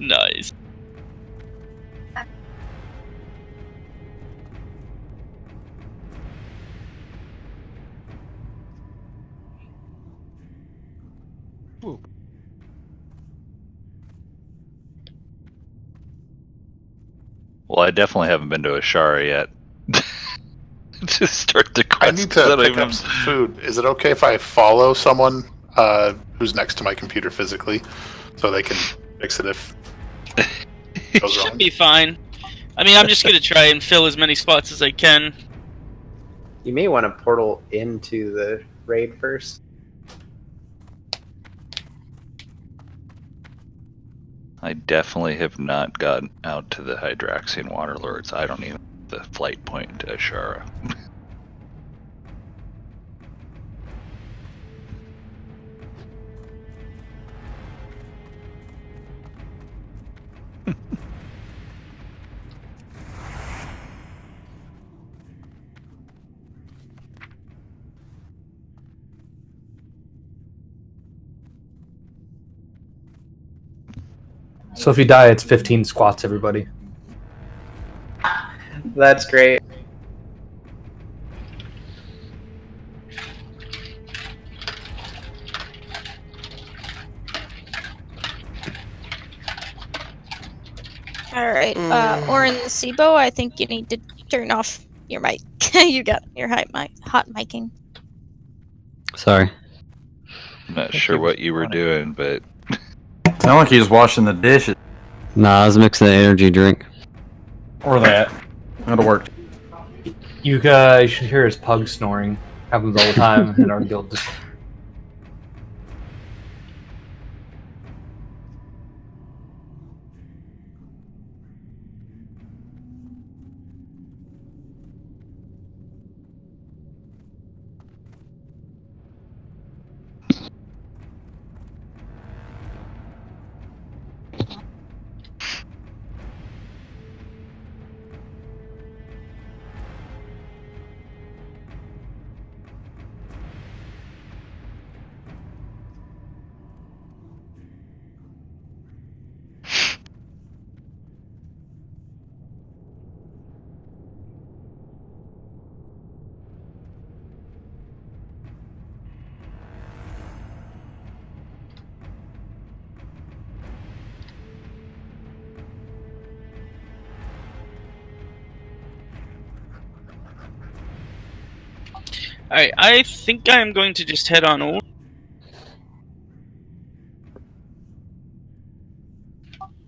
Nice. Ooh. Well, I definitely haven't been to Ashara yet. Just start the quest. I need to pick up some food. Is it okay if I follow someone who's next to my computer physically, so they can fix it if it goes Should wrong? be fine. I mean, I'm just gonna try and fill as many spots as I can. You may want to portal into the raid first. I definitely have not gotten out to the Hydraxian Waterlords. I don't even have the flight point to Ashara. So if you die, it's 15 squats, everybody. That's great. Alright, Orin Sibo, I think you need to turn off your mic. You got your hot micing. Sorry. I'm not sure what you were doing, but Sound like he's washing the dishes. Nah, I was mixing an energy drink. Or that. That'll work. You guys should hear his pug snoring. Happens all the time in our guild. Alright, I think I'm going to just head on over.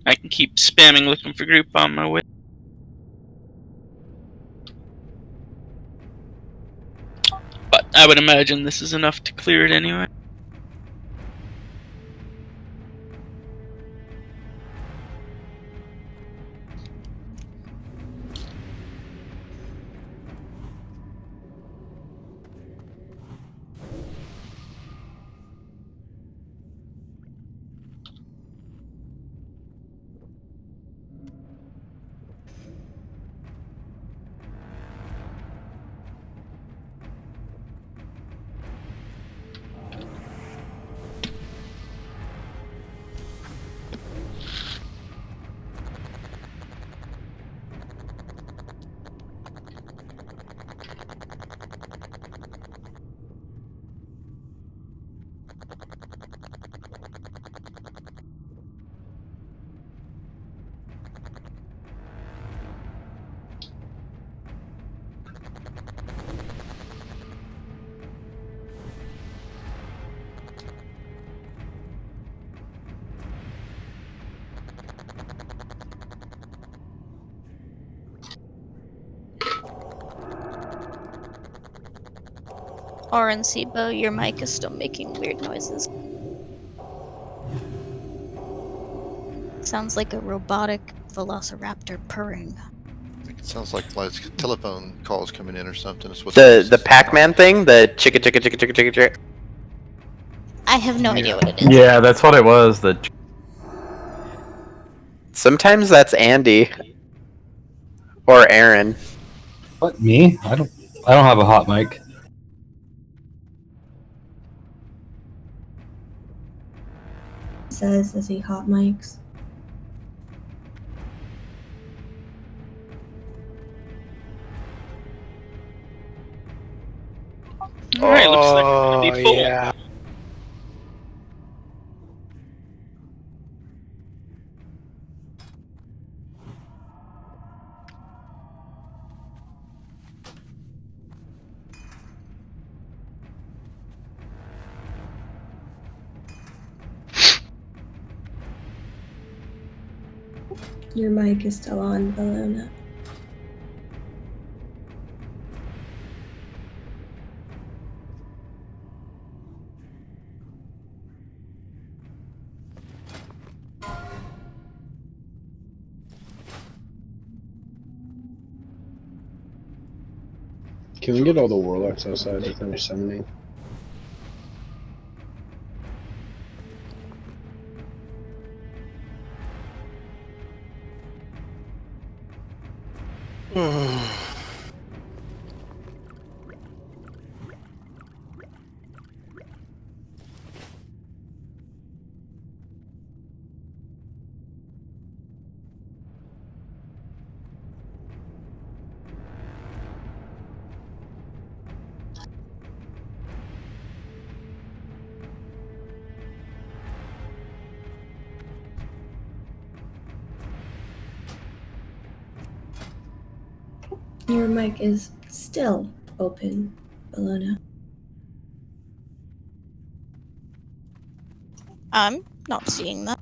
I can keep spamming looking for group on my way. But I would imagine this is enough to clear it anyway. Orin Sibo, your mic is still making weird noises. Sounds like a robotic velociraptor purring. It sounds like telephone calls coming in or something. It's what The Pac-Man thing, the chicka chicka chicka chicka chicka chicka. I have no idea what it is. Yeah, that's what it was. Sometimes that's Andy or Aaron. What, me? I don't have a hot mic. Says as he hot mics. Alright, looks like we're gonna be full. yeah. Your mic is still on, Bologna. Can we get all the warlocks outside to finish summoning? Your mic is still open, Bologna. I'm not seeing that.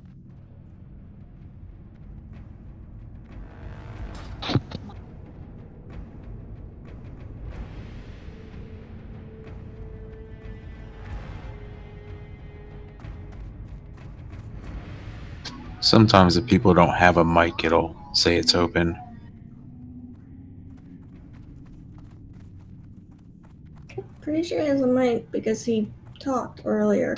Sometimes if people don't have a mic, it'll say it's open. Pretty sure he has a mic because he talked earlier.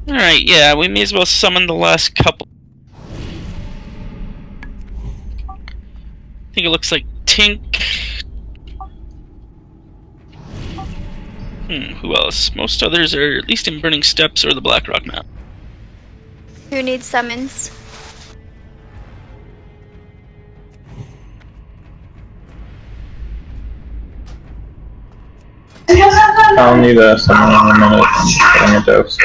Alright, yeah, we may as well summon the last couple. I think it looks like Tink. Who else? Most others are at least in Burning Steps or the Blackrock map. Who needs summons? I'll need someone in a minute. I'm getting a dose.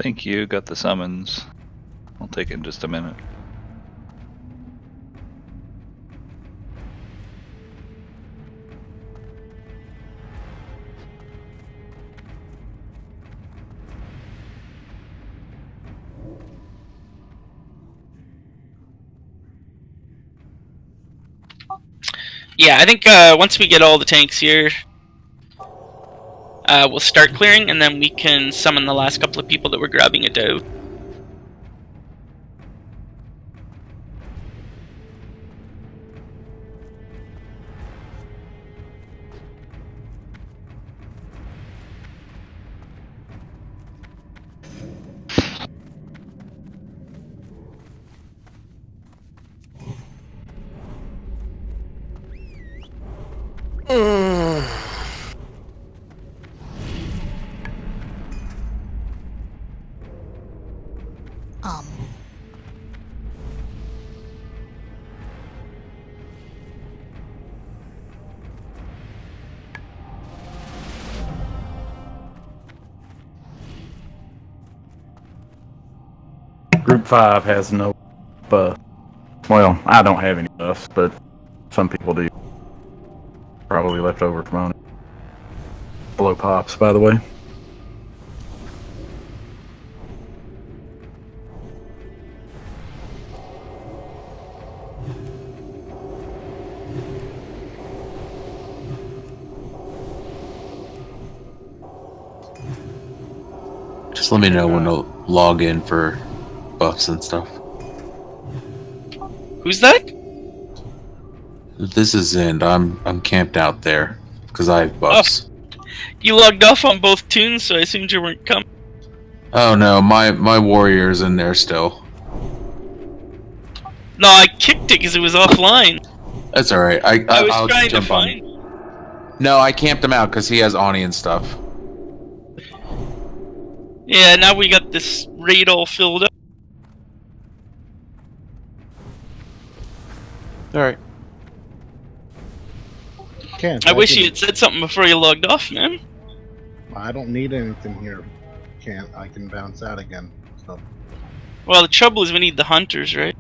Thank you, got the summons. I'll take it in just a minute. Yeah, I think once we get all the tanks here, we'll start clearing, and then we can summon the last couple of people that we're grabbing it out. Group 5 has no buff. Well, I don't have any buffs, but some people do. Probably left over from on it. Blow pops, by the way. Just let me know when to log in for buffs and stuff. Who's that? This is Zend. I'm camped out there because I have buffs. You logged off on both tunes, so I assumed you weren't coming. Oh no, my warrior's in there still. No, I kicked it because it was offline. That's all right. I was I'll trying to jump find. on. No, I camped him out because he has Ani and stuff. Yeah, now we got this raid all filled up. All right. I wish you had said something before you logged off, man. I don't need anything here. I can bounce out again. So. Well, the trouble is we need the hunters, right?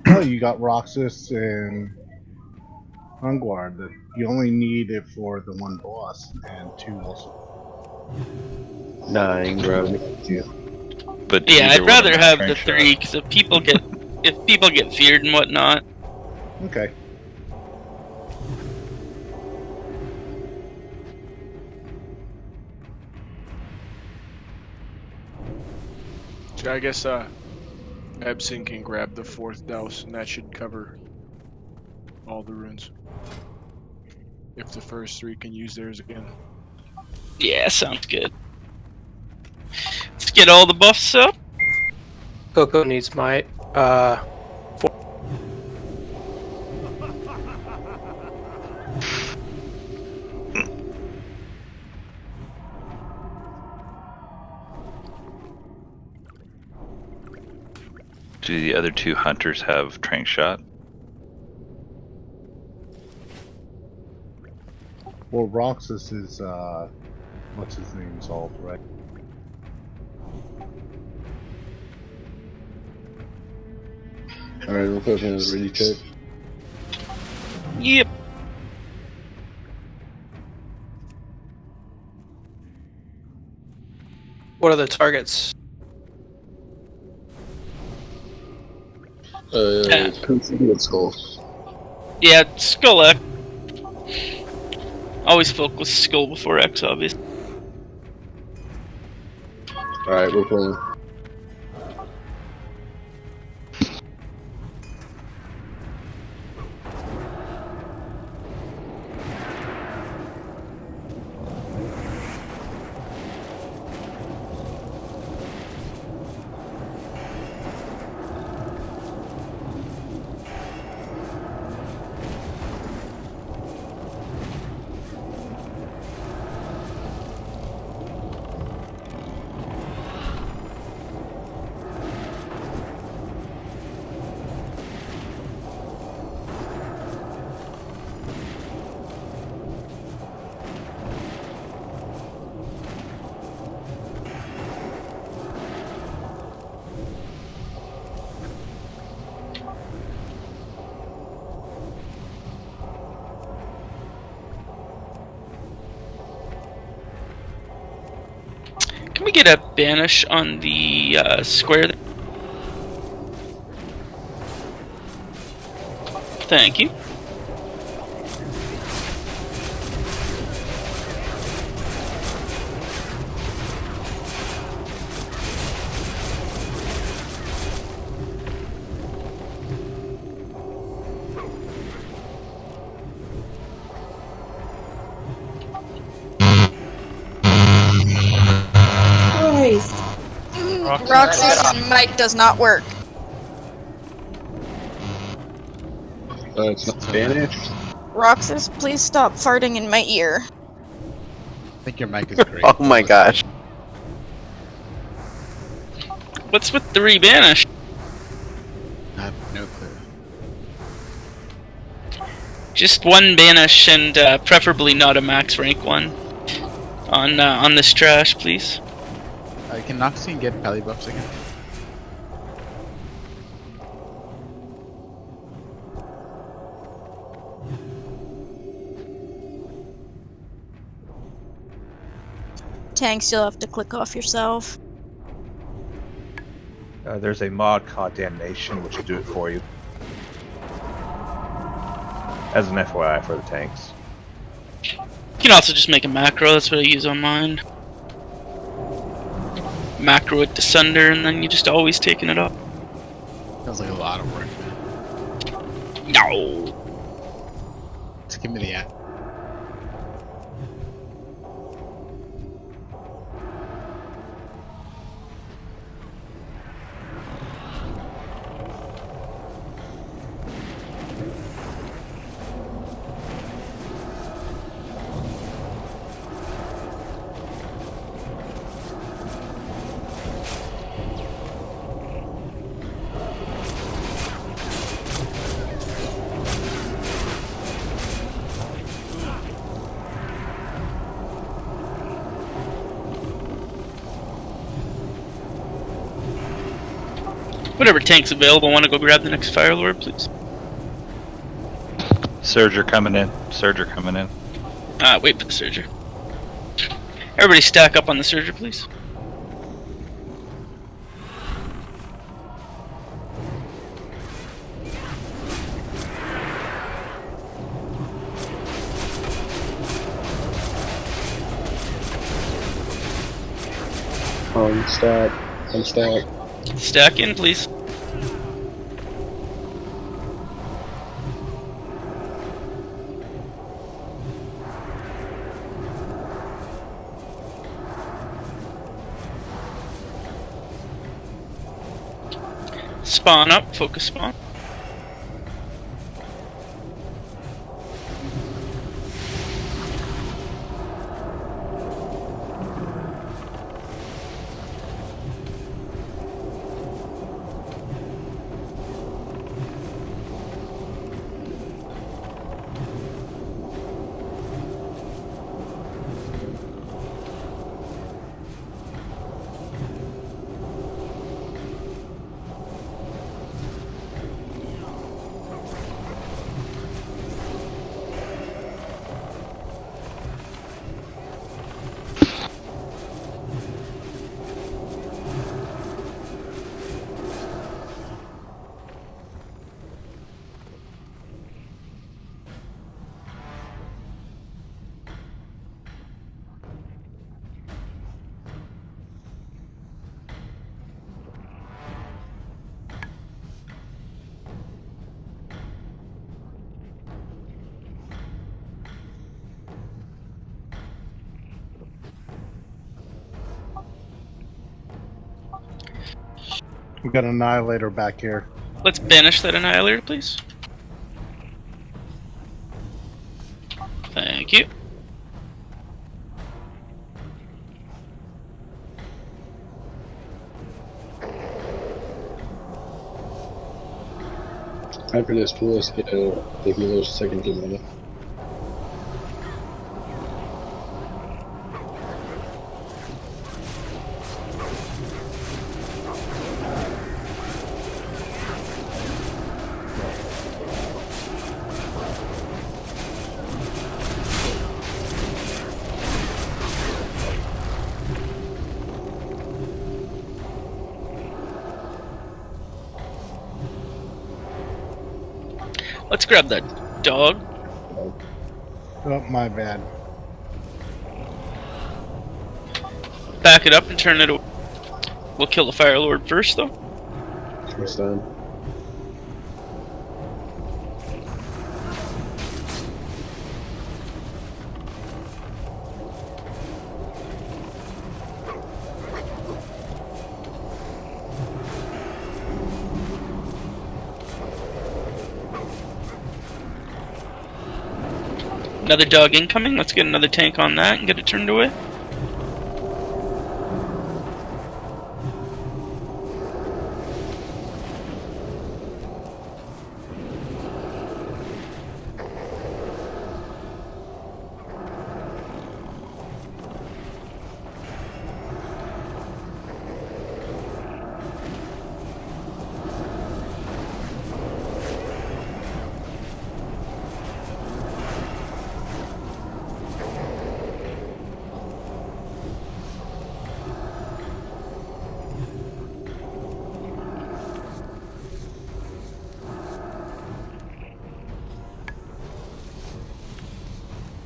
Oh, you got Roxas and Ungwar. That you only need it for the one boss and 2 also. Nah, I ain't grabbing you. But Yeah, I'd either rather one of have them the are 3 because if people get feared and whatnot. Okay. I guess Ebsen can grab the 4th douse, and that should cover all the runes. If the first 3 can use theirs again. Yeah, sounds good. Let's get all the buffs up. Coco needs might. Do the other 2 hunters have trank shot? Well, Roxas is, what's his name, Salt, right? Alright, we'll put him in a ready check. Yep. What are the targets? Conceded skull. Yeah, Skull X. Always focus Skull before X, obviously. Alright, we're pulling. Can we get a banish on the square there? Thank you. Roxas' mic does not work. It's not Spanish. Roxas, please stop farting in my ear. I think your mic is great. Oh my gosh. What's with 3 banish? I have no clue. Just 1 banish and preferably not a max rank one on this trash, please. Can Noxine get Pally buffs again? Tanks, you'll have to click off yourself. There's a mod called Damnation, which will do it for you. As an FYI for the tanks. You can also just make a macro, that's what I use on mine. Macro it to Sunder, and then you just always taking it up. Sounds like a lot of work, man. No! Just give me the app. Whatever tank's available, want to go grab the next Fire Lord, please? Surger coming in. Surger coming in. Wait for the Surger. Everybody stack up on the Surger, please. Stack. Stack in, please. Spawn up, focus spawn. We got an Annihilator back here. Let's banish that Annihilator, please. Thank you. After this, let's get the healer's second game. Let's grab that dog. Oh, my bad. Back it up and turn it over. We'll kill the Fire Lord first, though. First time. Another dog incoming. Let's get another tank on that and get it turned away.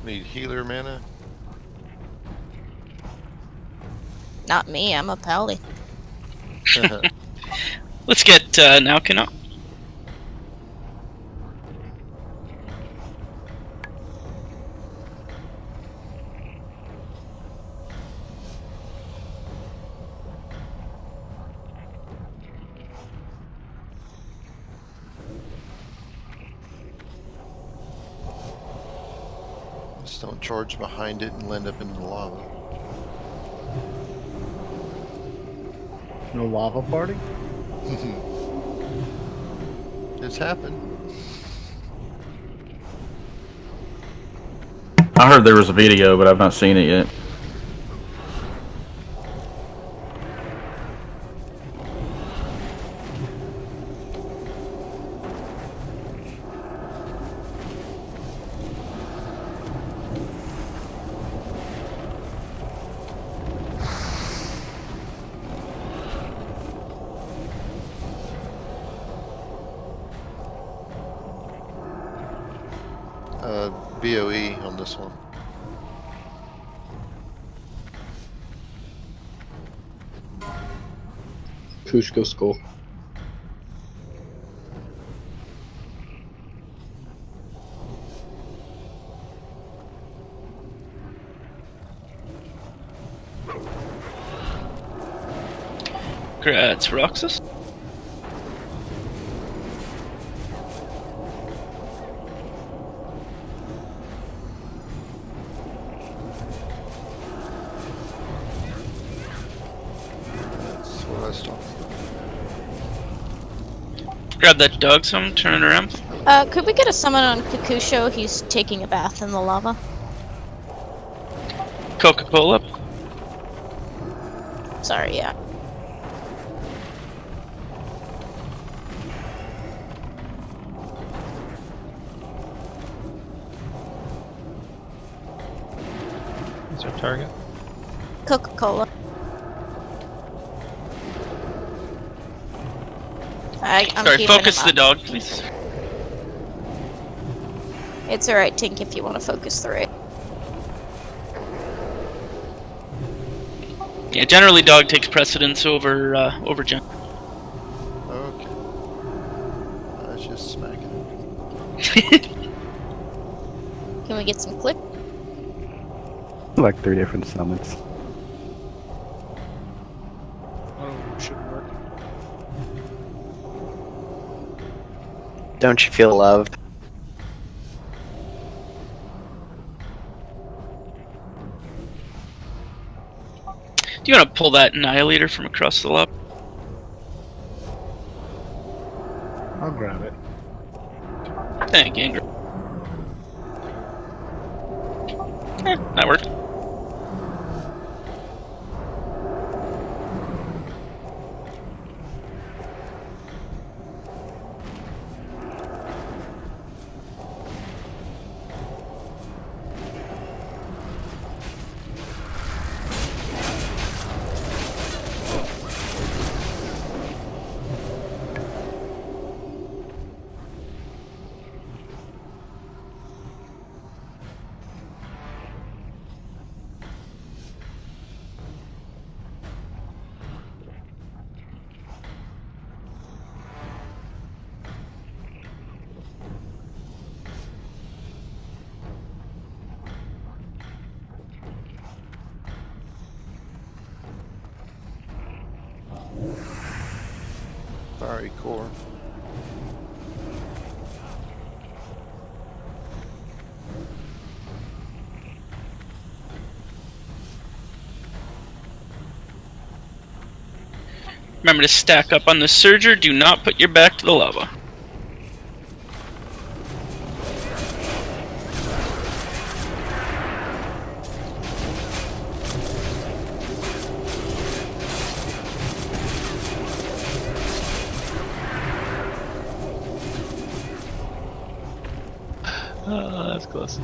Need healer mana. Not me, I'm a Paladin. Let's get Naukin up. Just don't charge behind it and land up in the lava. No lava party? It's happened. I heard there was a video, but I've not seen it yet. BOE on this one. Kushko skull. Congrats, Roxas. That's what I was talking about. Grab that dog some, turn it around. Could we get a summon on Kakusho? He's taking a bath in the lava. Coca-Cola. Sorry, yeah. What's our target? Coca-Cola. I'm Sorry, keeping focus him the up. dog, please. It's alright, Tink, if you want to focus the raid. Yeah, generally dog takes precedence over over Gen. Okay. I was just smacking Can we get some click? Like 3 different summons. Oh, should work. Don't you feel loved? Do you want to pull that Annihilator from across the lab? I'll grab it. Thank you, Ingrid. That worked. Fiery core. Remember to stack up on the Surger. Do not put your back to the lava. Oh, that's close.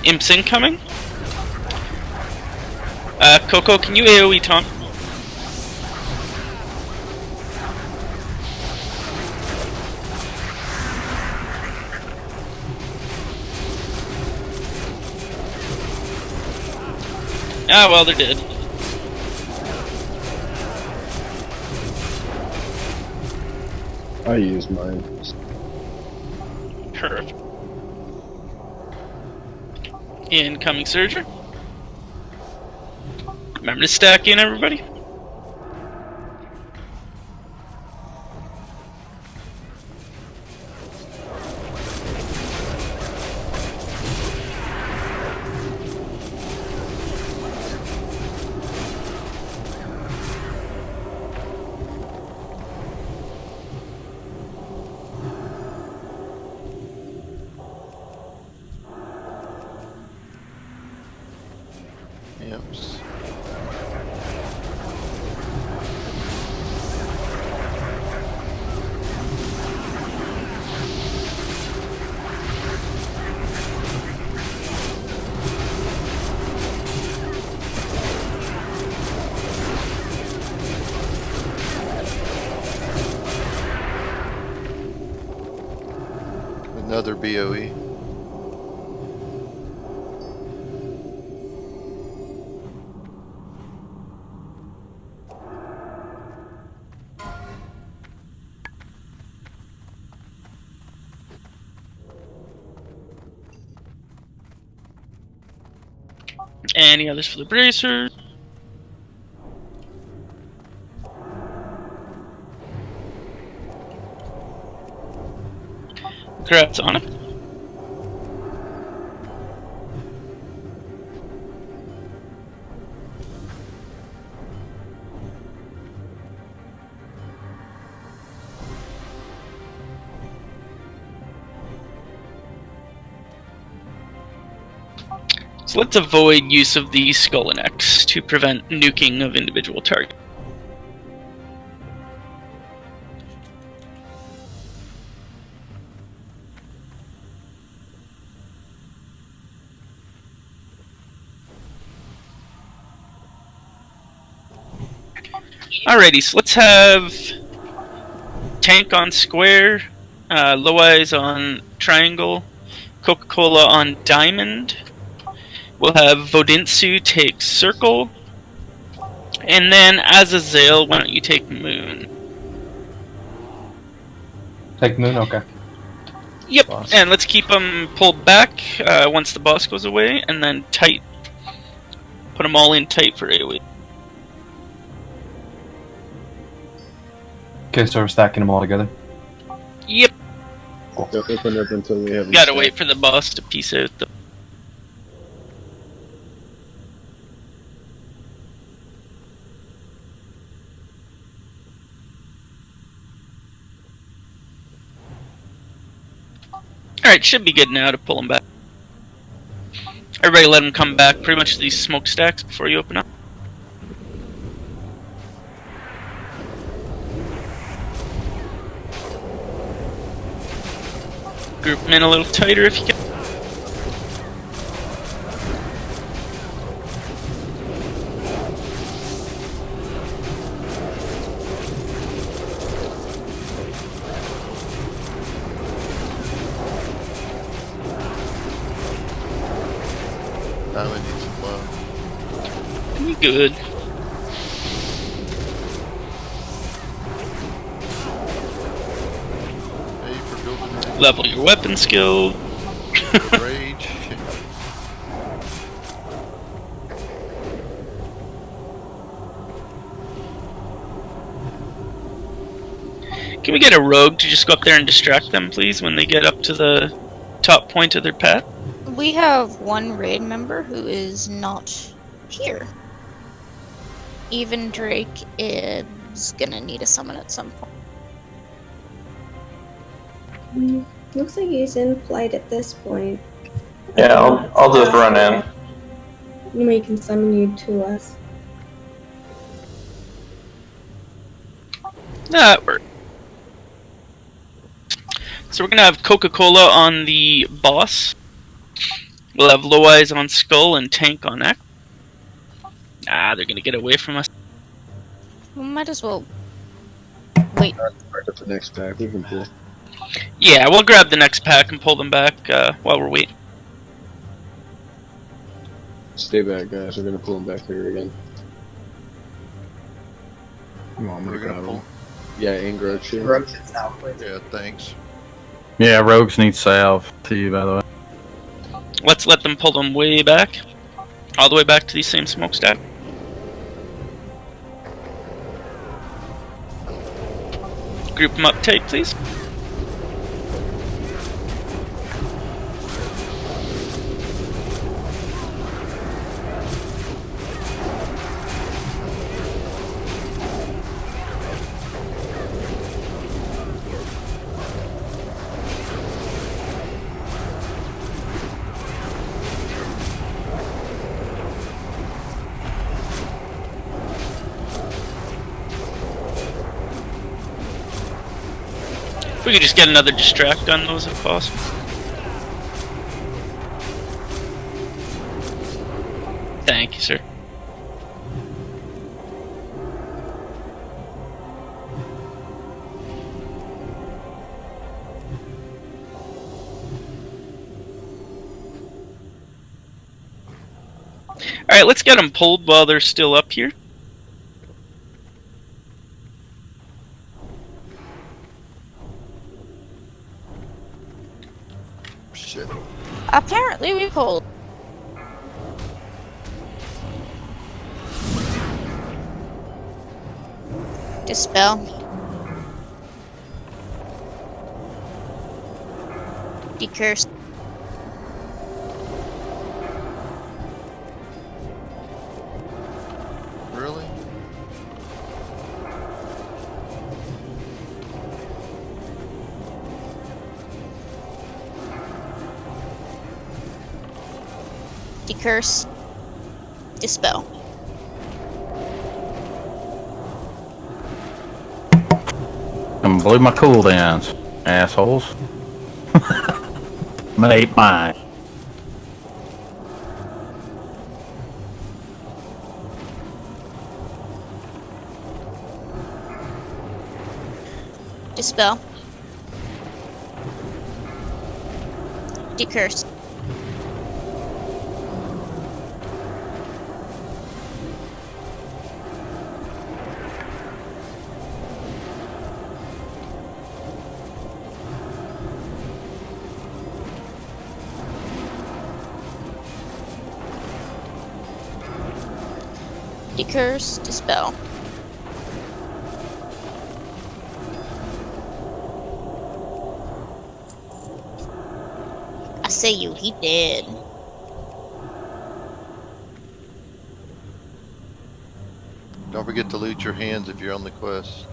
Imps incoming. Coco, can you AoE taunt? Ah, well, they're dead. I use mine. Perfect. Incoming Surger. Remember to stack in, everybody. Imps. Another BOE. Any others for the Bracer? Congrats on it. So let's avoid use of the Skull and X to prevent nuking of individual targets. Alrighty, so let's have Tank on Square, Low Eyes on Triangle, Coca-Cola on Diamond. We'll have Vodinsu take Circle, and then Azazel, why don't you take Moon? Take Moon, okay. Yep, Boss. and let's keep them pulled back once the boss goes away, and then tight. Put them all in tight for AoE. Okay, so we're stacking them all together. Yep. Cool. Open up until we have. Gotta wait for the boss to piece out the. Alright, should be good now to pull them back. Everybody let them come back pretty much to these smokestacks before you open up. Group them in a little tighter if you can. Diamond needs some love. You good. Hey, for building Level your weapon skill. rage. Can we get a rogue to just go up there and distract them, please, when they get up to the top point of their path? We have one raid member who is not here. Even Drake is gonna need a summon at some point. Looks like he's in flight at this point. Yeah, I'll just run in. We can summon you to us. That works. So we're gonna have Coca-Cola on the boss. We'll have Low Eyes on Skull and Tank on Act. Ah, they're gonna get away from us. We might as well wait. Start up the next pack. We can pull. Yeah, we'll grab the next pack and pull them back while we're waiting. Stay back, guys. We're gonna pull them back here again. Come on, We're gonna pull. Yeah, Ingrod shit. Yeah, thanks. Yeah, rogues need salve to you, by the way. Let's let them pull them way back. All the way back to the same smokestack. Group them up tight, please. If we could just get another distract on those if possible. Thank you, sir. Alright, let's get them pulled while they're still up here. Shit. Apparently we pulled. Dispel. Decurse. Really? Decurse. Dispel. And blew my cooldowns, assholes. Made mine. Dispel. Decurse. Decurse. Dispel. I say you, he dead. Don't forget to loot your hands if you're on the quest.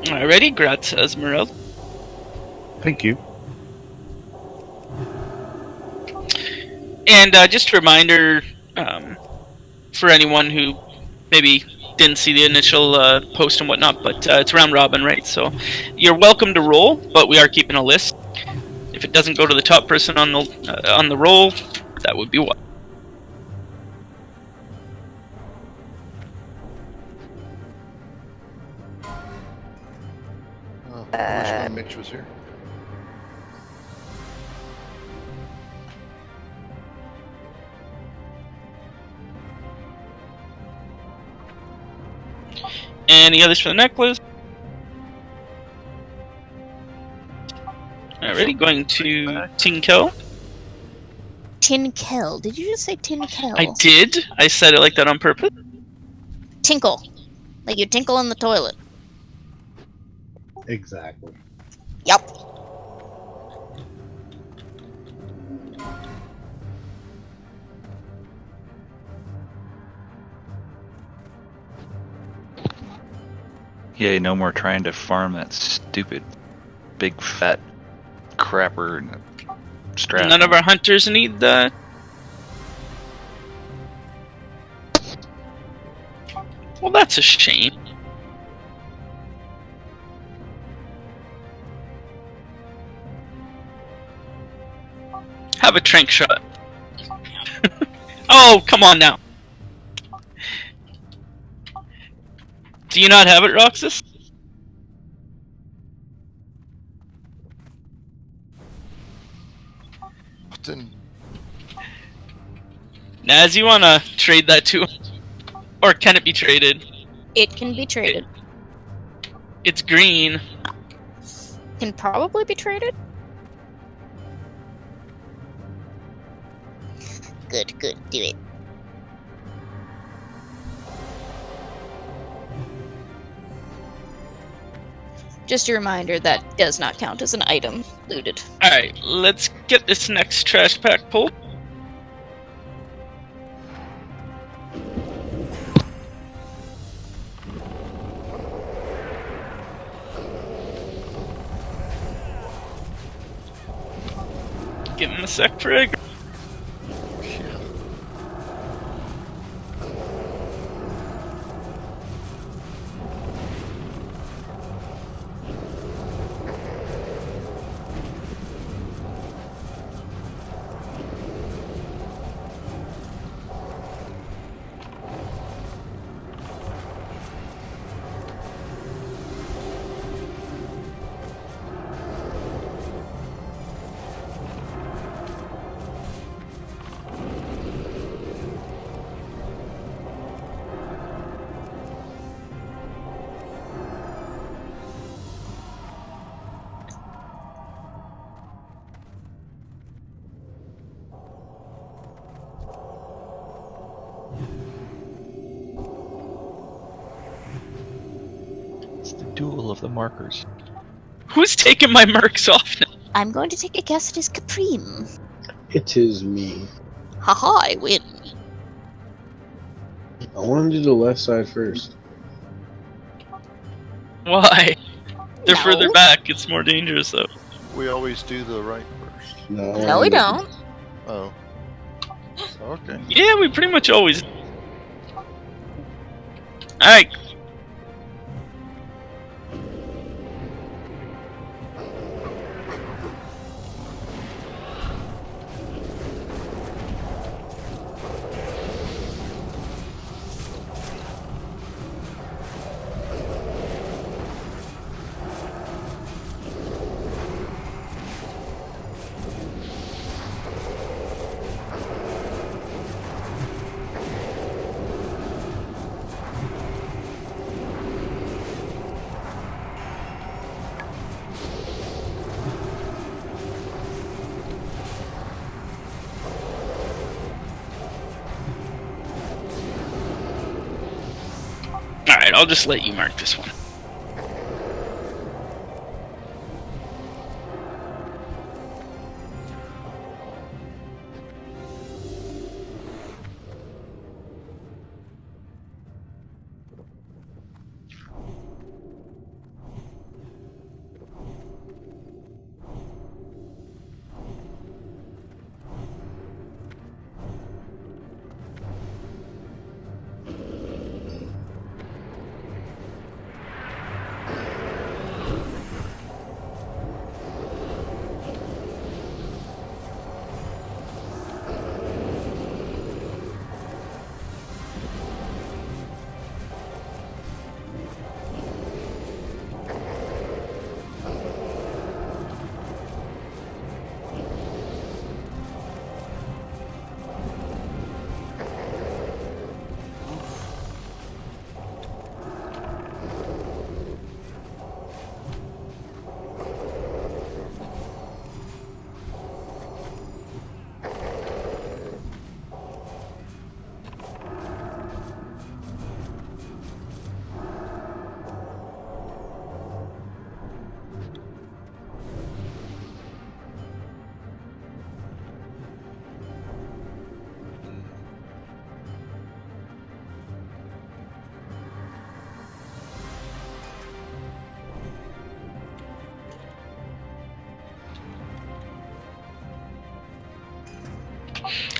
Alrighty, Graz Esmeralda. Thank you. And just a reminder for anyone who maybe didn't see the initial post and whatnot, but it's round robin, right? So you're welcome to roll, but we are keeping a list. If it doesn't go to the top person on the roll, that would be why. Oh, I wish my Mitch was here. Any others for the necklace? Alrighty, going to Tinkel. Tinkel. Did you just say Tinkel? I did. I said it like that on purpose. Tinkle. Like you tinkle in the toilet. Exactly. Yep. Yay, no more trying to farm that stupid big fat crapper and strap. None of our hunters need that. Well, that's a shame. Have a trank shot. Oh, come on now. Do you not have it, Roxas? Then Naz, you wanna trade that to him? Or can it be traded? It can be traded. It's green. Can probably be traded. Good, good. Do it. Just a reminder, that does not count as an item looted. Alright, let's get this next trash pack pulled. Give him a sec, Frig. Duel of the markers. Who's taking my mercs off now? I'm going to take a guess it is Capreme. It is me. Haha, I win. I want to do the left side first. Why? They're No. further back. It's more dangerous, though. we always do the right first. No, we don't. Oh. Okay. Yeah, we pretty much always. Alright. Alright, I'll just let you mark this one.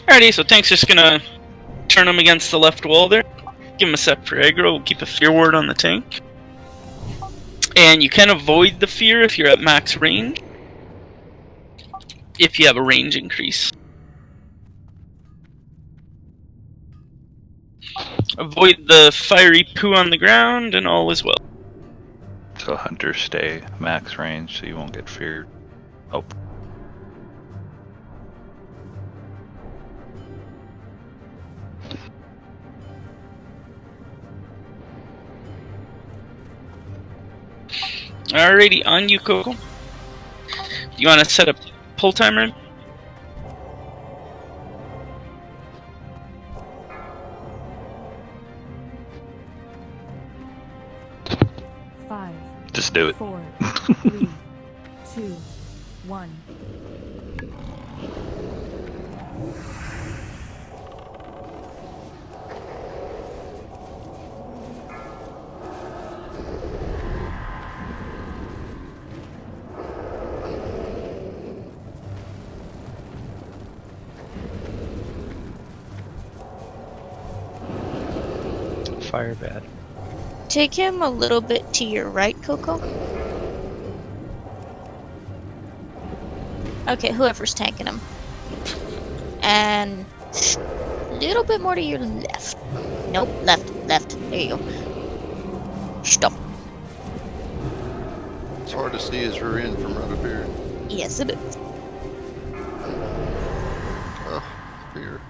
Alrighty, so tank's just gonna turn him against the left wall there. Give him a sec for aggro. We'll keep a fear ward on the tank. And you can avoid the fear if you're at max range. If you have a range increase. Avoid the fiery poo on the ground and all is well. So hunters stay max range so you won't get feared. Oh. Alrighty, on you, Coco. Do you want to set a pull timer? Just do it. 4, 3, 2, 1. Fire bad. Take him a little bit to your right, Coco. Okay, whoever's tanking him. And a little bit more to your left. Nope, left. There you go. Stop. It's hard to see his rear end from right up here. Yes, it is. Oh, fear.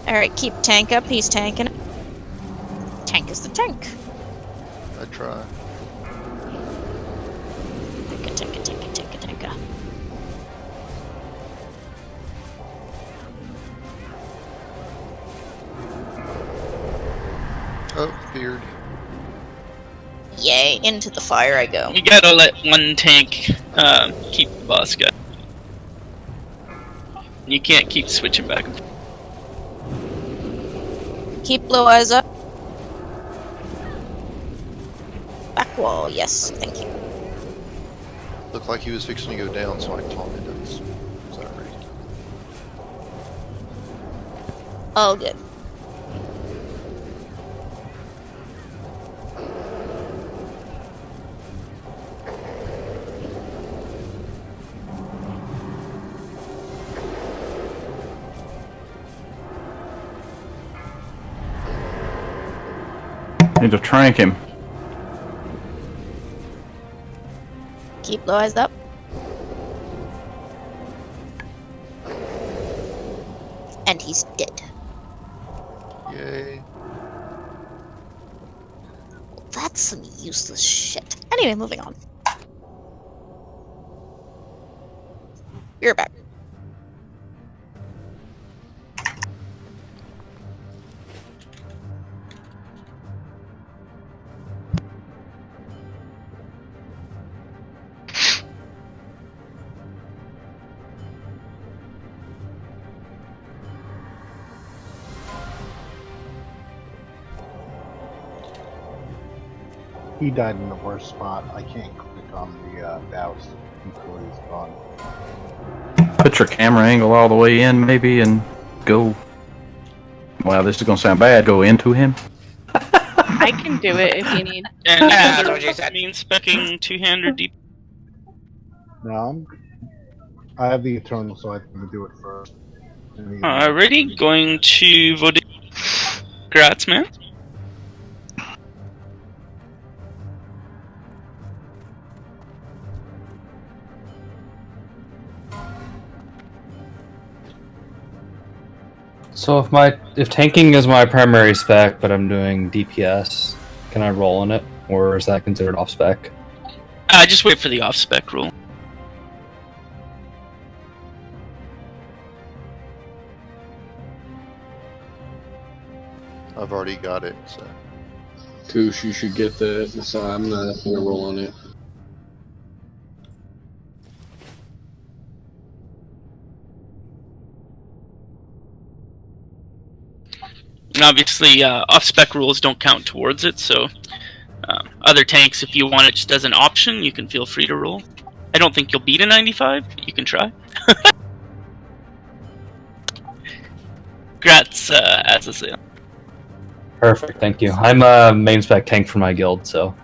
Alright, keep tank up. He's tanking it. Tank is the tank. I try. Tank. Oh, feared. Yay, into the fire I go. You gotta let one tank keep the boss guy. You can't keep switching back and forth. Keep blue eyes up. Back wall, yes, thank you. Looked like he was fixing to go down, so I taunted him. Is that right? All good. Need to trank him. Keep blue eyes up. And he's dead. Yay. Well, that's some useless shit. Anyway, moving on. You're back. He died in the worst spot. I can't click on the douse until he's gone. Put your camera angle all the way in, maybe, and go. Wow, this is gonna sound bad. Go into him. I can do it if you need. And That's what what you said. means specking two-hander deep. No, I have the Eternal, so I can do it first. Alrighty, going to Vodi. Grats, man. So if tanking is my primary spec, but I'm doing DPS, can I roll in it, or is that considered off spec? Just wait for the off-spec rule. I've already got it, so. Koosh, you should get that. So I'm not gonna roll on it. And obviously, off-spec rules don't count towards it, so other tanks, if you want it just as an option, you can feel free to roll. I don't think you'll beat a 95, but you can try. Congrats, Azazel. Perfect, thank you. I'm a main spec tank for my guild, so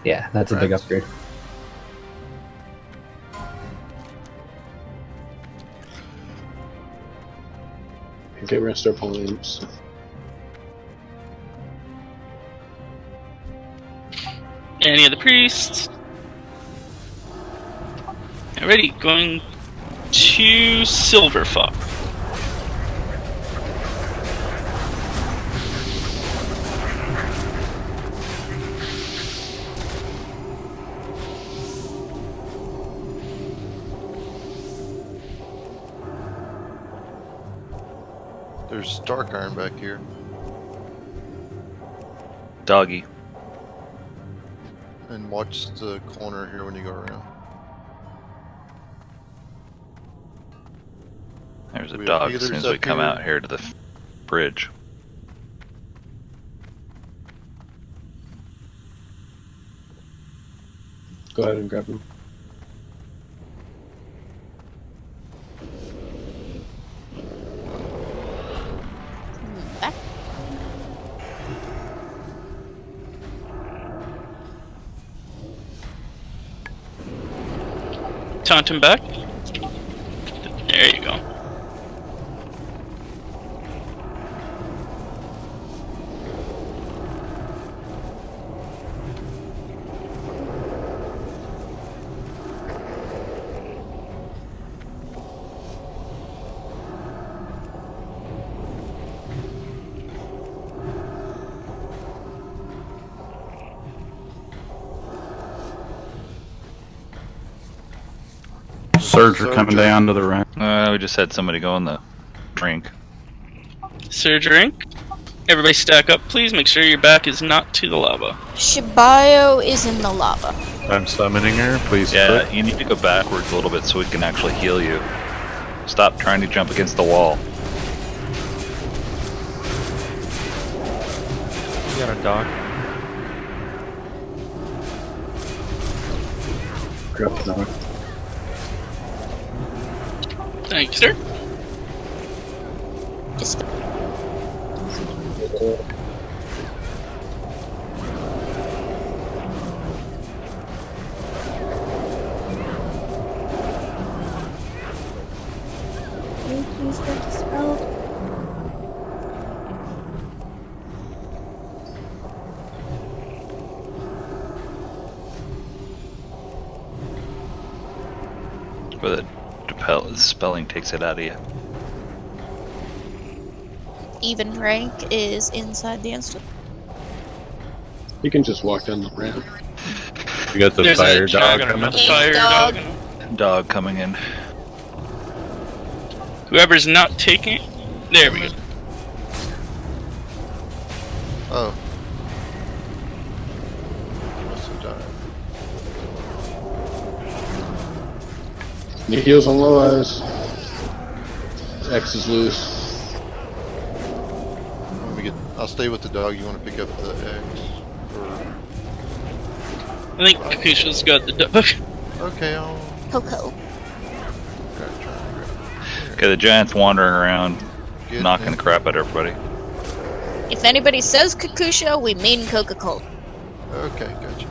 yeah, that's a big upgrade. Okay, rest our points. Any of the priests? Alrighty, going to Silverfuck. There's Dark Iron back here. Doggy. And watch the corner here when you go around. There's a dog as soon as we come out here to the bridge. Go ahead and grab him. Back. Taunt him back. There you go. Surge are coming down to the right. We just had somebody go in the drink. Surge drink. Everybody stack up, please. Make sure your back is not to the lava. Shibayo is in the lava. I'm summoning her, please. Yeah, you need to go backwards a little bit so we can actually heal you. Stop trying to jump against the wall. You got a dog. Grab the dog. Thank you, sir. Just Please get dispelled. But the spelling takes it out of you. even rank is inside the instant. You can just walk down the ramp. You got the There's fire a dog dragon, coming. fire Dog. dog. Dog coming in. Whoever's not taking it. There we go. Oh. He must have died. Need heals on low eyes. X is loose. Let me get. I'll stay with the dog. You want to pick up the X? Or... I think Kakusha's got the dog. Okay, I'll. Coco. Okay, the giant's wandering around, Get knocking him. the crap out of everybody. If anybody says Kakusha, we mean Coca-Cola. Okay, gotcha.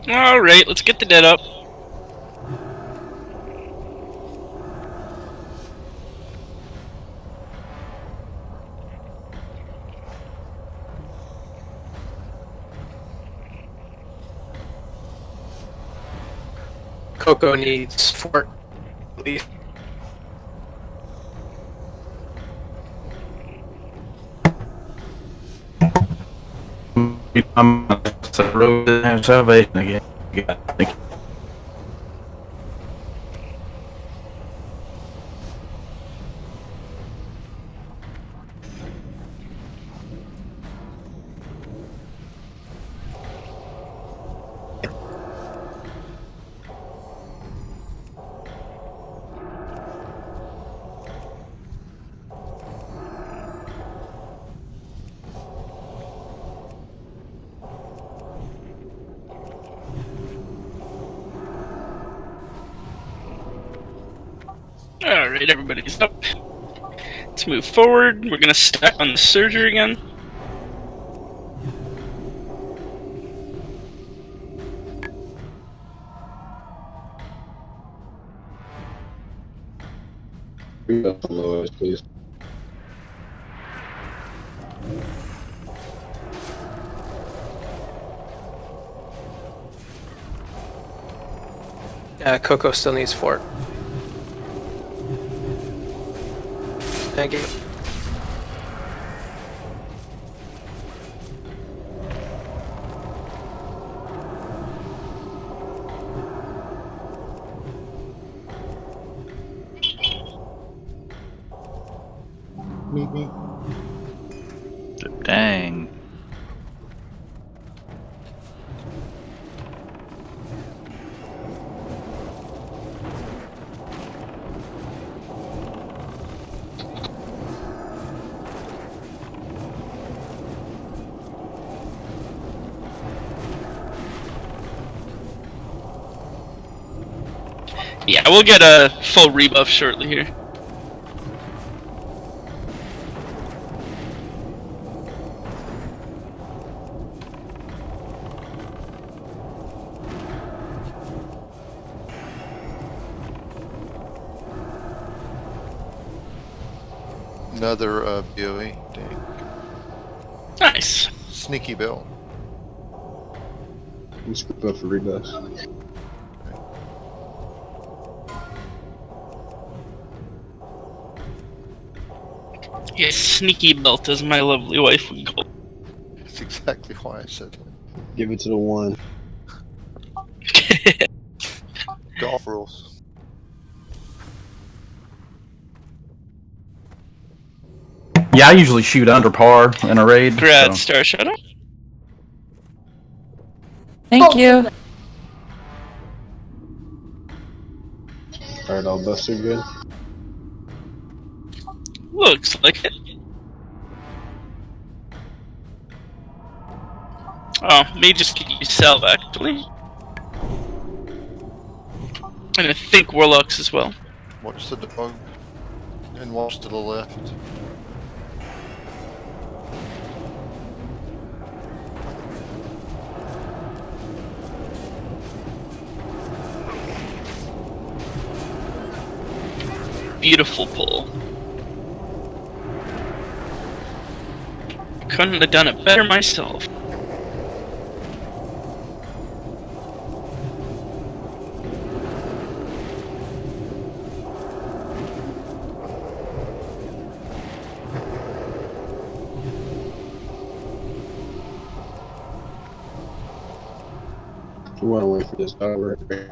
Alright, let's get the dead up. Coco needs fort. At least. I'm the road to have salvation again. Yeah, thank you. Alright, everybody's up. Let's move forward. We're gonna stack on the surgery again. Rebuff on Lois, please. Coco still needs fort. Thank you. Meet me. Dang. Yeah, we'll get a full rebuff shortly here. Another BOE. Dang. Nice. Sneaky Bill. I'm scoop up for rebuffs. Yeah, sneaky belt, as my lovely wife would call it. That's exactly why I said that. Give it to the one. Golf rules. Yeah, I usually shoot under par in a raid. Grad so. Star Shadow. Thank you. Alright, all buffs are good. Looks like it. Oh, may just get you Salve actually. And I think Warlocks as well. Watch the dog. And watch to the left. Beautiful pull. Couldn't have done it better myself. You want to wait for this dog right there.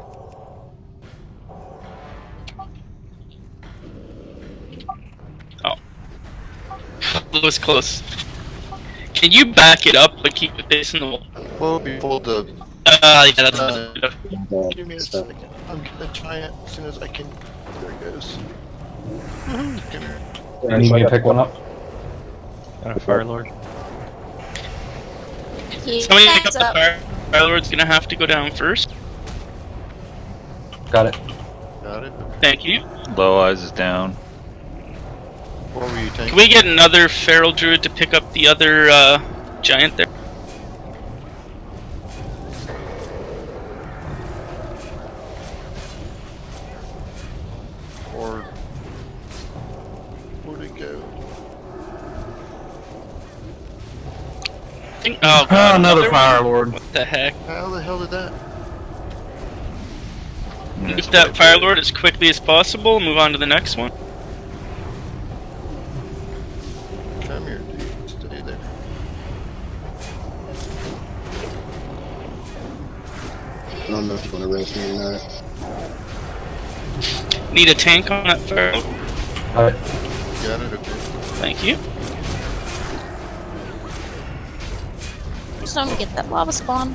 Oh. That was close. Can you back it up but keep it facing the wall? Well, before the... yeah, that's enough. Give me a second. I'm gonna try it as soon as I can. There it goes. Come here. You need me to pick one up? Got a Fire Lord. Somebody pick up the Fire Lord's gonna have to go down first. Got it. Got it. Thank you. Low Eyes is down. What were you taking? Can we get another Feral Druid to pick up the other giant there? Or... where'd it go? Oh god, Another Fire one? Lord. What the heck? How the hell did that? Get that Fire Lord as quickly as possible. Move on to the next one. Come here, dude. Stay there. I don't know if you want to rest me or not. Need a tank on that Fire Lord. Got it, okay. Thank you. Just don't get that lava spawn.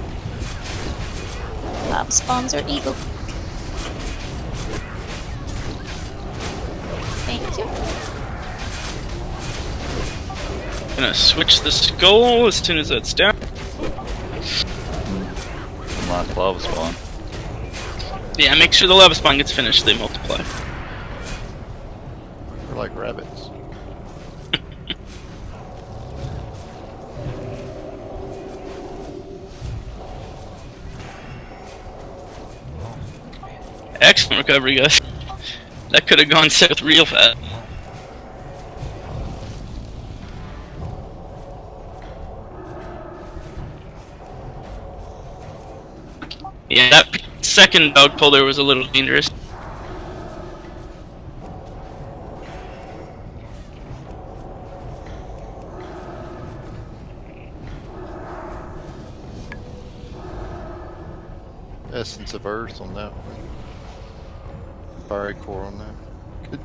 Lava spawns are evil. Thank you. Gonna switch the skull as soon as that's down. Last lava spawn. Yeah, make sure the lava spawn gets finished, they multiply. They're like rabbits. Excellent recovery, guys. That could have gone south real fast. Yeah, that second dog pull there was a little dangerous. Essence of Earth on that one. Fiery core on that. Good.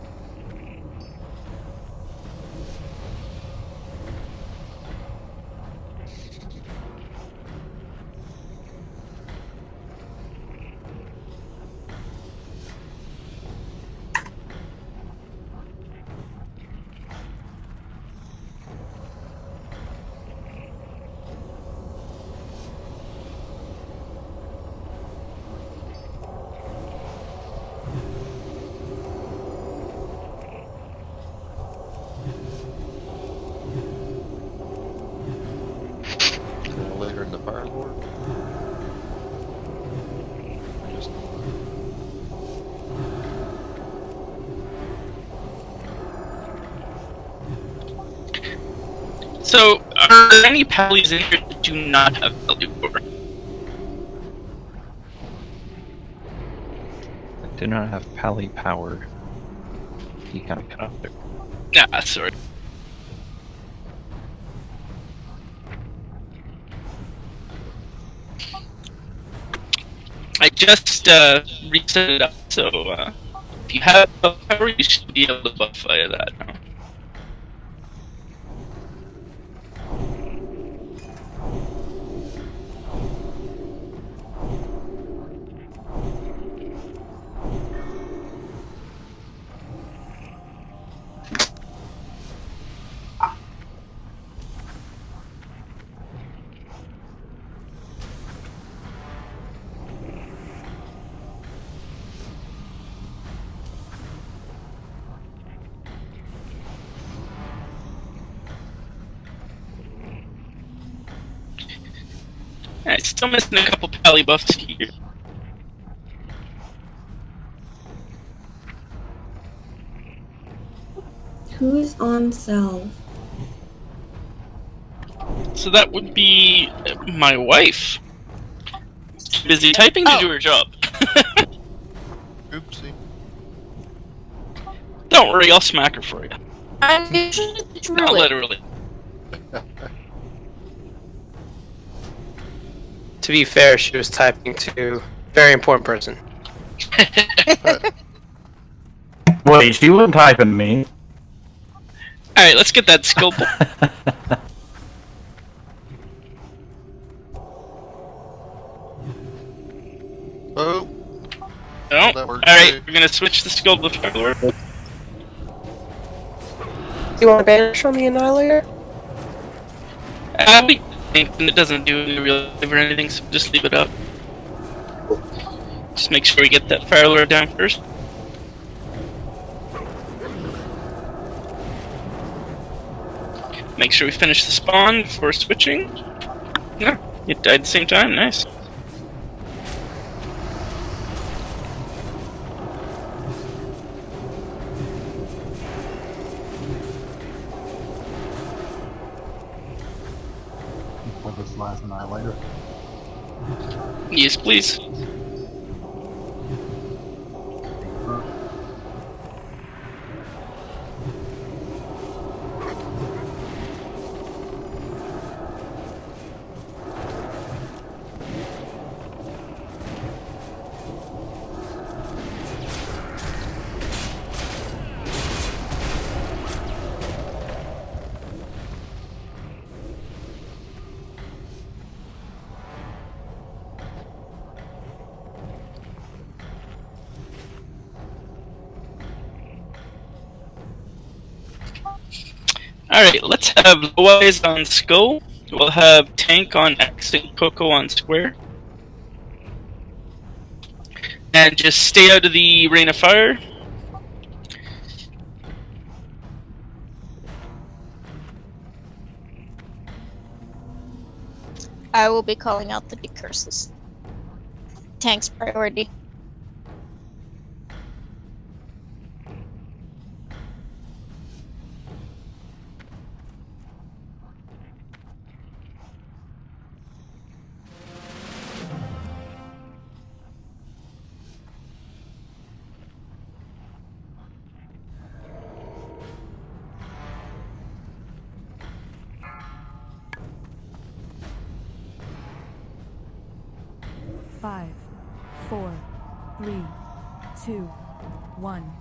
Later in the Fire Lord. Just So, are there any pallies in here that do not have value for? I do not have pally power. He kind of cut off there. Yeah, sorry. I just reset it up, so if you have buff power, you should be able to buff via that now. Alright, still missing a couple pally buffs here. Who's on salve? So that would be my wife. She's busy typing to do her job. oopsie. Don't worry, I'll smack her for you. I'm usually the druid. Not literally. To be fair, she was typing to a very important person. Wait, she wasn't typing to me. Alright, let's get that skill pull. Oh. No. That worked Alright, too. we're gonna switch the skill to Fire Lord. Do you want to banish from the Annihilator? We think it doesn't do any real or anything, so just leave it up. Just make sure we get that Fire Lord down first. Make sure we finish the spawn before switching. Yeah, it died at the same time, nice. For this last Annihilator. Yes, please. Alright, let's have Lois on Skull. We'll have Tank on X and Coco on Square. And just stay out of the Rain of Fire. I will be calling out the decurses. Tank's priority. Five, 4, 3, 2, 1.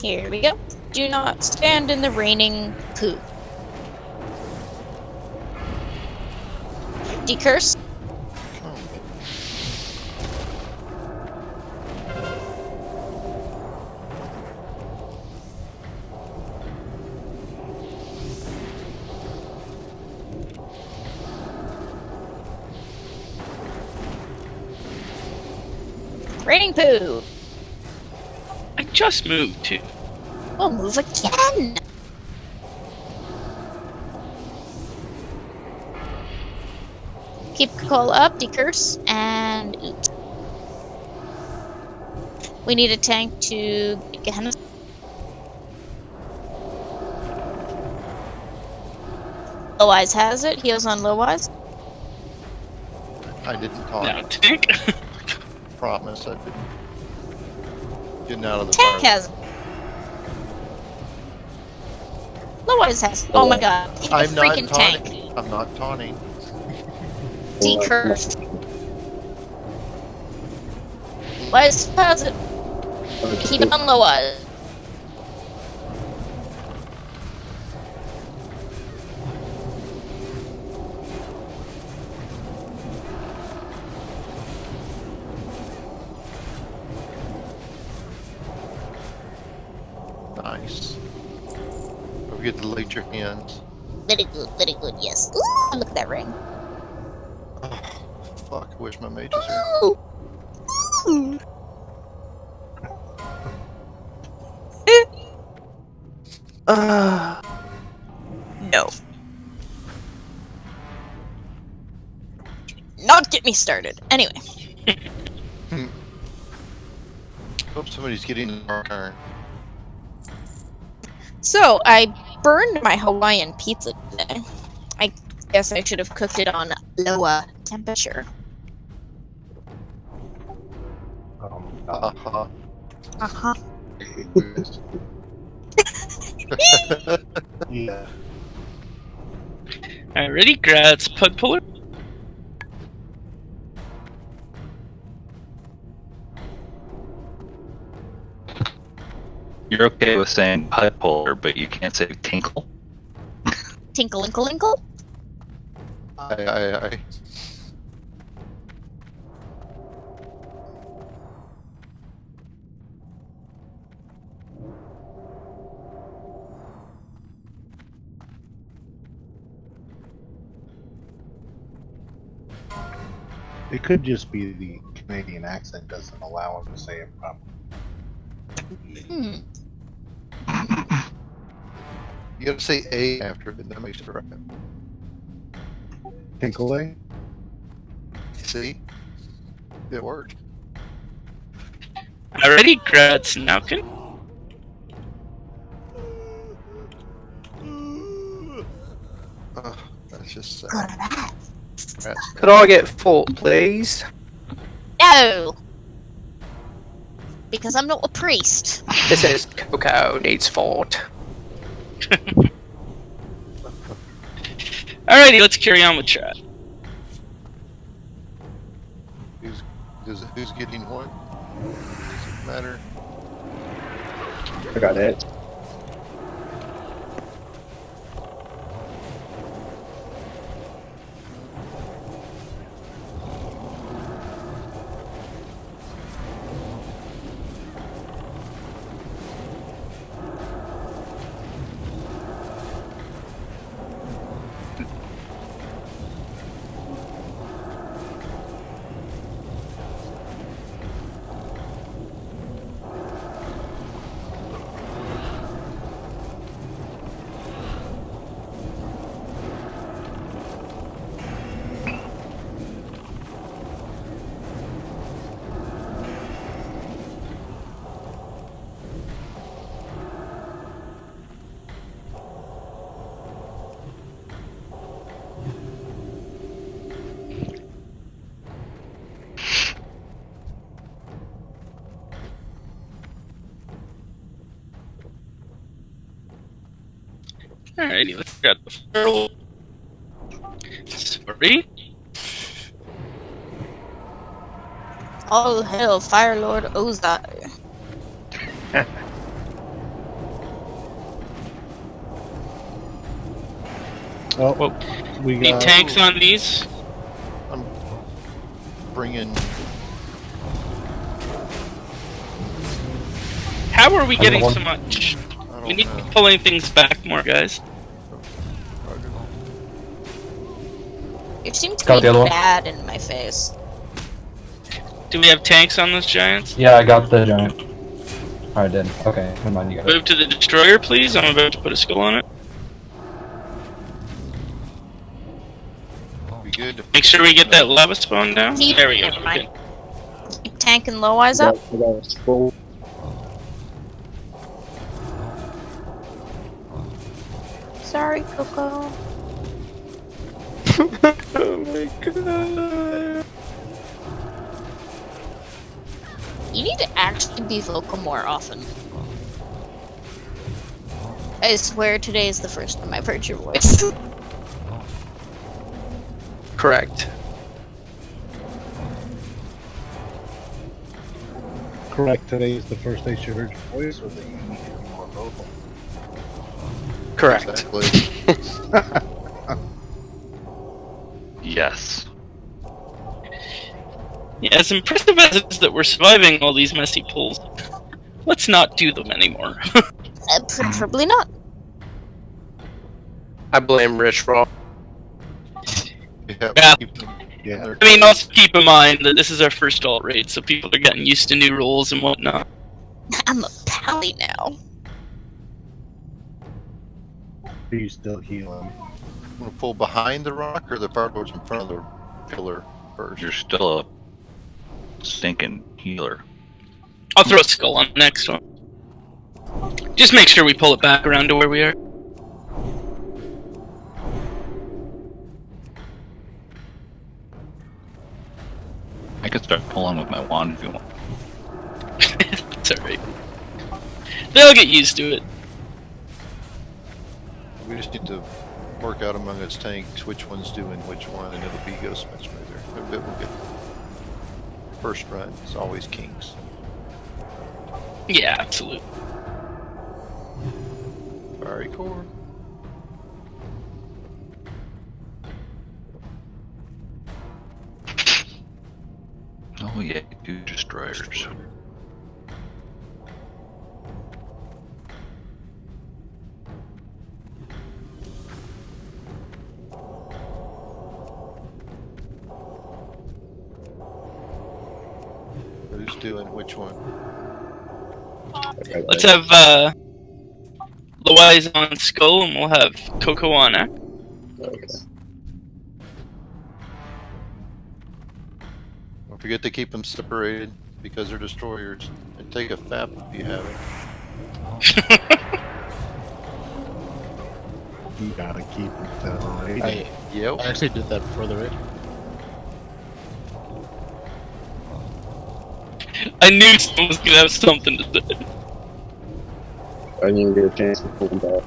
Here we go. Do not stand in the raining poo. Decurse. Raining poo. I just moved too. We'll move again. Keep Cola up, decurse, and oot. We need a tank to get him. Low Eyes has it. Heals on Low Eyes. I didn't talk. Now, Tank. Promise I didn't. Getting out of the Tank fire. has it. Low Eyes has it. Oh my god. Hit the I'm not freaking taunting. tank. I'm not taunting. Decurse. Low Eyes has it. Keep it on Low Eyes. Nice. Don't forget to light your hands. Very good, yes. Ooh, look at that ring. Oh, fuck, I wish my mage was here. Ooh. Ooh. No. Not get me started. Anyway. Hope somebody's getting the mark iron. So, I burned my Hawaiian pizza today. I guess I should have cooked it on lower temperature. Uh-huh. Uh-huh. Yeah. Alrighty, Graz Pug Puller. You're okay with saying pipe puller, but you can't say tinkle? Tinkle, inkle, inkle. Aye. It could just be the Canadian accent doesn't allow him to say it properly. You gotta say A after it, and that makes it right. Tinkle. See? It worked. Alrighty, Graz Naukin. That's just sad. Could I get fort, please? No! Because I'm not a priest. This is Coco needs fort. Alrighty, let's carry on with chat. Who's getting what? Doesn't matter. I got it. Alrighty, let's grab the feral. Sorry. All hail Fire Lord Ozai. Oh, Whoa. we Need got tanks on these. I'm bringing. How are we I getting don't so want- much? I We don't need to know. be pulling things back more, guys. You seem to Got be the other one. bad in my face. Do we have tanks on those giants? Yeah, I got the giant. Oh, I did. Okay, never mind. You got it. Move to the destroyer, please. I'm about to put a skull on it. Be good. Make sure we get that lava spawn down. There we go. Never mind. Okay. Keep tanking low eyes up. Sorry, Coco. Oh my god. You need to actually be vocal more often. I swear today is the first time I've heard your voice. Correct. correct. Today is the first day she heard your voice, or that you need to be more vocal. Correct. Exactly. Yes. Yeah, as impressive as it is that we're surviving all these messy pulls, let's not do them anymore. Preferably not. I blame Rich Raw. Yeah. Yeah. I mean, also keep in mind that this is our first alt raid, so people are getting used to new rules and whatnot. I'm a pally now. Are you still healing? I'm gonna pull behind the rock or the fire lord's in front of the pillar first. You're still a stinking healer. I'll throw a skull on the next one. Just make sure we pull it back around to where we are. I could start pulling with my wand if you want. It's alright. They'll get used to it. We just need to work out among us tanks which one's doing which one, and it'll go so much smoother. But we'll get first run. It's always kings. Yeah, absolutely. Fiery core. Oh yeah, 2 destroyers. Who's doing which one? Let's have Loai's on skull, and we'll have Coco on Act. Don't forget to keep them separated because they're destroyers. And take a FAP if you have it. You gotta keep it separated. Yep. I actually did that before the raid. I knew someone was gonna have something to say. I didn't get a chance to pull them back.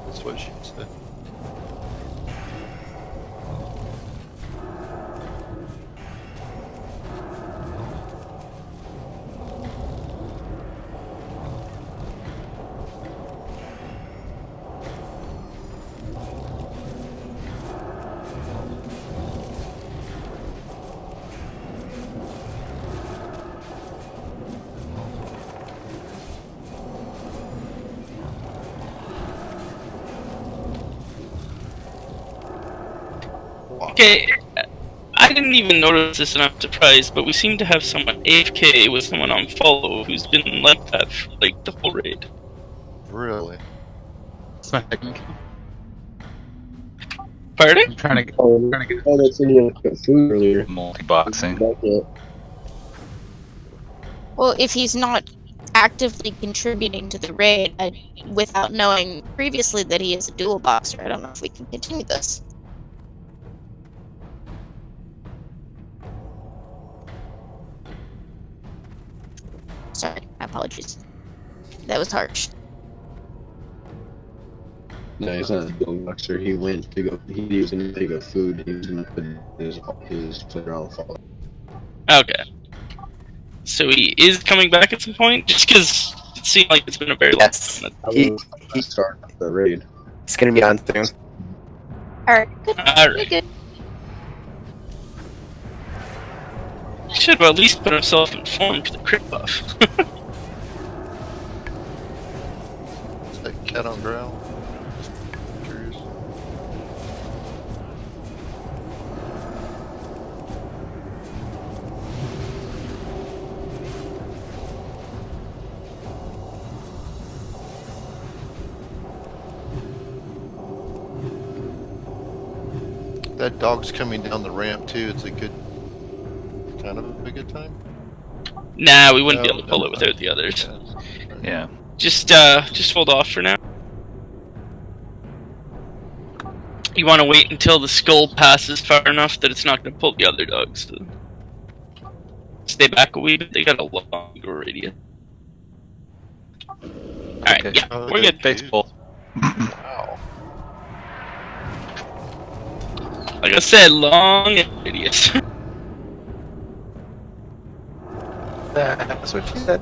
That's what she said. Okay, I didn't even notice this, and I'm surprised, but we seem to have someone AFK with someone on follow who's been like that for like the whole raid. Really? It's my technique. Pardon? I'm trying to get. Oh, Trying to get oh, that's in the food earlier. Multi-boxing. Back yet. Well, if he's not actively contributing to the raid without knowing previously that he is a dual boxer, I don't know if we can continue this. Sorry, my apologies. That was harsh. No, he's not a boxer. He went to go. He was going to pick up food. He was going to put his foot on the fall. Okay. So he is coming back at some point, just because it seemed like it's been a very long time. He started the raid. It's gonna be on soon. Alright, good. Alright. You're good. He should have at least put himself informed to the crit buff. Is that cat on ground? Curious. That dog's coming down the ramp too. It's a good, kind of a good time. Nah, we wouldn't be able to pull it without the others. Yeah. Just hold off for now. You want to wait until the skull passes far enough that it's not going to pull the other dogs to stay back a wee bit. They got a longer radius. Alright, Okay. yeah, we're good. Face pull. Wow. Like I said, long radius. That's what she said.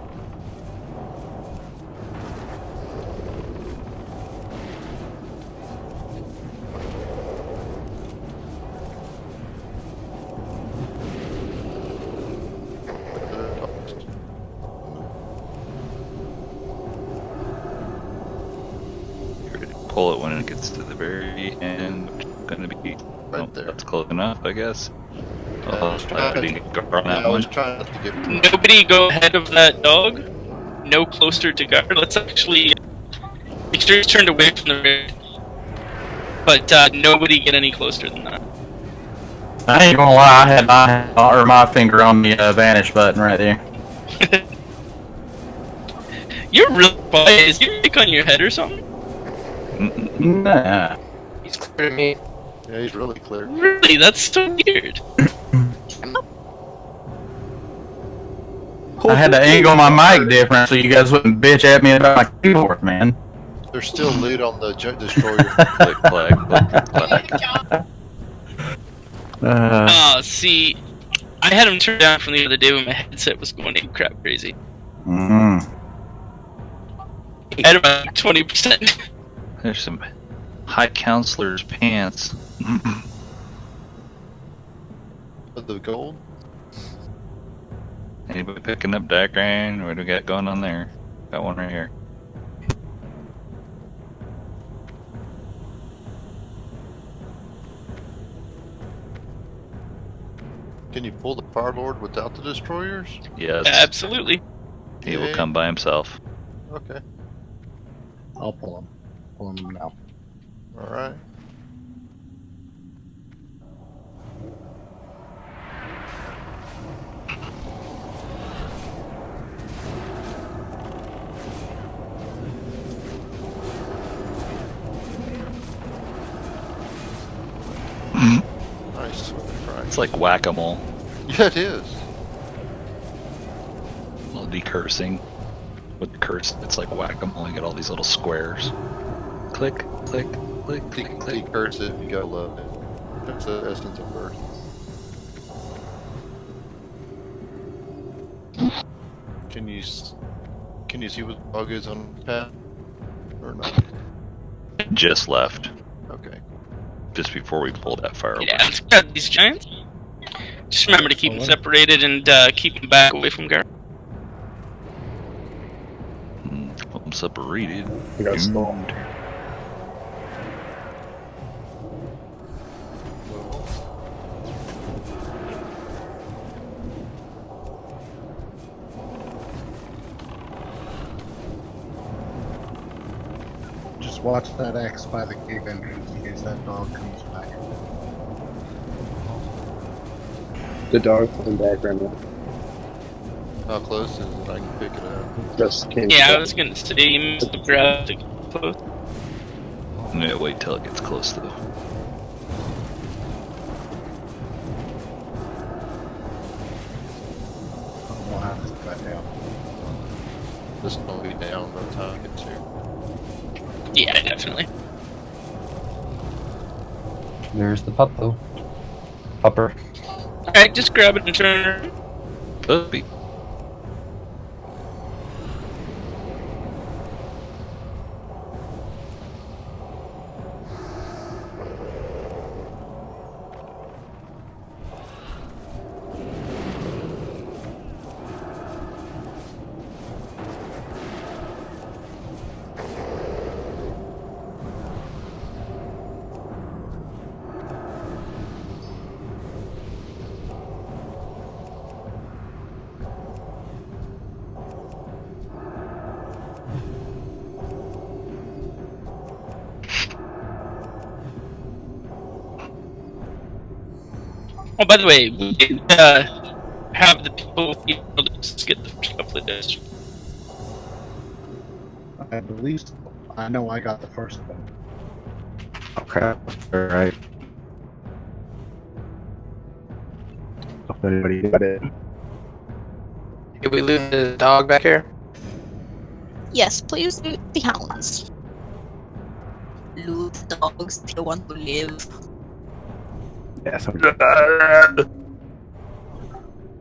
Pull it when it gets to the very end. Gonna be right there. That's close enough, I guess. Nobody go ahead of that dog. No closer to guard. Let's actually make sure he's turned away from the rear. But nobody get any closer than that. I ain't gonna lie, I had my finger on the vanish button right there. You're real quiet. Is your mic on your head or something? Nah. He's clear to me. Yeah, he's really clear. Really? That's so weird. I had to angle my mic different so you guys wouldn't bitch at me about my keyboard, man. There's still loot on the jet destroyer. Click, click. See, I had him turned down from the other day when my headset was going ape crap crazy. I had about 20%. There's some High Counselor's pants. The gold? Anybody picking up diagram? What do we got going on there? Got one right here. Can you pull the Fire Lord without the destroyers? Yes. Absolutely. He will come by himself. Okay. I'll pull him. Pull him now. Alright. Nice. It's like whack-a-mole. Yeah, it is. Well, decursing. With the curse, it's like whack-a-mole. You get all these little squares. Click, click, click, click, click. Decurse it, you gotta love it. That's the essence of birth. Can you see what the bug is on the path? Or not? Just left. Okay. Just before we pulled that fire. Yeah, let's grab these giants. Just remember to keep them separated and keep them back away from guard. Keep them separated. We got stormed. Just watch that X by the cave entrance in case that dog comes back. The dog coming back right now. How close is it? I can pick it up. Just came Yeah, I back. was gonna say you must have grabbed it close. Yeah, wait till it gets close though. We'll have to put that down. This will be down by the time it gets here. Yeah, definitely. There's the puppo. Pupper. Alright, just grab it and turn it around. Puppy. Oh, by the way, we did have the people be able to just get the first couple of days. I believe so. I know I got the first one. Okay, alright. If anybody got it. Did we lose the dog back here? Yes, please loot the hounds. Loot the dogs if you want to live. Yeah, so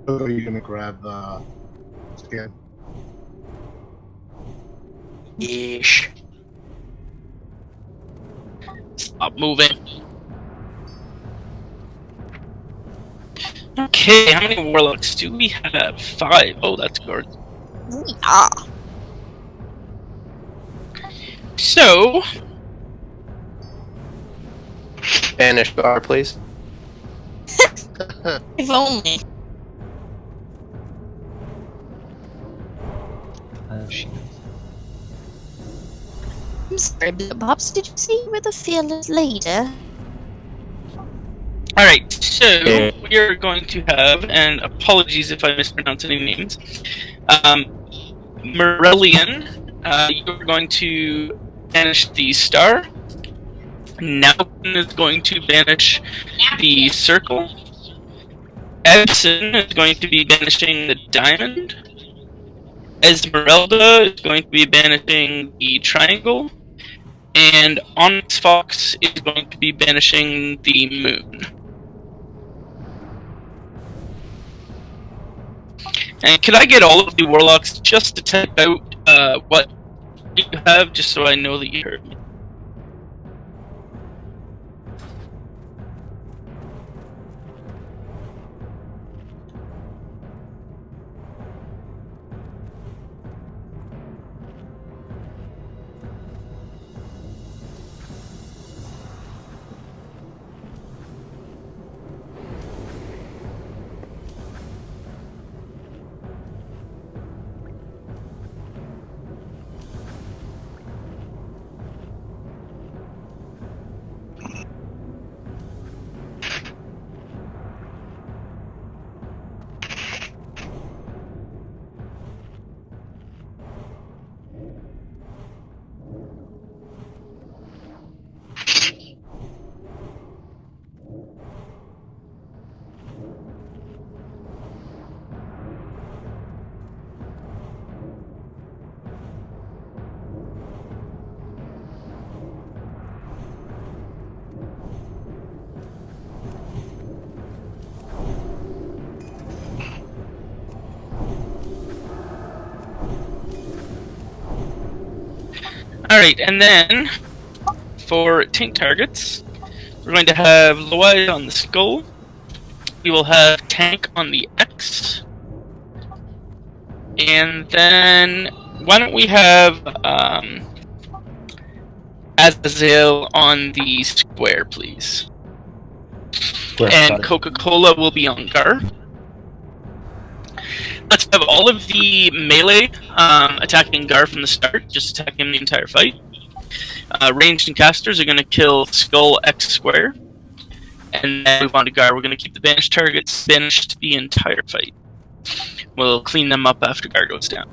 So are you gonna grab the skin? Yeesh. Stop moving. Okay, how many warlocks do we have? 5. Oh, that's good. Yeah. So, Banish guard, please. If only. I'm sorry, Bobs, did you see where the fearless leader? alright, so we are going to have, and apologies if I mispronounce any names, Morellian, you're going to banish the star. Naupin is going to banish the circle. Edson is going to be banishing the diamond. Esmeralda is going to be banishing the triangle. And Onyx Fox is going to be banishing the moon. And could I get all of the warlocks just to type out what you have, just so I know that you heard me? Alright, and then for tank targets, we're going to have Loai on the skull. We will have tank on the X. And then why don't we have Azazel on the square, please? And Coca-Cola will be on Gar. Let's have all of the melee attacking Gar from the start, just attack him the entire fight. Ranged and casters are going to kill Skull X square. And then move on to Gar. We're going to keep the banished targets banished the entire fight. We'll clean them up after Gar goes down.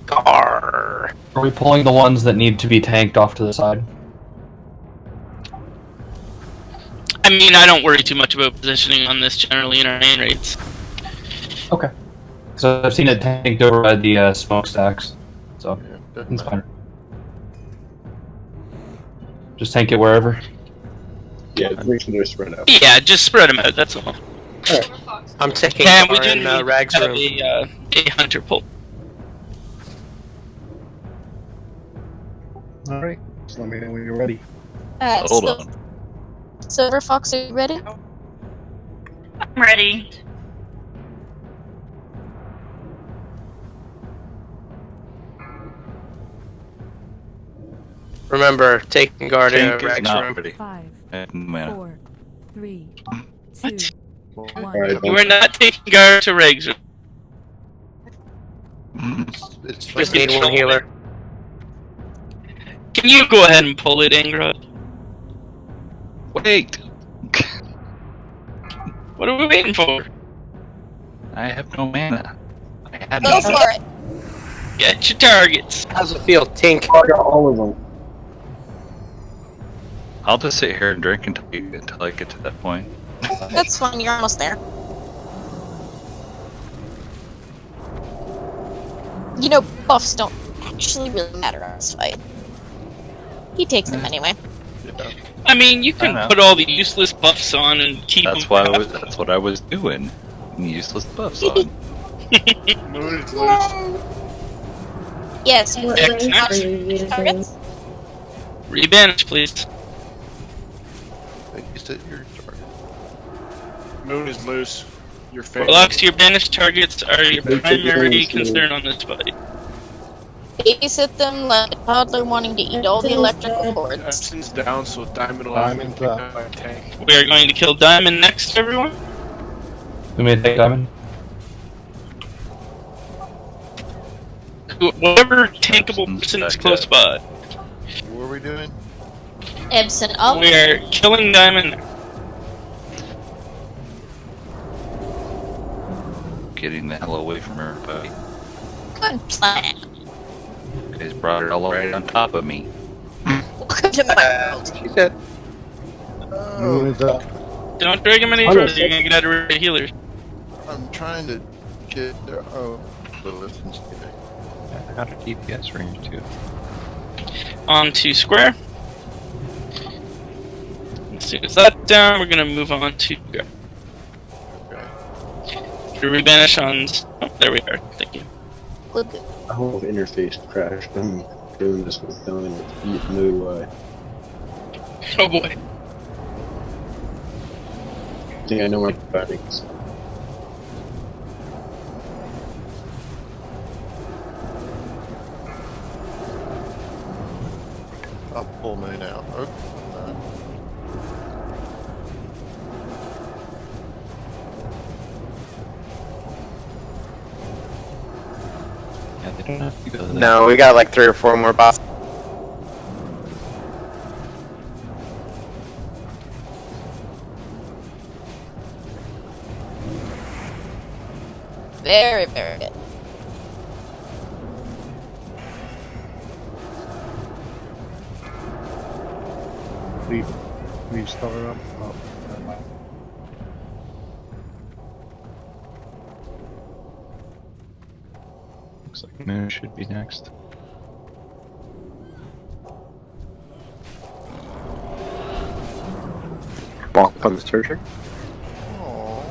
Gar. Are we pulling the ones that need to be tanked off to the side? I mean, I don't worry too much about positioning on this generally in our main raids. Okay. So I've seen it tanked over by the smokestacks, so it's fine. Just tank it wherever. Yeah, make sure they're spread out. Yeah, just spread them out. That's all. I'm taking And we Gar do in need Rag's to have room. a hunter pull. All right. Just let me know when you're ready. Hold on. Silver Fox, are you ready? I'm ready. Remember, taking guard in Tank is Rag's not room. ready. 5, Man. 4, 3, 2, What? 1. Alright, We're not taking guard to Regs. It's Just fine. need one healer. Can you go ahead and pull it, Ingrod? Wait! What are we waiting for? I have no mana. I had Go no for it. Get your targets. How's it feel, Tink? I got all of them. I'll just sit here and drink until I get to that point. That's fine. You're almost there. You know, buffs don't actually really matter in this fight. He takes them anyway. I mean, you I can know. put all the useless buffs on and keep That's them. why that's what I was doing. Useless buffs on. Moon is loose. Yes. What X range next. are you using? Targets? Rebanish, please. You said your target. Moon is loose. Your face. Warlocks, your banished targets are your Make the primary games, concern on this fight. Babysit them like a toddler wanting to eat all the electrical cords. Epson's down, so Diamond will have to Diamond's pick up. up my tank. We are going to kill Diamond next, everyone. Who made take Diamond? Whatever tankable person is close by. What are we doing? Ebson up. We are killing Diamond. Getting the hell away from everybody. Good plan. You guys brought it all right on top of me. Welcome to my world. She said, Moon is up. Don't drag him any further. You're gonna get out of the healers. I'm trying to get there. Oh, Lilith and Stevie. Out of DPS range too. On to square. As soon as that's down, we're gonna move on to go. To rebanish on. Oh, there we are. Thank you. Good. My whole interface crashed. I'm doing this with Dylan with no UI. Oh boy. I think I know where I'm fighting. I'll pull Moon out. Oh, Yeah, they don't have to go there. no, we got like 3 or 4 more bosses. Very, very good. Leave Star up. Oh, never mind. Looks like Moon should be next. Walk on the searcher. oh.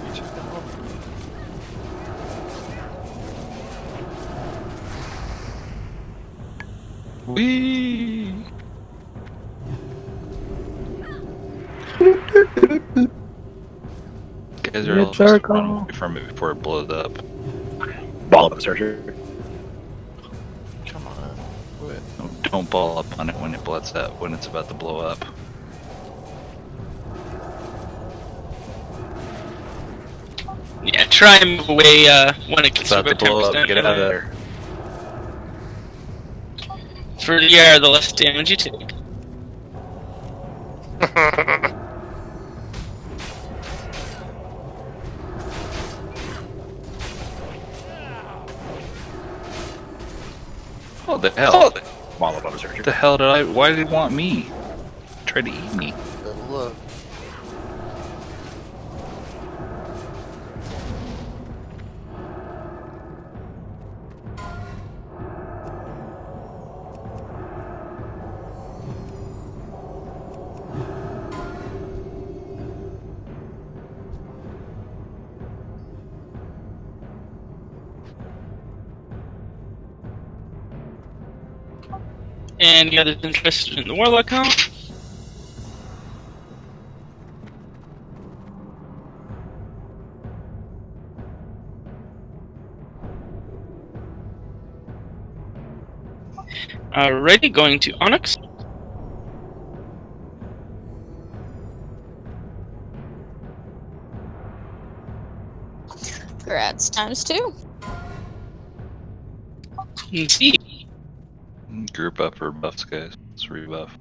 You took them off. Whee! Guys are all supposed to run away from it before it blows up. Ball up the searcher. Come on. Quit. Don't ball up on it when it blows up, when it's about to blow up. Yeah, try and move away when it gets It's about to about blow up. 10%. Get out of there. For the less damage you take. What the hell? Ball up on the searcher. What the hell did I? Why did he want me? Try to eat me. Look. Any others interested in the Warlock helm? Alrighty, going to Onyx. Grats ×2. Indeed. Group up for buffs, guys. Let's rebuff.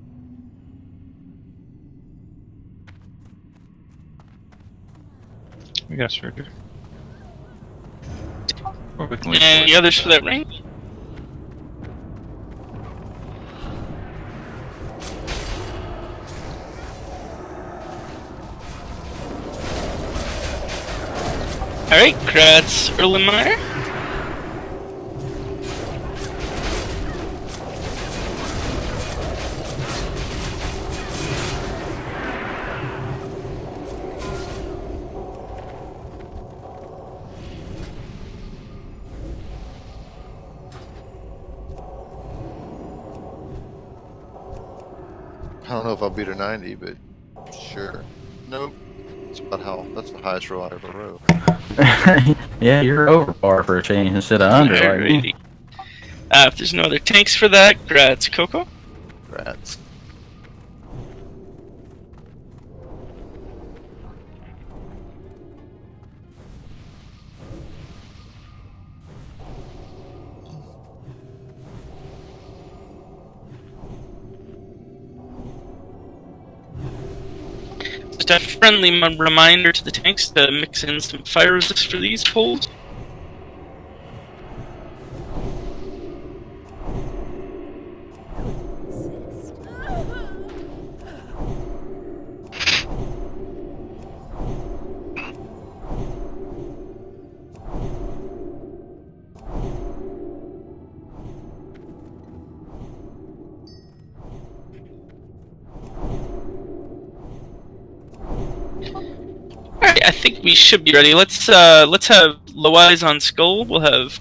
We got surgery. Or we can wait Any for it. others for that ring? Alright, Kratz Erlenmeyer. I don't know if I'll beat a 90, but sure. Nope. That's the highest roll I ever wrote. Yeah, you're over par for a change instead of under. Like, Alrighty. If there's no other tanks for that, Kratz Coco. Rats. Just a friendly reminder to the tanks to mix in some fire resist for these poles. Alright, I think we should be ready. Let's have low eyes on skull. We'll have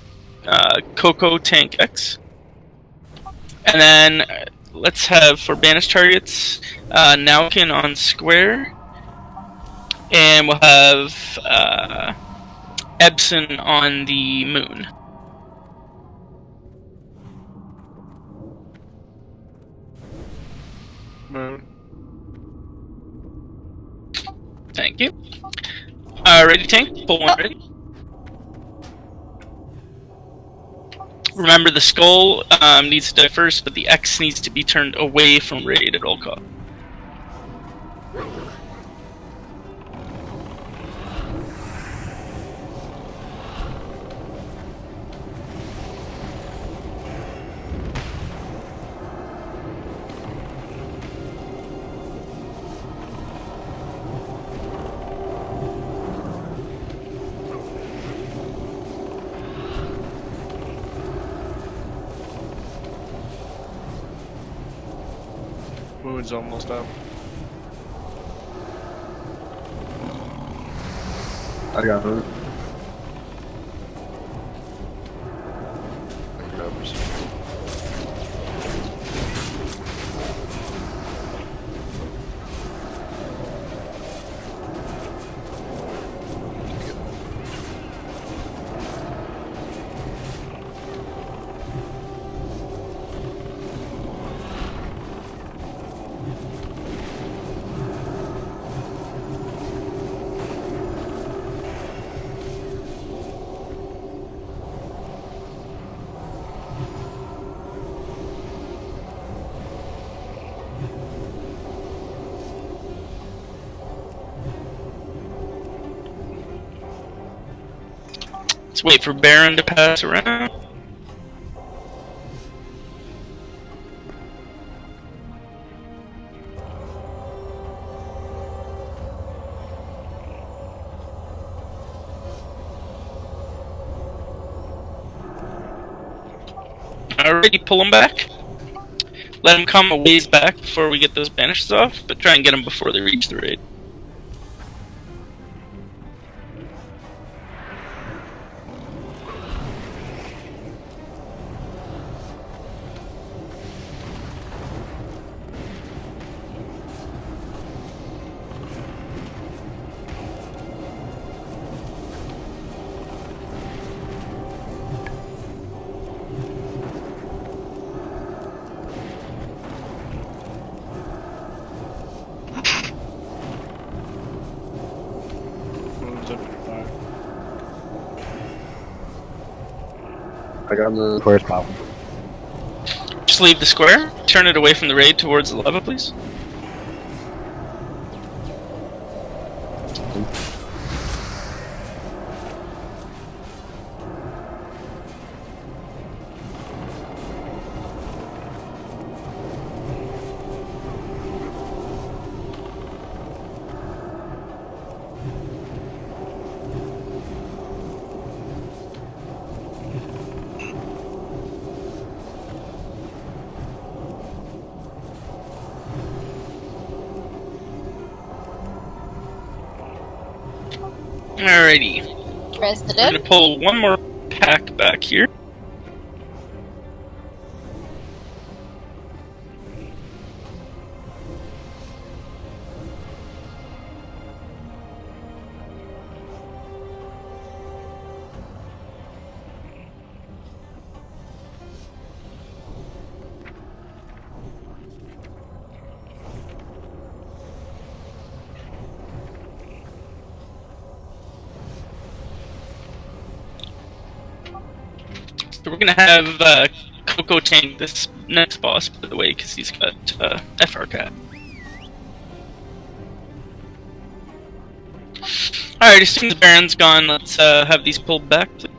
Coco tank X. And then let's have for banished targets Naukin on square. And we'll have Ebson on the moon. Moon. Thank you. Ready, tank? Pull one ready. Remember, the skull needs to die first, but the X needs to be turned away from raid at all costs. Moon's almost up. I got it. Let's wait for Baron to pass around. Alrighty, pull them back. Let them come a ways back before we get those banishes off, but try and get them before they reach the raid. I got the. Where's Paladin? Just leave the square. Turn it away from the raid towards the lava, please. Alrighty. Resident. I'm gonna pull one more pack back here. So we're gonna have Coco tank this next boss, by the way, because he's got FR cap. Alright, as soon as Baron's gone, let's have these pulled back, please.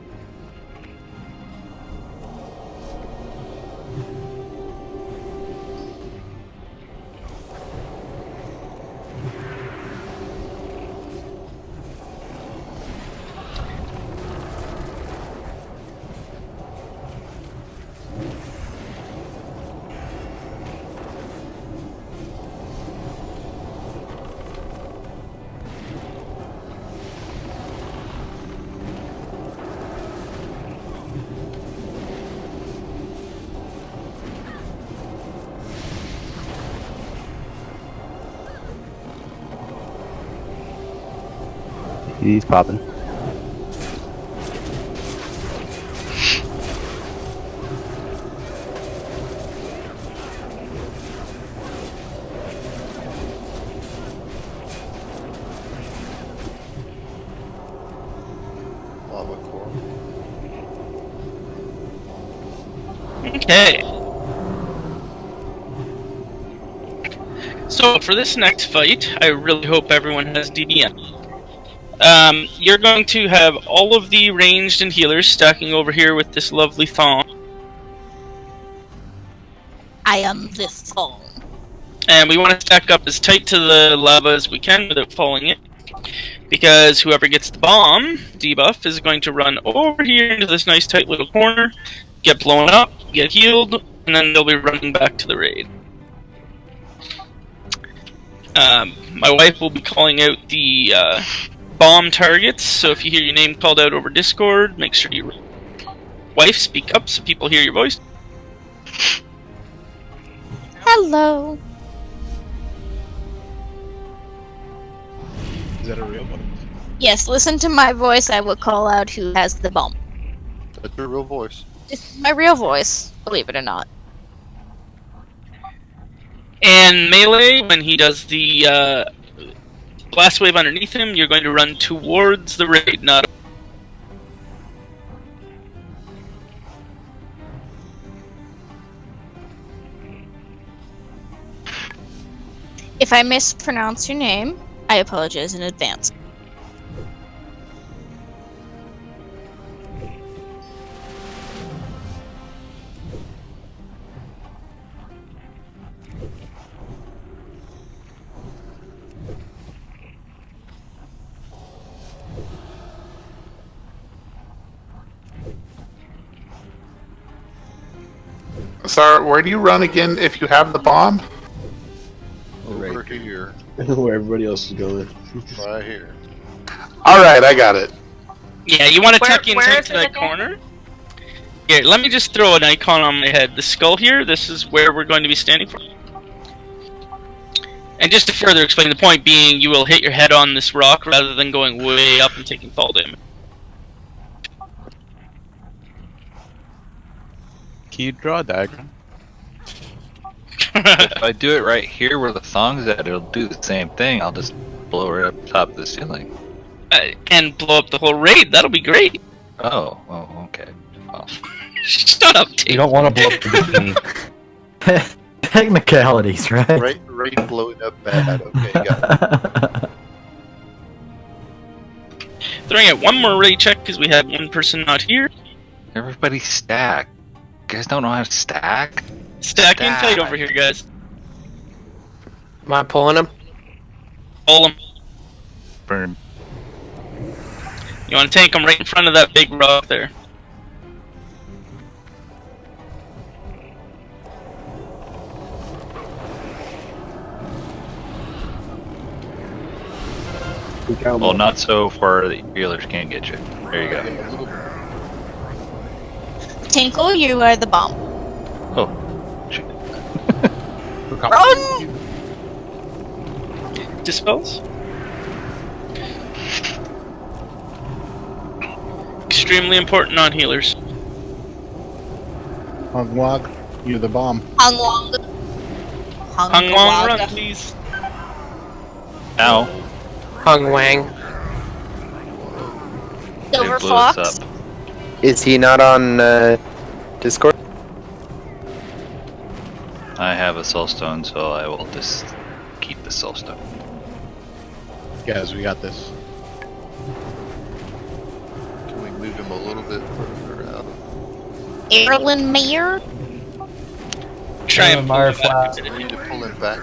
He's popping. Lava core. Okay. So for this next fight, I really hope everyone has DBM. You're going to have all of the ranged and healers stacking over here with this lovely thong. I am this thong. And we want to stack up as tight to the lava as we can without falling in. Because whoever gets the bomb debuff is going to run over here into this nice tight little corner, get blown up, get healed, and then they'll be running back to the raid. My wife will be calling out the bomb targets, so if you hear your name called out over Discord, make sure you... Wife, speak up so people hear your voice. Hello. Is that a real one? Yes, listen to my voice. I will call out who has the bomb. That's your real voice. It's my real voice, believe it or not. And melee, when he does the blast wave underneath him, you're going to run towards the raid, not... If I mispronounce your name, I apologize in advance. Sorry, where do you run again if you have the bomb? Over here. I know where everybody else is going. Right here. Alright, I got it. Yeah, you want to tuck in where tight is to it that again? corner? Here, let me just throw an icon on my head. The skull here, this is where we're going to be standing for. And just to further explain the point being, you will hit your head on this rock rather than going way up and taking fall damage. Can you draw a diagram? If I do it right here where the thong's at, it'll do the same thing. I'll just blow her up top of the ceiling. And blow up the whole raid, that'll be great. Oh, okay. Well, Shut up, Dave. You don't want to blow up the bikini. Technicalities, right? Raid blowing up bad. Okay, got it. Throwing out one more raid check because we had one person not here. Everybody stack. You guys don't know how to stack? Stacking tight over here, guys. Am I pulling him? Pull them. Burn. You want to tank them right in front of that big rock there. Well, not so far that healers can't get you. There you go. Tinkle, you are the bomb. Oh, shit. Run! Dispels? Extremely important on healers. Hungwag, you're the bomb. Hung Long. Hung Long, run, please. Ow. Hung Wang. Silver It blew us Fox. up. Is he not on Discord? I have a soulstone, so I will just keep the soulstone. Guys, we got this. Can we move him a little bit further out? Erlen Mayer. Try and pull Meyer it back. We need to pull him back.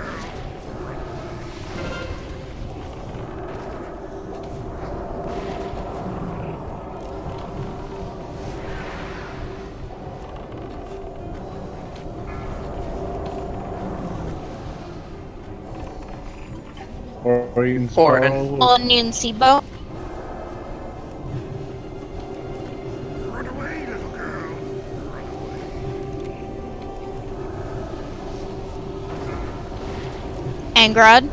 Orin. Onion Sibo. Angrod.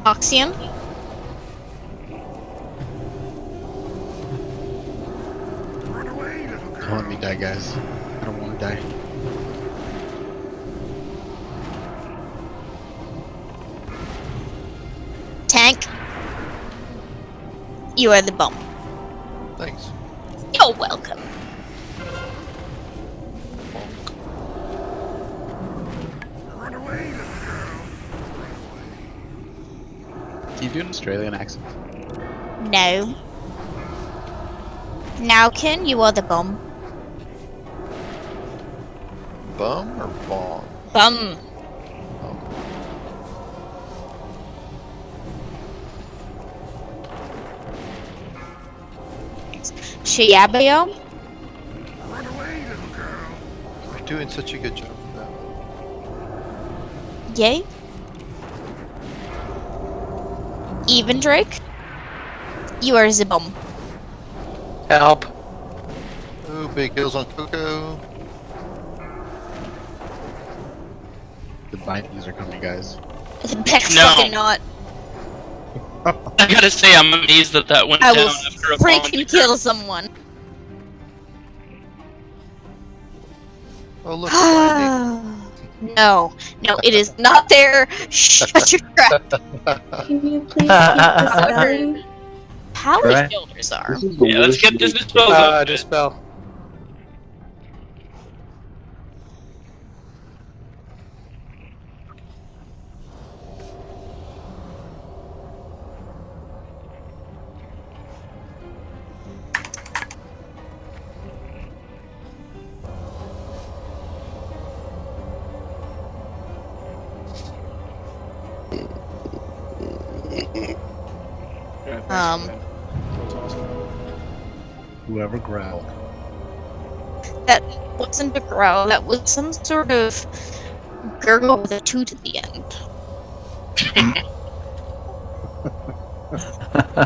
Oxium. Don't let me die, guys. I don't want to die. Tank. You are the bomb. Thanks. You're welcome. Can you do an Australian accent? No. Now, Ken, you are the bomb. Bum or bomb? Bum. Shiabio. You're doing such a good job of that. Yay. Even Drake. You are the bomb. Help. Oh, big hills on Coco. The bindings are coming, guys. Better No. fucking not. I gotta say, I'm amazed that that went I down will after a freaking kill someone. Oh, look, the binding. No, it is not there. Shut your trap. Can you please keep dispelling? Pally Right. shoulders are. Yeah, let's get this dispel. Dispel. Yeah, thanks, Um, man. That was awesome. Whoever growled. That wasn't a growl. That was some sort of gurgle with a toot at the end.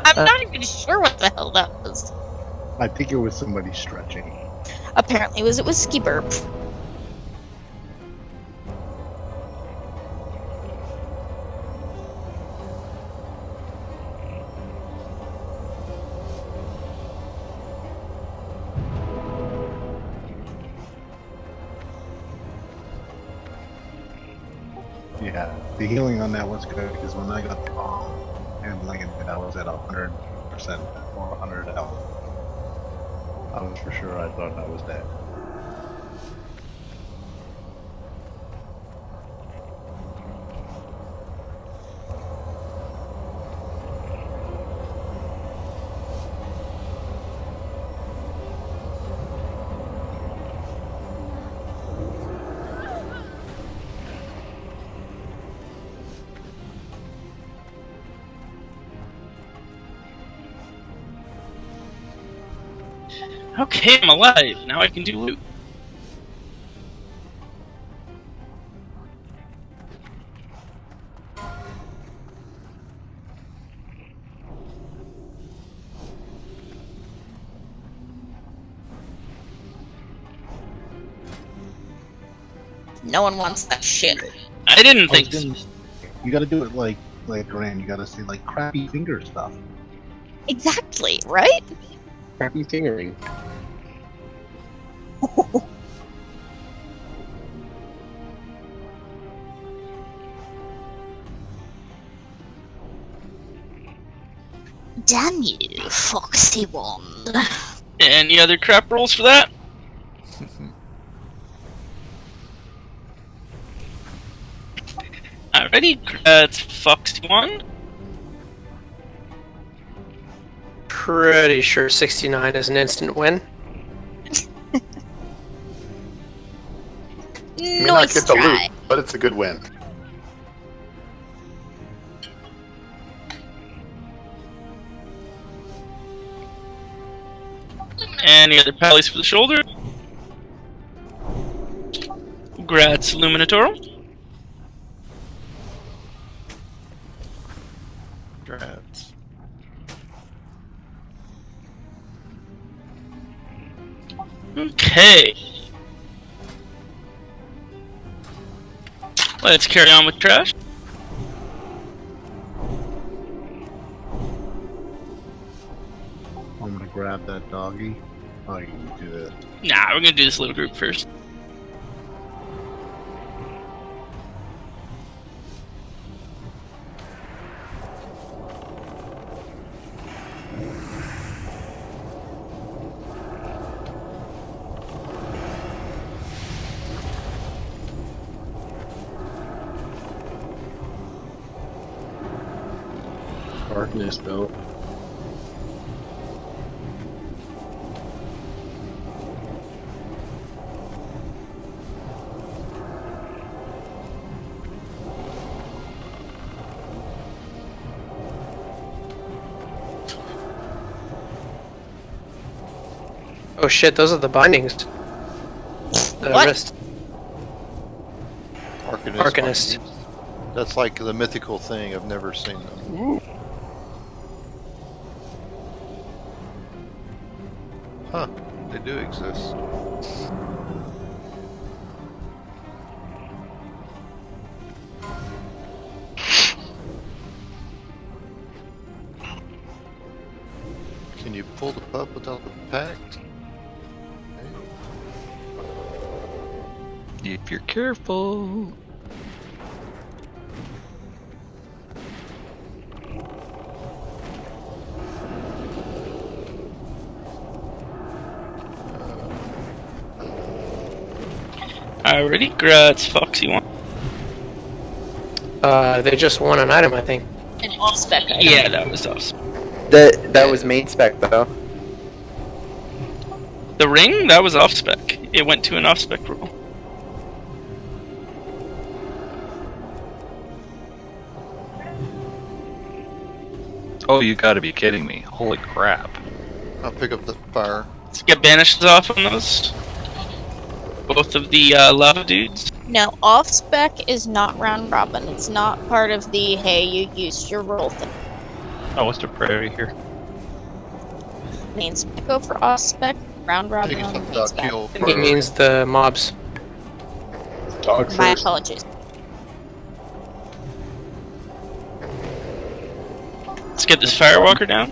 I'm not even sure what the hell that was. I think it was somebody stretching. Apparently, it was ski burp. Yeah, the healing on that was good because when I got the bomb handling it, I was at 100% or 100 health. I was for sure I thought I was dead. Okay, I'm alive. Now I can do loot. No one wants that shit. I didn't think so. You gotta do it like Graham, you gotta say like crappy finger stuff. Exactly, right? Crappy fingering. Damn you, foxy wand. Any other crap rolls for that? Alrighty, it's Foxy one. Pretty sure 69 is an instant win. You may not get the loot, but it's a good win. Any other pallies for the shoulder? Grats Luminatoral. Drats. Okay. Let's carry on with trash. I'm gonna grab that doggy. Oh, you can do this. Nah, we're gonna do this little group first. Darkness belt. Oh shit, those are the bindings. The What? wrist. Arcanist. That's like the mythical thing. I've never seen them. Huh, they do exist. Can you pull the pup without the pact? If you're careful. Alrighty, grats Foxy one. They just won an item, I think. An off-spec item. Yeah, that was awesome. That was main spec though. The ring? That was off spec. It went to an off spec roll. Oh, you gotta be kidding me. Holy crap. I'll pick up the fire. Let's get banishes off on those. Both of the lava dudes. No, off-spec is not round robin. It's not part of the, hey, you used your roll thing. Oh, what's the priority here? Main spec go for off-spec, round robin Taking on some main dog spec. kill It means the mobs. Dog My first. apologies. Let's get this firewalker down.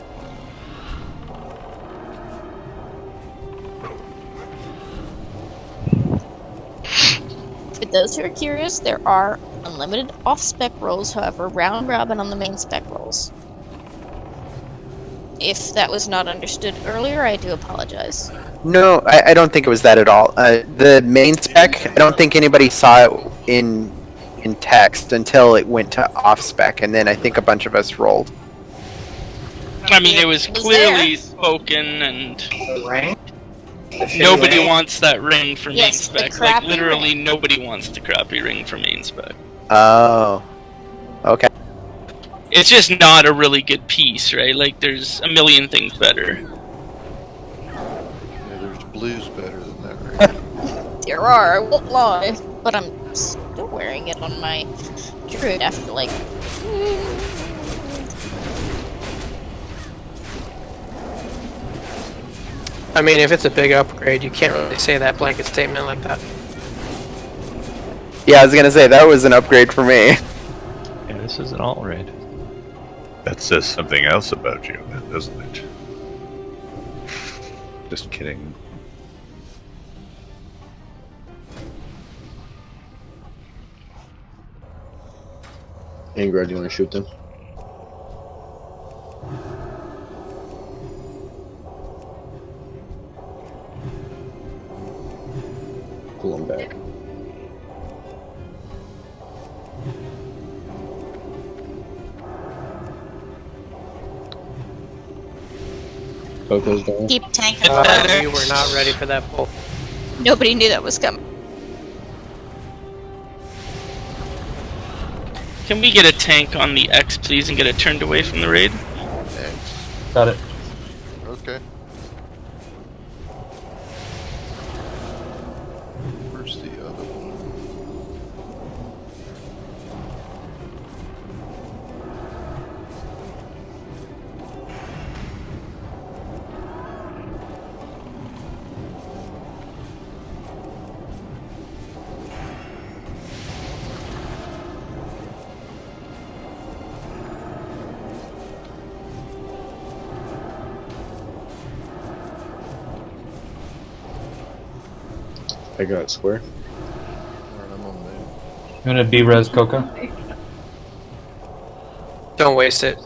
For those who are curious, there are unlimited off-spec rolls, however, round robin on the main spec rolls. If that was not understood earlier, I do apologize. No, I don't think it was that at all. The main spec, I don't think anybody saw it in text until it went to off spec, and then I think a bunch of us rolled. I mean, it was clearly spoken, and nobody wants that ring for main Yes, the spec. Like, crappy literally nobody wants the crappy ring for main spec. Oh, okay. It's just not a really good piece, right? Like, there's a million things better. Yeah, there's blues better than that ring. There are, I won't lie, but I'm still wearing it on my druid after like. I mean, if it's a big upgrade, you can't really say that blanket statement like that. Yeah, I was gonna say that was an upgrade for me. Yeah, this is an alt raid. That says something else about you, doesn't it? Just kidding. Ingrid, do you want to shoot them? Pull them back. Coco's down. Keep tanking. We were not ready for that pull. Nobody knew that was coming. Can we get a tank on the X, please, and get it turned away from the raid? Got it. Okay. Where's the other one? I got square. Alright, I'm on there. You gonna B-res Coco? Don't waste it.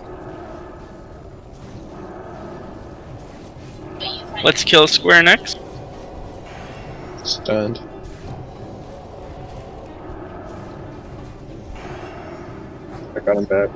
Let's kill square next. Stunned. I got him back.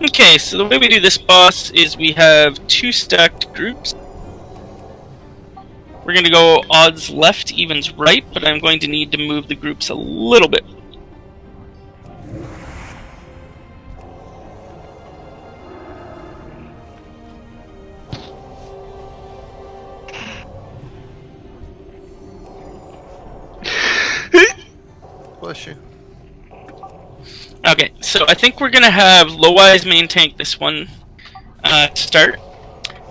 Okay, so the way we do this boss is we have 2 stacked groups. We're going to go odds left, evens right, but I'm going to need to move the groups a little bit. Bless you. Okay, so I think we're gonna have Low-Eyes main tank this one to start,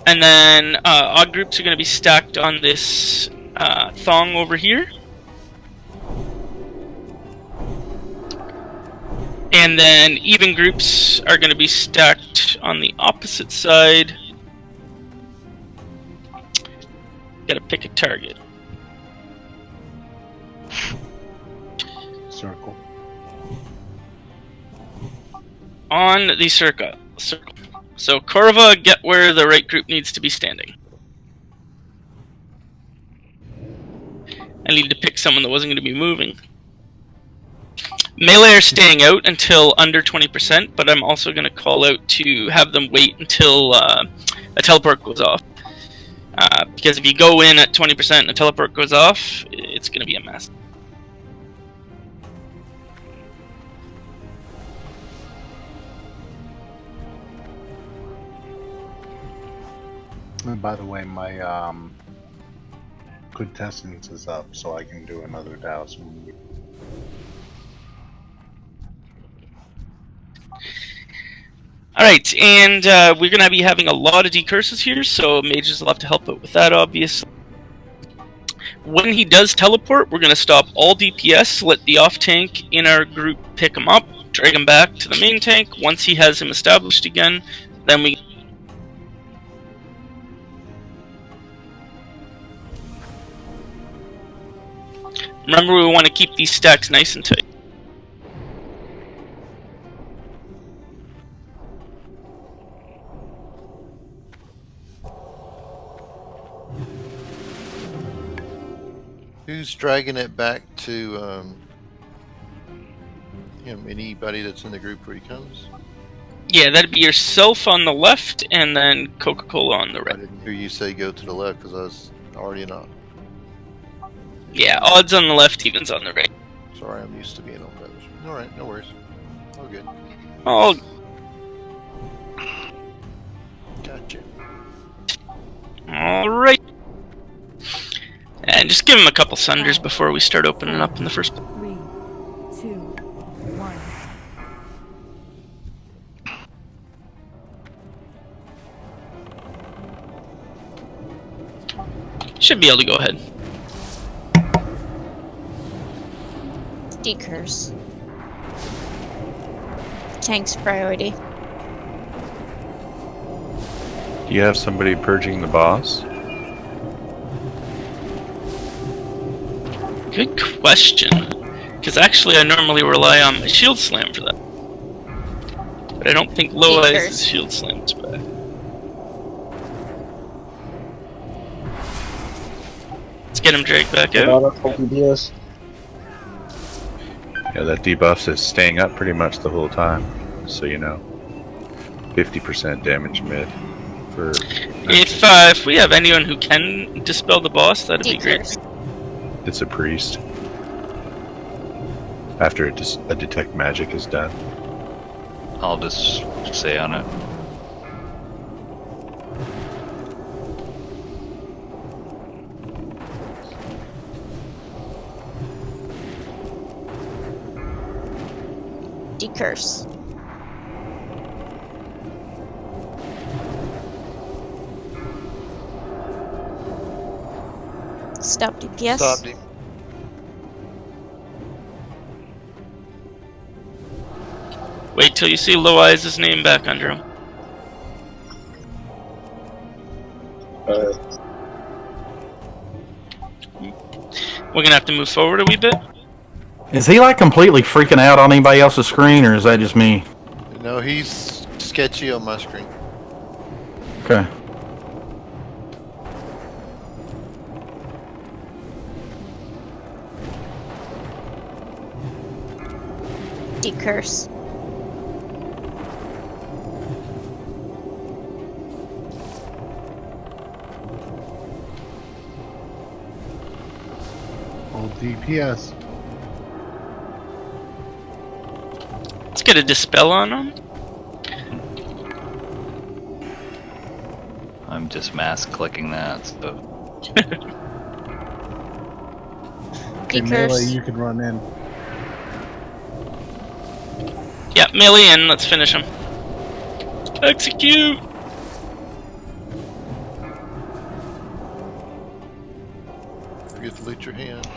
and then odd groups are gonna be stacked on this thong over here, and then even groups are gonna be stacked on the opposite side. Gotta pick a target. Circle. On the circle. So Corva, get where the right group needs to be standing. I need to pick someone that wasn't going to be moving. Melee are staying out until under 20%, but I'm also going to call out to have them wait until a teleport goes off. Because if you go in at 20% and a teleport goes off, it's going to be a mess. And by the way, my quintessence is up, so I can do another douse. Alright, and we're going to be having a lot of decurses here, so mages will have to help out with that, obviously. When he does teleport, we're going to stop all DPS, let the off-tank in our group pick him up, drag him back to the main tank. Once he has him established again, then we... Remember, we want to keep these stacks nice and tight. Who's dragging it back to anybody that's in the group where he comes? Yeah, that'd be yourself on the left, and then Coca-Cola on the right. I didn't hear you say go to the left because I was already not. Yeah, odds on the left, evens on the right. Sorry, I'm used to being on brothers. Alright, no worries. All good. Oh. Gotcha. Alright. And just give him a couple sunders before we start opening up in the first place. 3, 2, 1. Should be able to go ahead. Decurse. Tank's priority. Do you have somebody purging the boss? Good question. Because actually I normally rely on my shield slam for that. But I don't think low eyes shield slams back. Let's get him dragged back out. Yeah, that debuff is staying up pretty much the whole time. So you know. 50% damage mid. For if we have anyone who can dispel the boss, that'd be great. It's a priest. After a detect magic is done. I'll just say on it. Decurse. Stop DPS. Stopped him. Wait till you see Low Eyes' name back under him. We're gonna have to move forward a wee bit. Is he like completely freaking out on anybody else's screen, or is that just me? No, he's sketchy on my screen. Okay. Decurse. Old DPS. Let's get a dispel on him. I'm just mass clicking that, so. Okay, Melee, you can run in. Yeah, melee in, let's finish him. Execute! Forget to loot your hand.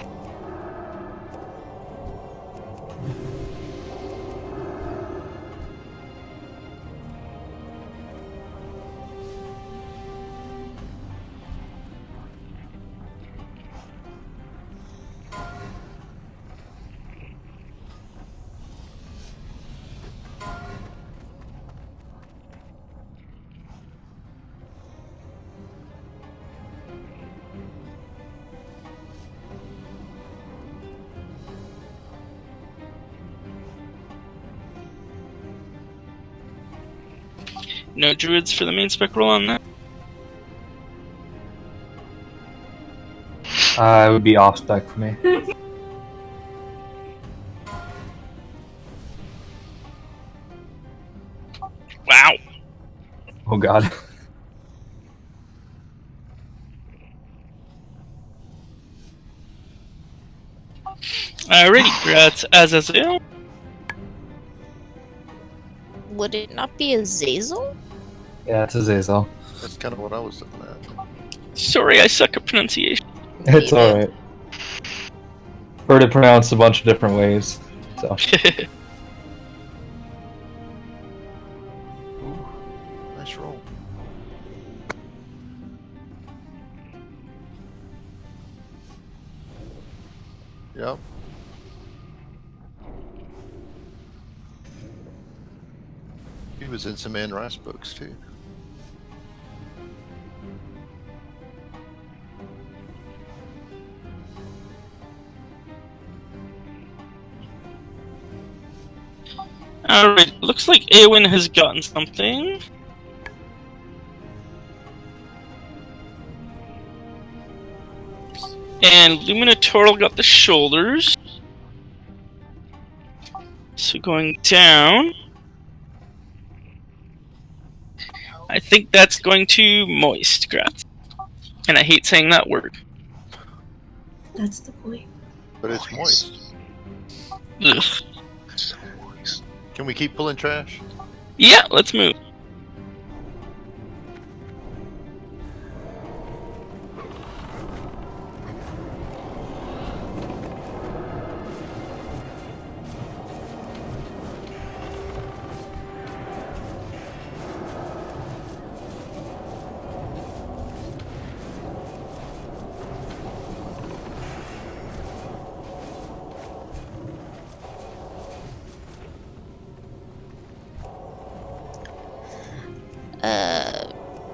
No druids for the main spec roll on that? It would be off spec for me. Wow. Oh god. Alrighty, grats Azazel. Would it not be a Zazel? Yeah, it's a Zazel. That's kind of what I was looking at. Sorry, I suck at pronunciation. It's alright. Heard it pronounced a bunch of different ways, so. Nice roll. Yep. He was in some Anne Rice books too. Alright, looks like Eowyn has gotten something. And Luminatorial got the shoulders. So going down. I think that's going to Moist, grats. And I hate saying that word. That's the point. But it's moist. Ugh. Can we keep pulling trash? Yeah, let's move.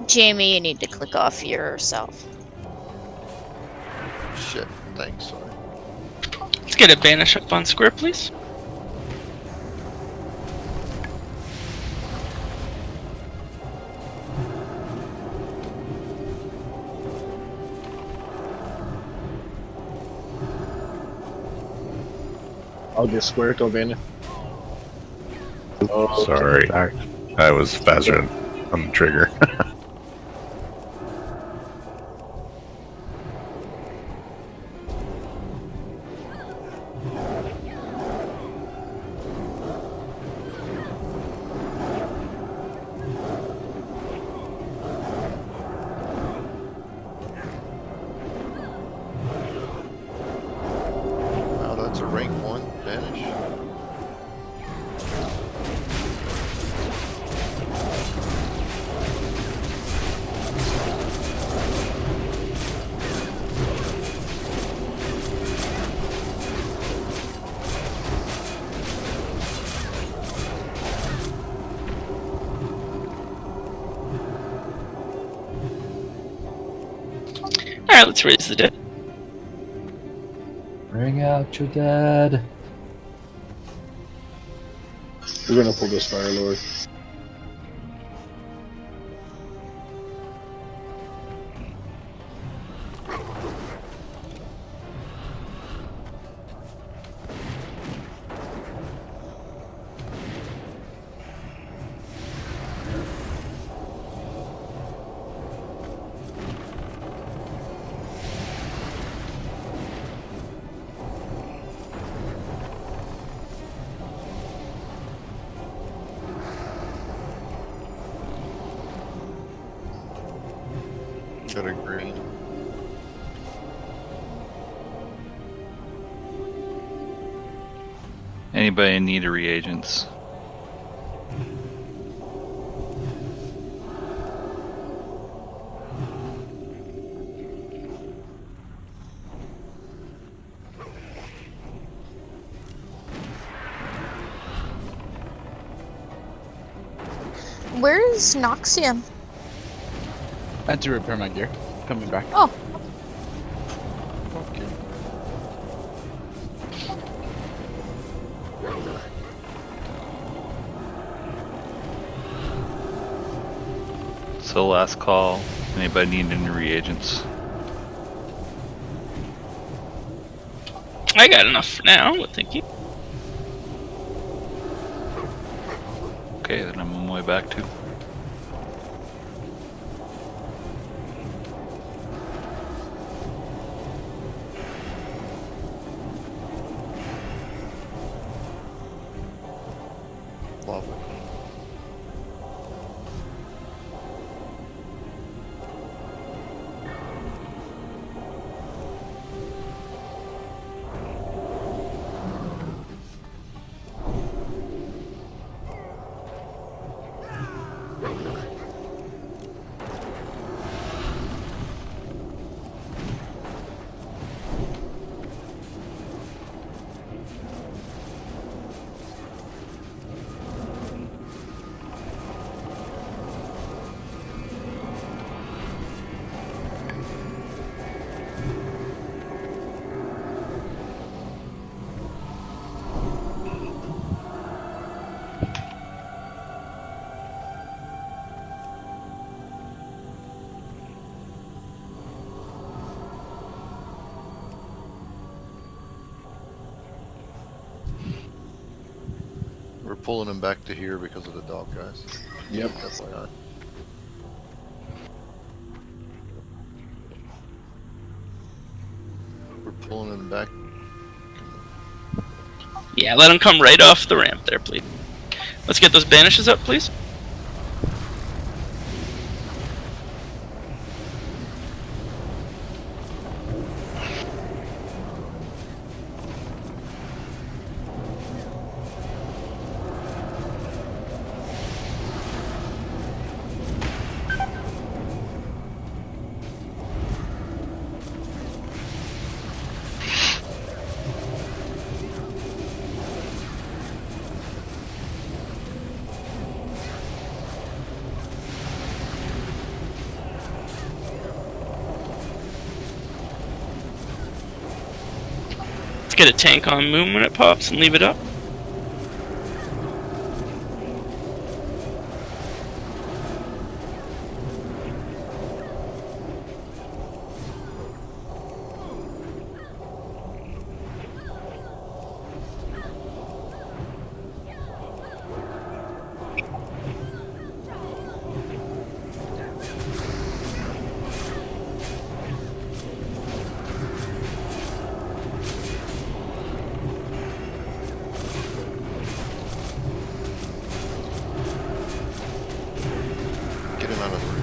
Jamie, you need to click off yourself. Shit, thanks, sorry. Let's get a banish up on square, please. I'll get square to Vanna. Oh, sorry. I was faster on the trigger. Wow, that's a rank 1 vanish. Alright, let's raise the dead. Bring out your dead. We're gonna pull this Fire Lord. Got a green. Anybody in need of reagents? Where is Noxian? I had to repair my gear. Coming back. Oh. Okay. So last call. Anybody need any reagents? I got enough for now, but thank you. Okay, then I'm on my way back too. Lava. We're pulling him back to here because of the dog guys. Yep. FYI. We're pulling him back. Yeah, let him come right off the ramp there, please. Let's get those banishes up, please. Let's get a tank on Moon when it pops and leave it up. Get him out of the way.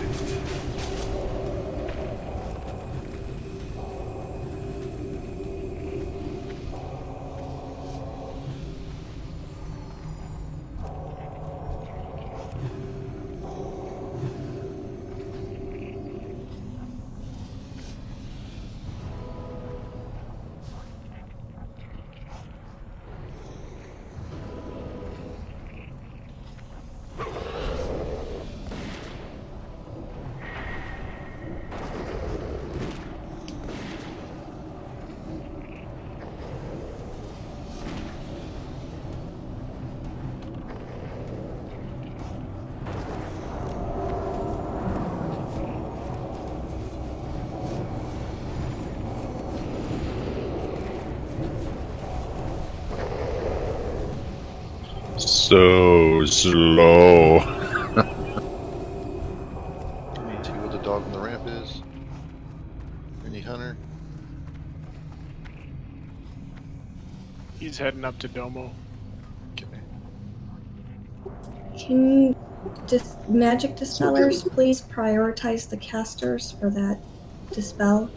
So slow. Let me see what the dog on the ramp is. Any hunter? He's heading up to Domo. Okay. Can magic dispellers please prioritize the casters for that dispel?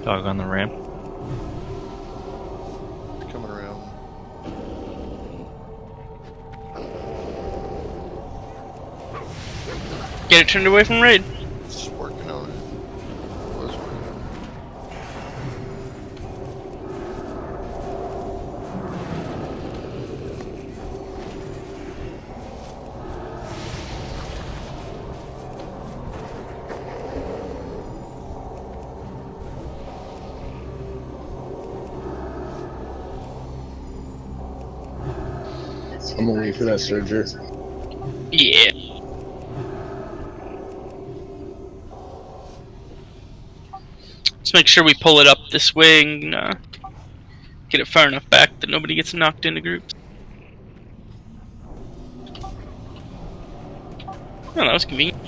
Dog on the ramp. Coming around. Get it turned away from raid. Just working on it. Was working on it. I'm gonna wait for that surger. Yeah. Let's make sure we pull it up this way and get it far enough back that nobody gets knocked into groups. Oh, that was convenient.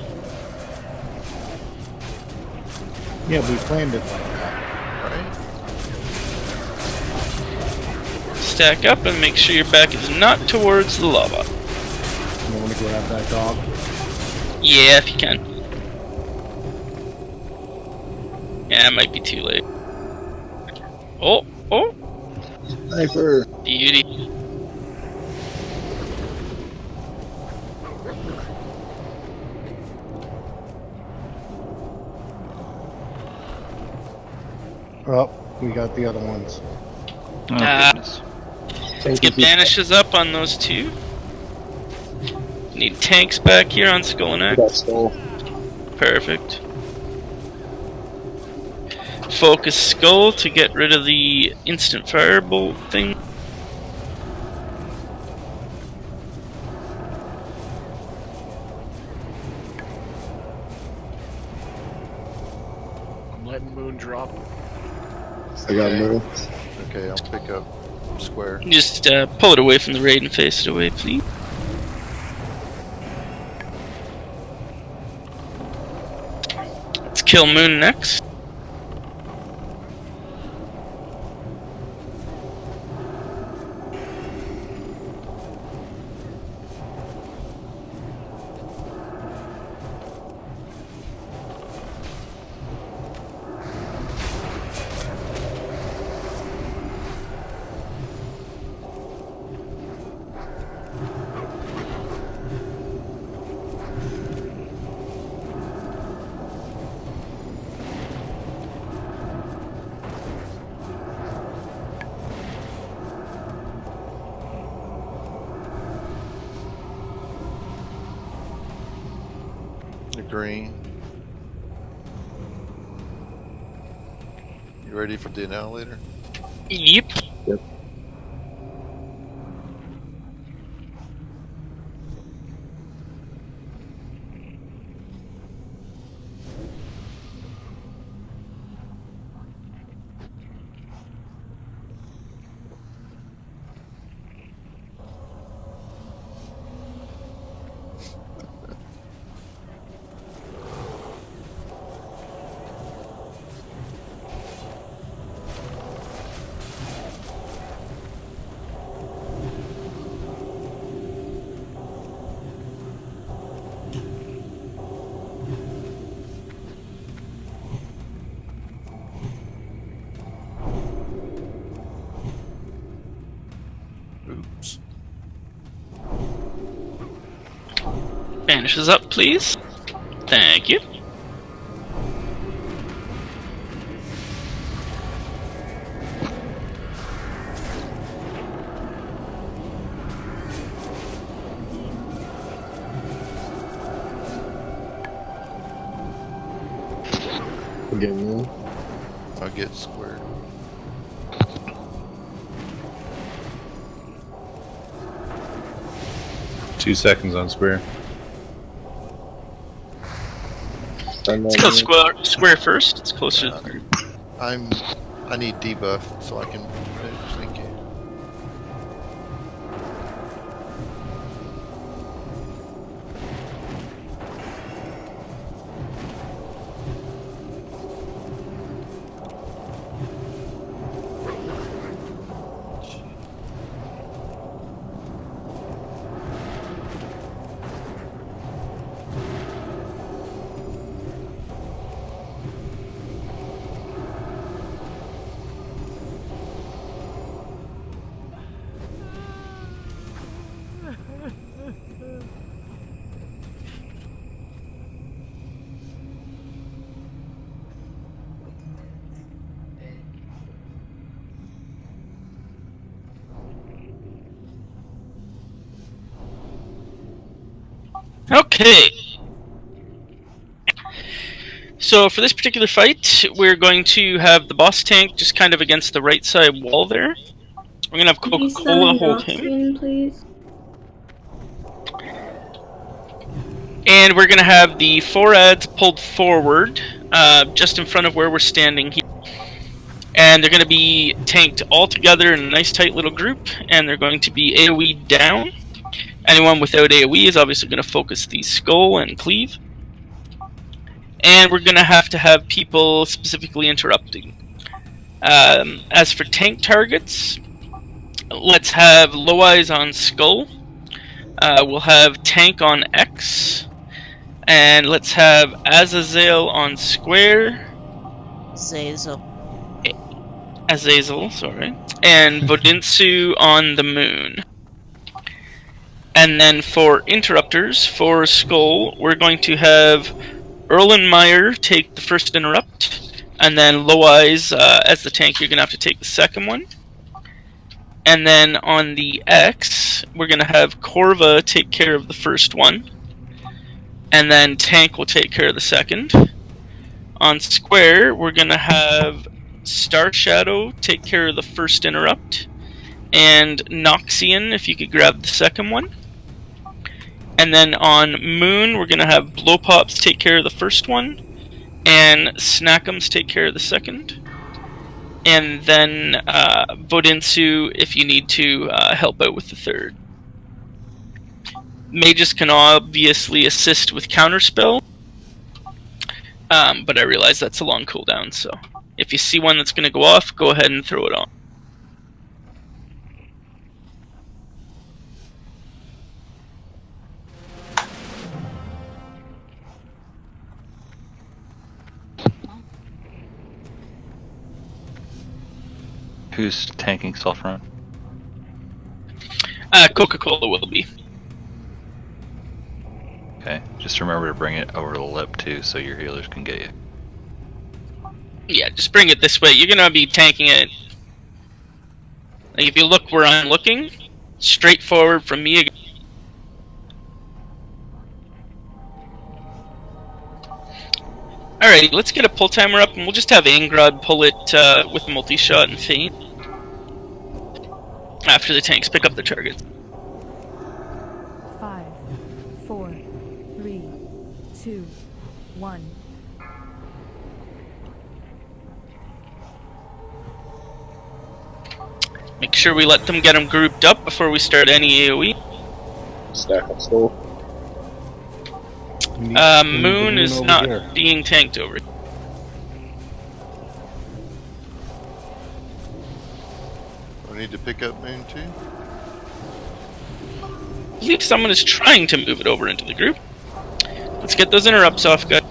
Yeah, we planned it like that. Right? Stack up and make sure your back is not towards the lava. You want to grab that dog? Yeah, if you can. Yeah, it might be too late. Oh, oh! Sniper! Beauty. Oh, we got the other ones. Let's get banishes up on those two. Need tanks back here on Skull and Axe. Perfect. Focus Skull to get rid of the instant firebolt thing. I'm letting Moon drop. I got Moon. Okay, I'll pick up square. Just pull it away from the raid and face it away, please. Let's kill Moon next. The green. You ready for the annihilator? Yep. Yep. Oops. Banishes up, please. Thank you. Get Moon. I'll get square. Two seconds on square. Let's go square first. It's closer to the group. I need debuff so I can finish. Thank you. Okay. So for this particular fight, we're going to have the boss tank just kind of against the right side wall there. We're going to have Could you Coca-Cola summon hold him. Roxanne, please? And we're going to have the 4 ads pulled forward, just in front of where we're standing here. And they're going to be tanked all together in a nice tight little group, and they're going to be AoE down. Anyone without AoE is obviously going to focus the skull and cleave. And we're going to have people specifically interrupting. As for tank targets, let's have Low Eyes on skull. We'll have tank on X. And let's have Azazel on square. Azazel, sorry. And Vodinsu on the moon. And then for interrupters, for skull, we're going to have Erlenmeyer take the first interrupt. And then Low Eyes, as the tank, you're going to have to take the second one. And then on the X, we're going to have Corva take care of the first one. And then tank will take care of the second. On square, we're going to have Star Shadow take care of the first interrupt. And Noxian, if you could grab the second one. And then on moon, we're going to have Blowpops take care of the first one. And Snackums take care of the second. And then Vodinsu if you need to help out with the third. Mages can obviously assist with counterspell. But I realize that's a long cooldown, so if you see one that's going to go off, go ahead and throw it on. Who's tanking self run? Coca-Cola will be. Okay, just remember to bring it over the lip too, so your healers can get you. Yeah, just bring it this way. You're gonna be tanking it. Like if you look where I'm looking, straight forward from me again. Alrighty, let's get a pull timer up, and we'll just have Angrod pull it with multi-shot and feint. After the tanks pick up the targets. 5, 4, 3, 2, 1. Make sure we let them get them grouped up before we start any AoE. Stack up slow. Moon is not being tanked over. I need to pick up moon too. I believe someone is trying to move it over into the group. Let's get those interrupts off, guys.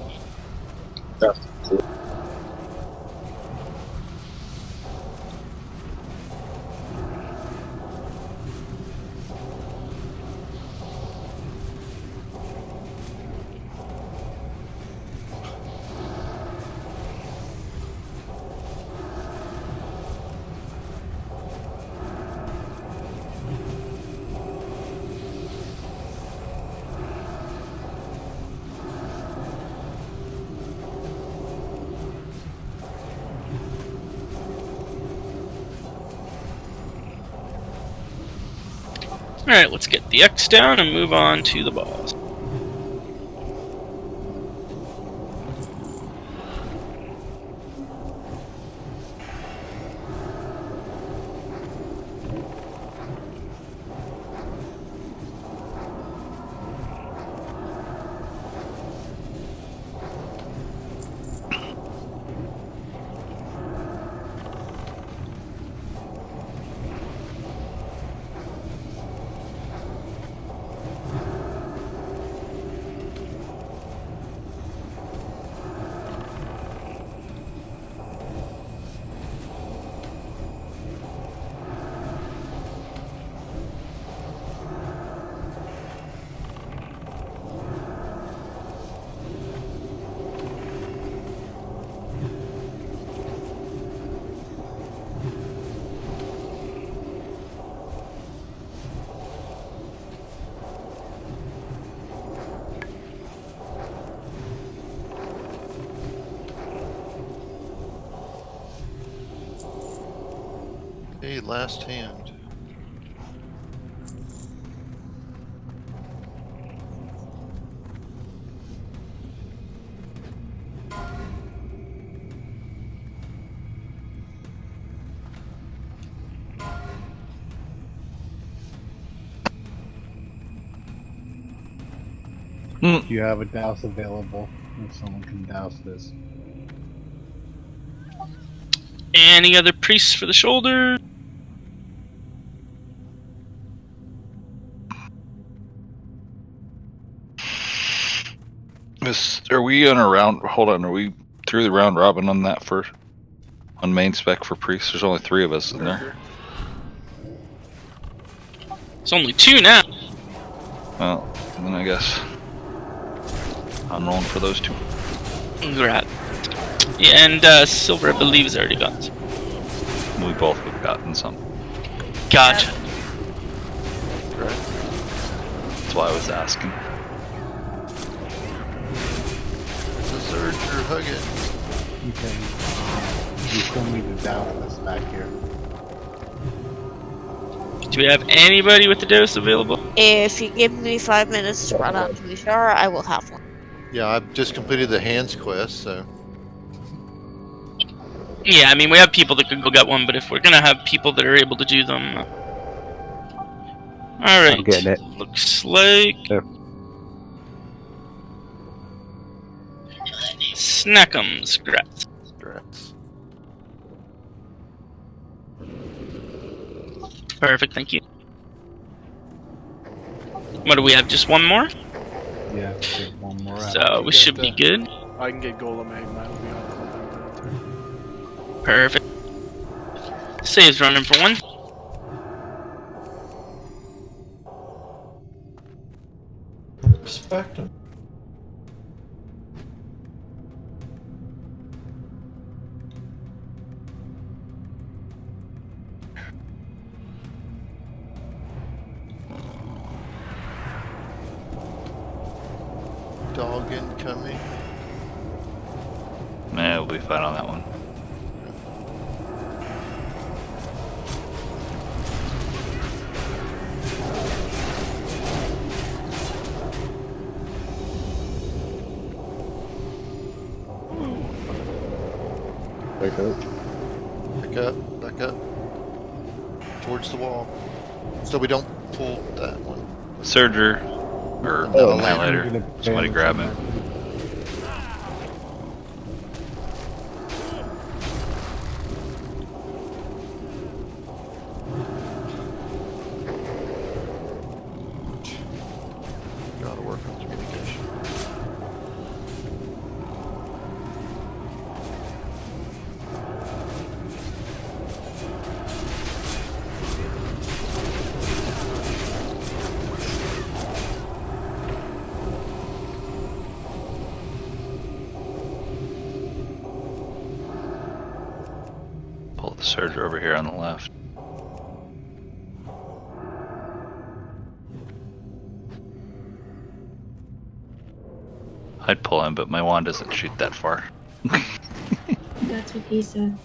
Alright, let's get the X down and move on to the boss. Hey, last hand. Do you have a douse available? If someone can douse this. Any other priests for the shoulder? Are we on a round? Hold on, are we through the round robin on that first? On main spec for priests, there's only 3 of us in there. It's only 2 now. Well, then I guess I'm rolling for those 2. Congrats. Yeah, and Silver, I believe, has already got some. We both have gotten some. Gotcha. That's why I was asking. It's a surge or hug it. Okay. You still need to douse this back here. Do we have anybody with the dose available? If you give me 5 minutes to run out to the shower, I will have one. Yeah, I've just completed the hands quest, so. Yeah, I mean, we have people that could go get one, but if we're gonna have people that are able to do them... Alright, I'm getting it. looks like... Yep. Snack'em, Grats. Perfect, thank you. What do we have, just one more? Yeah, just one more out. So, we should be good. I can get Golem Egg, that'll be on. Perfect. Saves running for 1. Respect him. Dog incoming. Nah, we'll be fine on that one. Back up. Back up, back up. Towards the wall. So we don't pull that one. Surger. Or Annihilator. Somebody grab him. Gotta work on communication. Pull the Surger over here on the left. I'd pull him, but my wand doesn't shoot that far. That's what he said.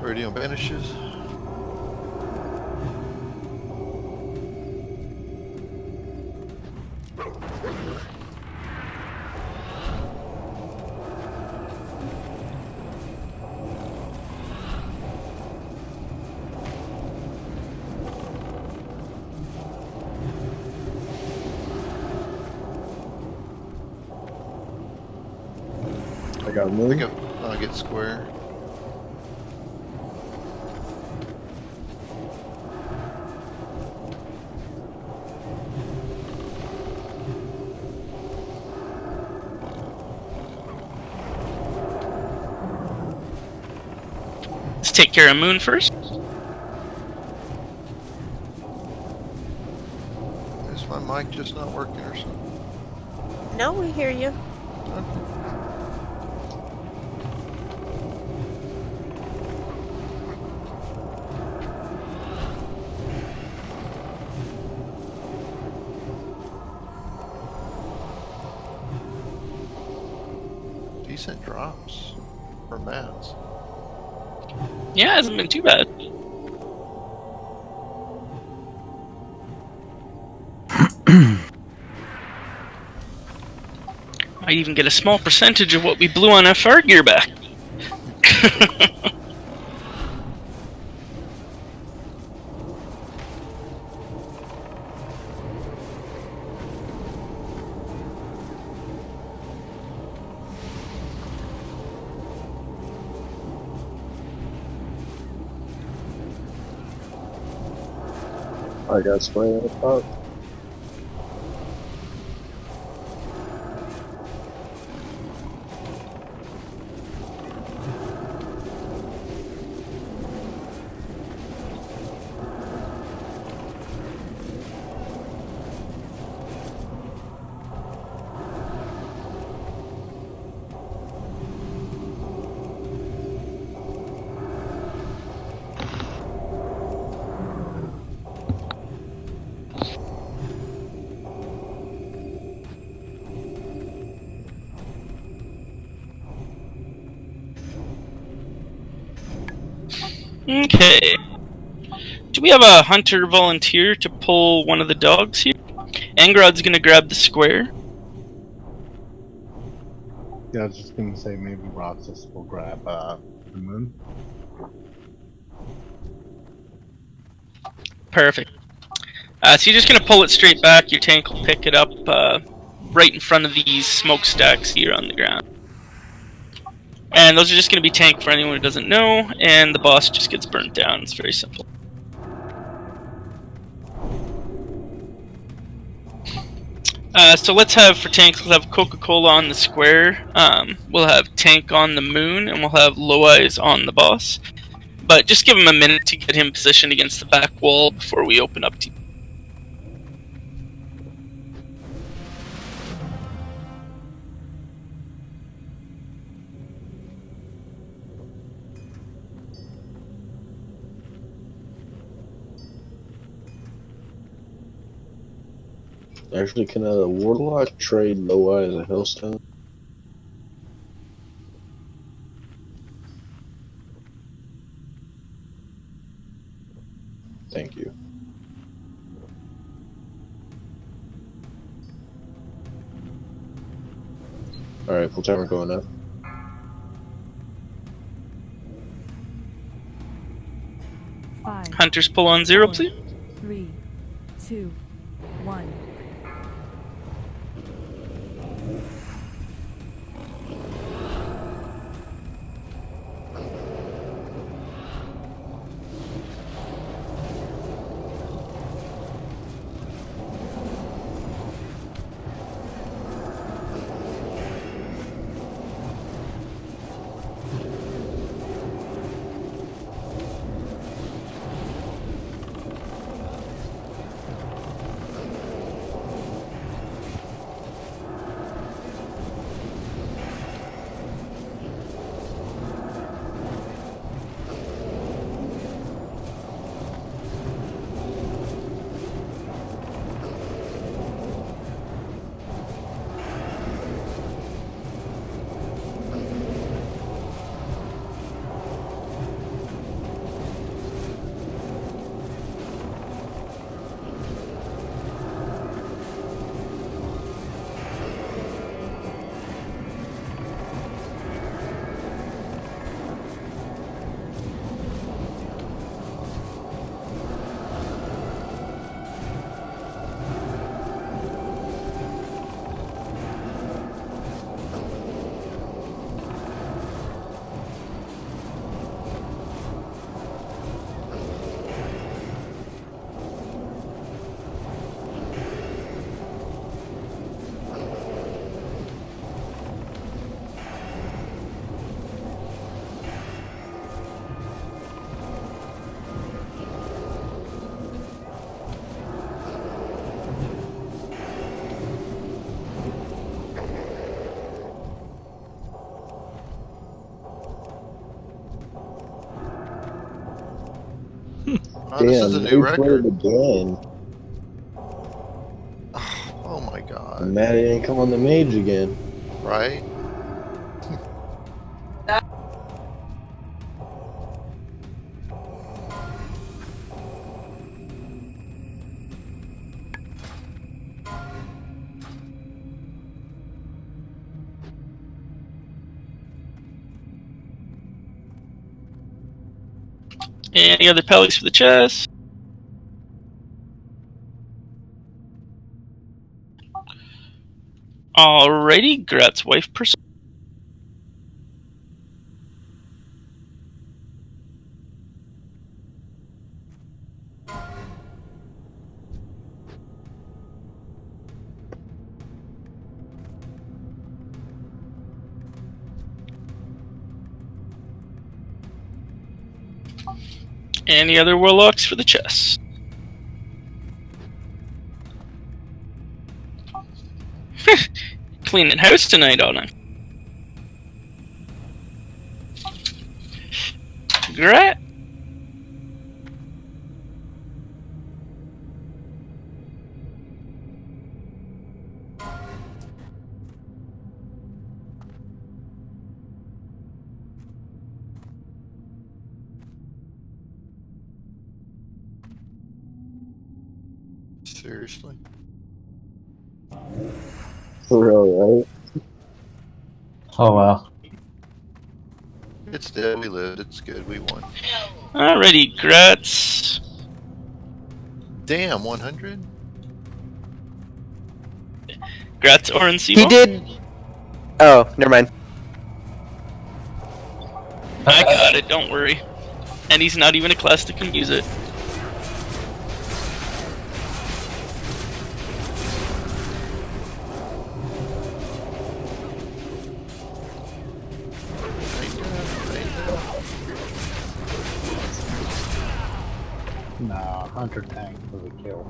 Already on banishes. I got a move. I'll get square. Let's take care of Moon first. Is my mic just not working or something? No, we hear you. decent drops for mats. Yeah, it hasn't been too bad. Might even get a small percentage of what we blew on FR gear back. I got spray on the top. Okay. Do we have a hunter volunteer to pull one of the dogs here? Angrod's gonna grab the square. Yeah, I was just gonna say maybe Roxas will grab the moon. Perfect. So you're just gonna pull it straight back. Your tank will pick it up right in front of these smokestacks here on the ground. And those are just gonna be tank for anyone who doesn't know, and the boss just gets burnt down. It's very simple. So let's have, for tanks, we'll have Coca-Cola on the square, we'll have Tank on the moon, and we'll have Low Eyes on the boss. But just give him a minute to get him positioned against the back wall before we open up to. Actually, can a warlock trade Low Eye as a Hellstone? Thank you. Alright, full timer going up. Hunters pull on 0, please. 3, 2, 1. Oh, this is a new record. Again. Oh my god. I'm mad he didn't come on the mage again. Right? Any other Pallies for the chest? Alrighty, Grat's wife person. Any other warlocks for the chest? Cleaning house tonight, aren't I? Great. Seriously? For real, right? Oh wow. It's dead. We lived. It's good. We won. Alrighty, Gratz. Damn, 100? Gratz or in He did. Oh, never mind. I got it, don't worry. And he's not even a class that can use it. Nah, Hunter tank for the kill.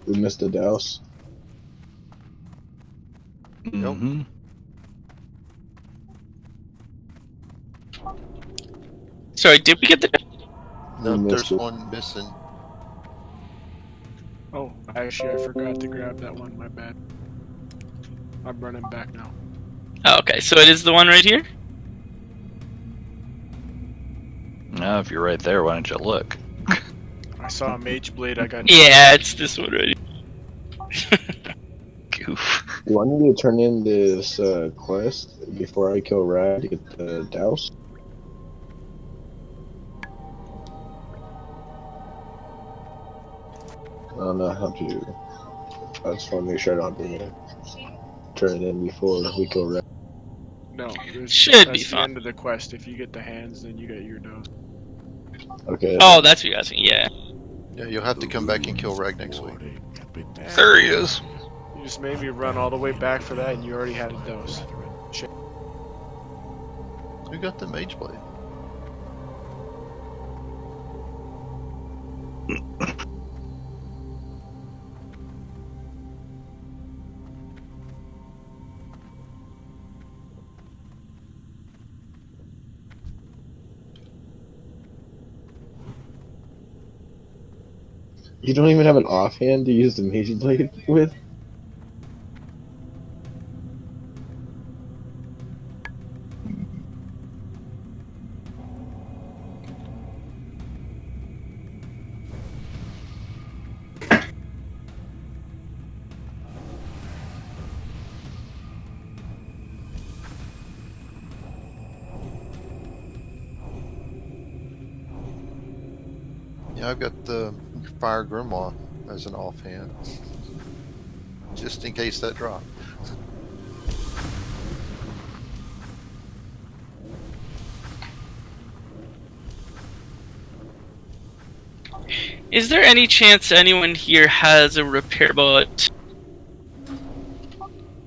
We missed a douse. Mm-hmm. Sorry, did we get the... No, We there's missed it. one missing. Oh, actually, I forgot to grab that one. My bad. I'm running back now. Oh, okay, so it is the one right here? Now, if you're right there, why don't you look? I saw a mage blade. I got. Yeah, it's this one right here. Goof. Do I need to turn in this quest before I kill Rad to get the douse? I don't know how to. I just want to make sure I don't have to turn it in before we kill Rad. No, Should that's be the fine. end of the quest. If you get the hands, then you get your dose. Okay. Oh, that's what you're asking, yeah. Yeah, you'll have to come back and kill Rag next week. There he is. You just made me run all the way back for that, and you already had a dose. Shit. Who got the mage blade? You don't even have an offhand to use the mage blade with? Yeah, I've got the Fire Grimoire as an offhand. Just in case that dropped. Is there any chance anyone here has a repair bot?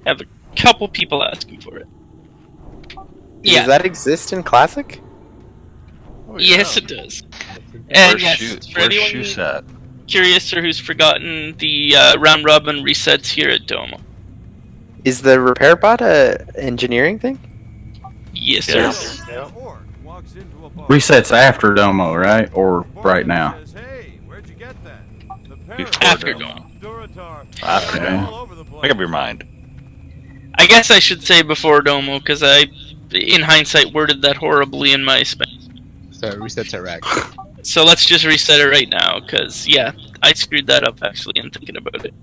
I have a couple people asking for it. Does that exist in Classic? Oh, Yes, it does. And Where's yes, Shoe- for where's anyone Shoes at? curious or who's forgotten, the round robin resets here at Domo. Is the repair bot a engineering thing? Yes, Yeah. sir. Resets after Domo, right? Or right now? Before After Domo. Domo. After Okay. Domo. Make up your mind. I guess I should say before Domo, because I, in hindsight, worded that horribly in my spec. So it resets at rack. So let's just reset it right now, because, yeah, I screwed that up, actually, in thinking about it.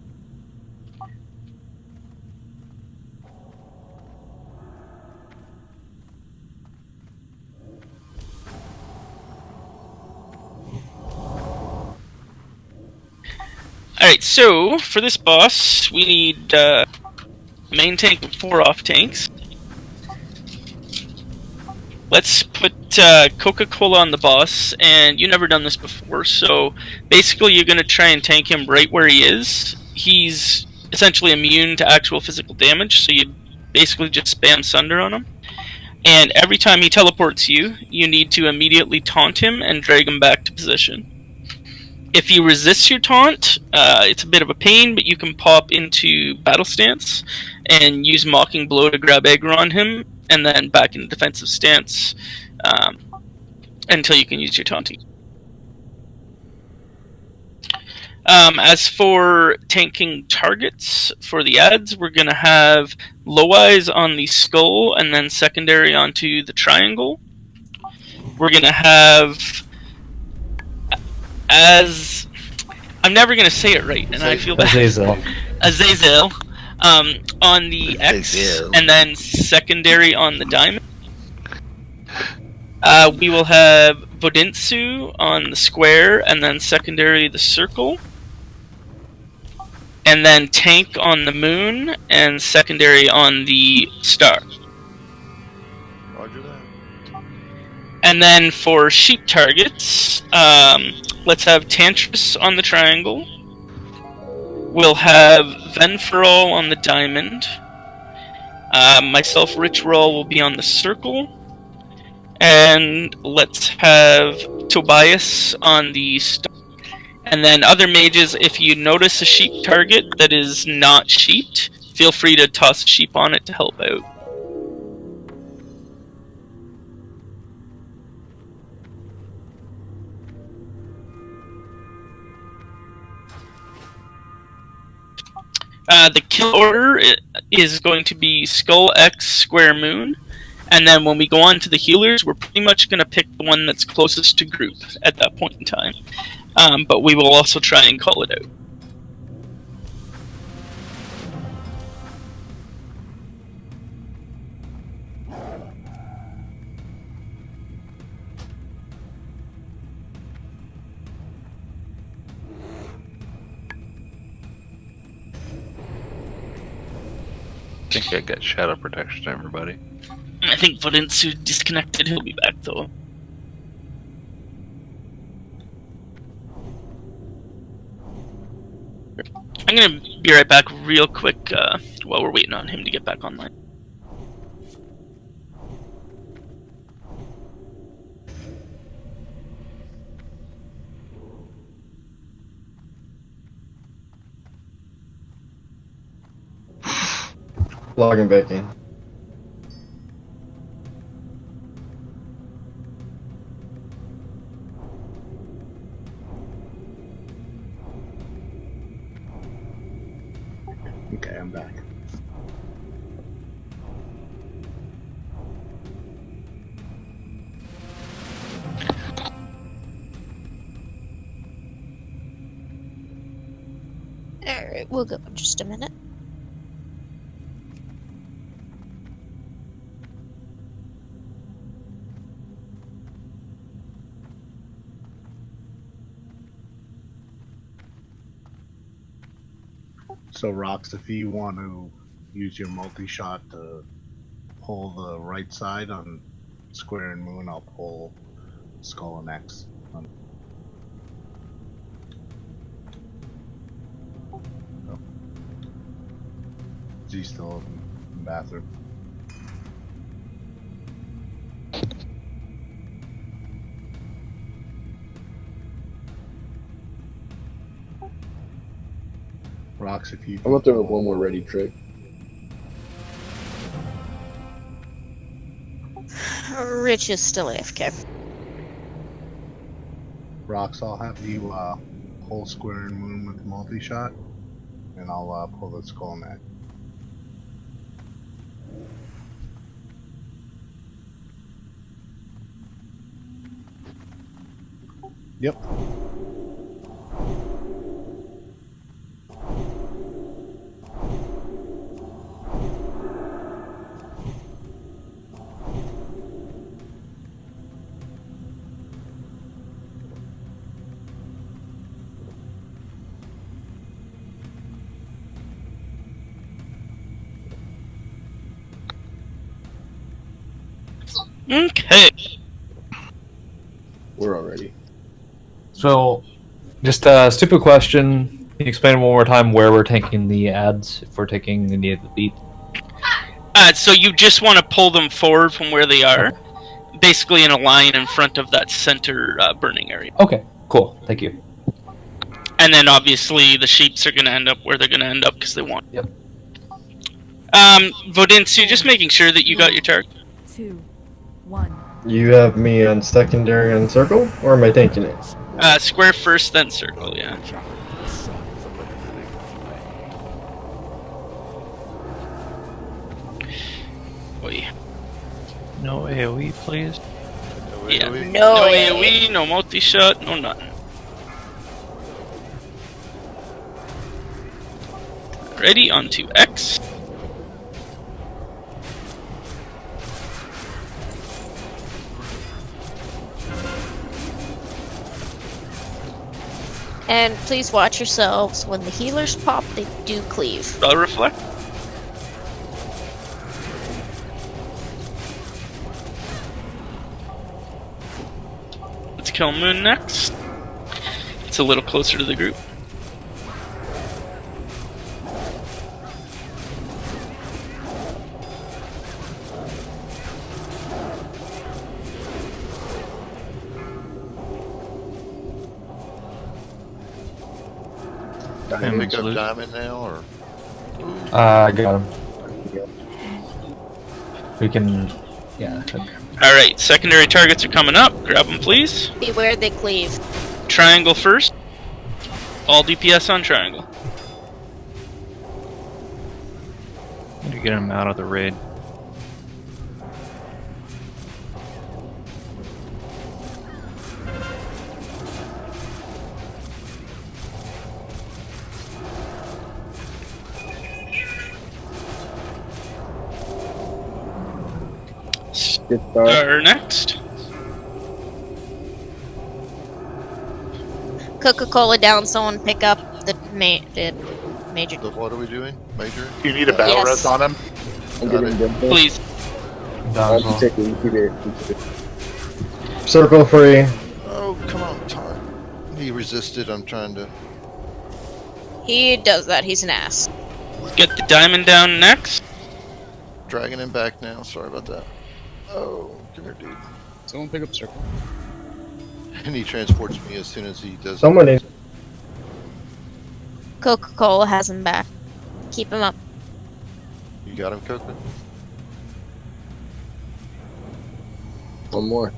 Alright, so for this boss, we need main tank and 4 off tanks. Let's put Coca-Cola on the boss, and you've never done this before, so basically you're going to try and tank him right where he is. He's essentially immune to actual physical damage, so you basically just spam Sunder on him. And every time he teleports you, you need to immediately taunt him and drag him back to position. If he resists your taunt, it's a bit of a pain, but you can pop into battle stance and use Mocking Blow to grab aggro on him, and then back into defensive stance until you can use your taunting. As for tanking targets for the ads, we're going to have Low Eyes on the skull and then secondary onto the triangle. We're going to have I'm never going to say it right, and I feel bad. Azazel on the X, and then secondary on the diamond. We will have Bodintsu on the square, and then secondary the circle. And then tank on the moon, and secondary on the star. Roger that. And then for sheep targets, let's have Tantris on the triangle. We'll have Venferal on the diamond. Myself, Rich Roll, will be on the circle. And let's have Tobias on the star. And then other mages, if you notice a sheep target that is not sheeped, feel free to toss a sheep on it to help out. The kill order is going to be Skull X Square Moon, and then when we go on to the healers, we're pretty much going to pick the one that's closest to group at that point in time. But we will also try and call it out. I think I got shadow protection, everybody. I think Vodinsu disconnected. He'll be back though. I'm gonna be right back real quick while we're waiting on him to get back online. Logging back in. Okay, I'm back. Alright, we'll go in just a minute. So, Rox, if you want to use your multi-shot to pull the right side on Square and Moon, I'll pull Skull and X. Is he still in the bathroom? Rox, if you... I'm up there with one more ready trick. Rich is still AFK. Rox, I'll have you pull Square and Moon with multi-shot, and I'll pull the Skull Net. Yep. Okay. We're all ready. So, just a stupid question. Can you explain one more time where we're taking the ads if we're taking any of the beat? So you just want to pull them forward from where they are, basically in a line in front of that center burning area. Okay, cool. Thank you. And then obviously the sheeps are going to end up where they're going to end up because they want. Yep. Vodinsu, just making sure that you got your target. 2, 1. You have me on secondary and circle, or am I tanking it? Square first, then circle, yeah. Oy. No AoE, please. Yeah. No AoE, no multi-shot, no nothing. Ready, on to X. And please watch yourselves. When the healers pop, they do cleave. Spell reflect. Let's kill Moon next. It's a little closer to the group. Pick up Diamond now, or? I got him. We can, yeah. Alright, secondary targets are coming up. Grab them, please. Beware they cleave. Triangle first. All DPS on triangle. Need to get him out of the raid. Next. Coca-Cola down, someone pick up the major. What are we doing? Major? Do you need a battle res on him? Please. Circle free. Oh, come on, time. He resisted, I'm trying to... He does that, he's an ass. Get the diamond down next. Dragging him back now, sorry about that. Oh, come here, dude. Someone pick up circle. And he transports me as soon as he does. Someone is. Coca-Cola has him back. Keep him up. You got him, Coca? One more.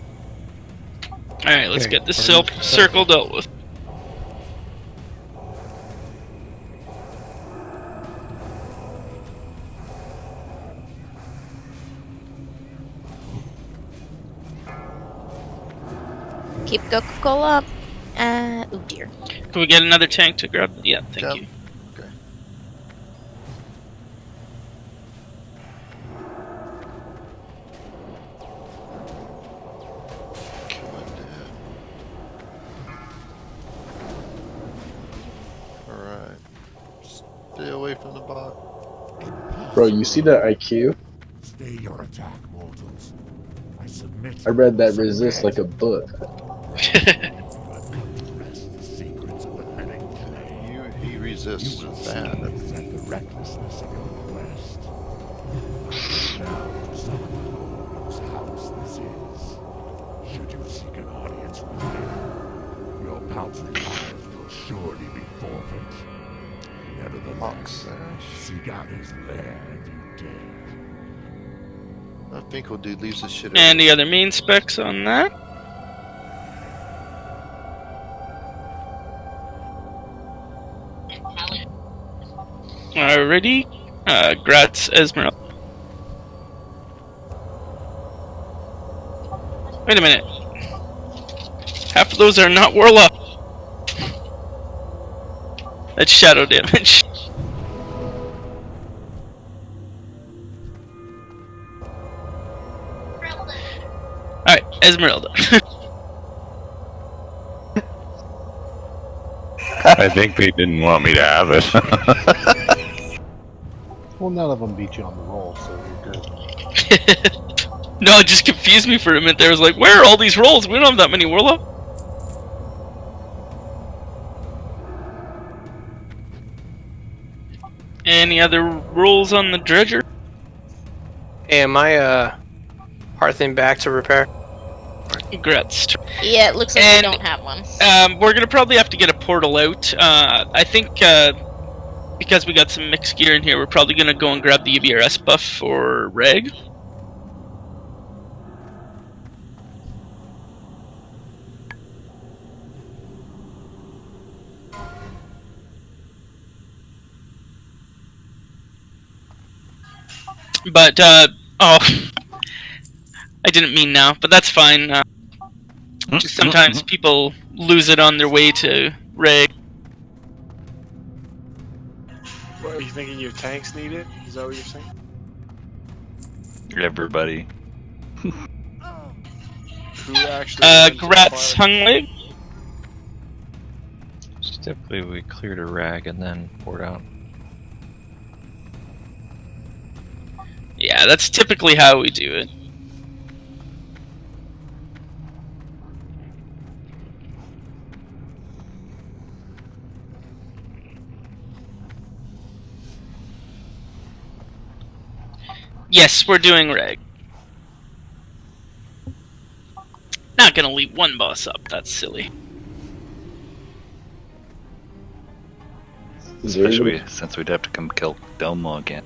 Alright, let's get the circle dealt with. Keep Coca-Cola up. Oh dear. Can we get another tank to grab? Yeah, thank you. Okay. Alright. Stay away from the bot. Bro, you see that IQ? Stay your attack, mortals. I submit. I read that resist like a book. He resists that. The recklessness of your request. Now to summon whose house this is. Should you seek an audience with him, your paltry lives will surely be forfeit. Nevertheless, seek out his lair if you dare. That Finkel dude leaves his shit. Any other main specs on that? Alrighty. Gratz Esmeralda. Wait a minute. Half of those are not Warlock. That's shadow damage. Alright, Esmeralda. I think they didn't want me to have it. Well, none of them beat you on the roll, so you're good. No, it just confused me for a minute. There was like, where are all these rolls? We don't have that many warlock. Any other rolls on the dredger? Hey, am I hearthing back to repair? Congrats. Yeah, it looks like we don't have one. We're gonna probably have to get a portal out. I think because we got some mixed gear in here, we're probably gonna go and grab the UBRS buff for Reg. But oh, I didn't mean now, but that's fine. Just sometimes people lose it on their way to Reg. What, are you thinking your tanks need it? Is that what you're saying? Everybody. Who actually? Gratz Hungwig. So typically we cleared a rag and then poured out. Yeah, that's typically how we do it. Yes, we're doing Reg. Not gonna leave one boss up, that's silly. Especially since we'd have to come kill Delmo again.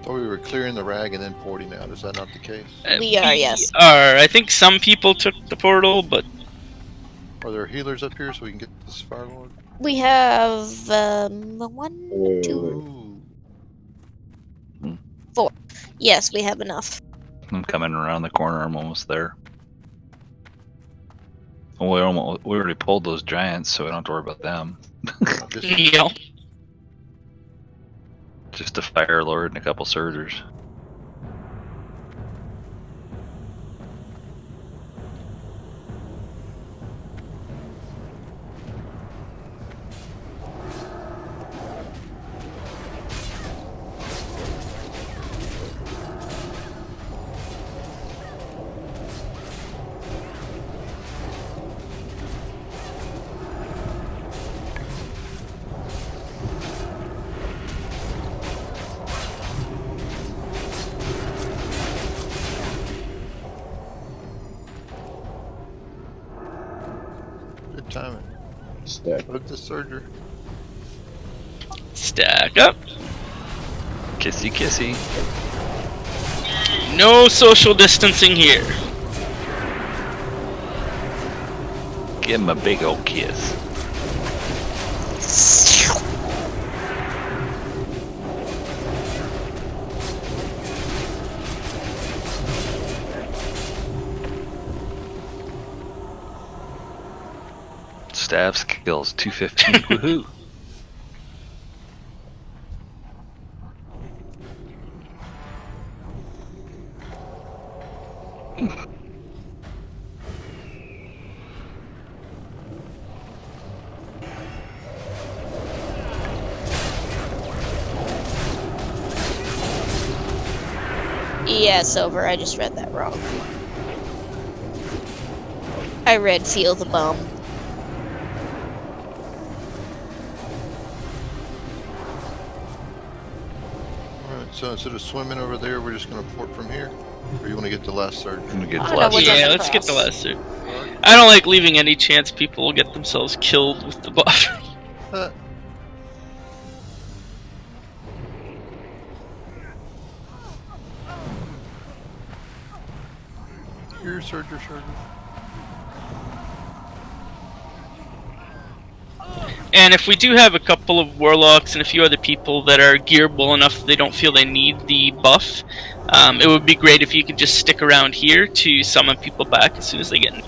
Thought we were clearing the rag and then porting out. Is that not the case? We are, yes. I think some people took the portal, but... Are there healers up here so we can get this Fire Lord? We have 1, 2, 4. Yes, we have enough. I'm coming around the corner. I'm almost there. Well, we already pulled those giants, so we don't have to worry about them. Yeah. Just a Fire Lord and a couple Surgers. Good timing. Stack. Look the Surger. Stack up. Kissy kissy. No social distancing here. Give him a big old kiss. Stab skills 215. Woohoo! Yeah, Silver, I just read that wrong. I read feel the bum. Alright, so instead of swimming over there, we're just going to port from here? Or you want to get the last Surge? Yeah, let's get the last Surge. I don't like leaving any chance people will get themselves killed with the buff. Here, Surger, Surger. And if we do have a couple of warlocks and a few other people that are gearable enough they don't feel they need the buff, it would be great if you could just stick around here to summon people back as soon as they get in.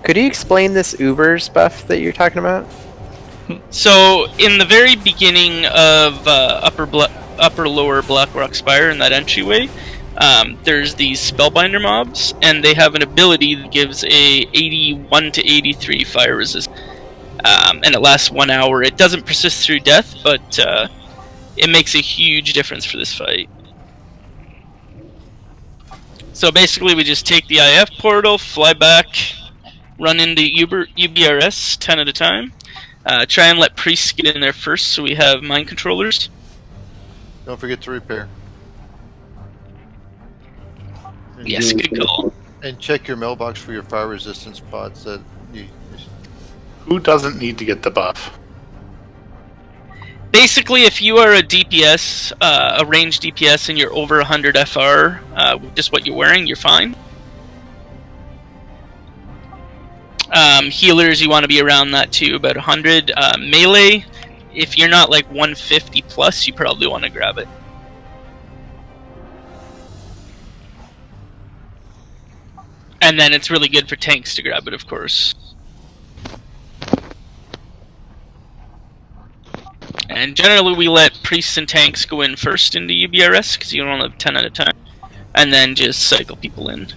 Could you explain this Uber's buff that you're talking about? So, in the very beginning of upper lower Blackrock Spire in that entryway, there's these Spellbinder mobs, and they have an ability that gives a 81 to 83 fire resist, and it lasts 1 hour. It doesn't persist through death, but it makes a huge difference for this fight. So basically, we just take the IF portal, fly back, run into UBRS 10 at a time. Try and let priests get in there first, so we have mind controllers. Don't forget to repair. And Yes, good call. And check your mailbox for your fire resistance pods. Who doesn't need to get the buff? Basically, if you are a DPS, a ranged DPS, and you're over 100 FR, just what you're wearing, you're fine. Healers, you want to be around that too, about 100. Melee, if you're not like 150 plus, you probably want to grab it. And then it's really good for tanks to grab it, of course. And generally we let priests and tanks go in first into UBRS, because you don't have 10 at a time. And then just cycle people in.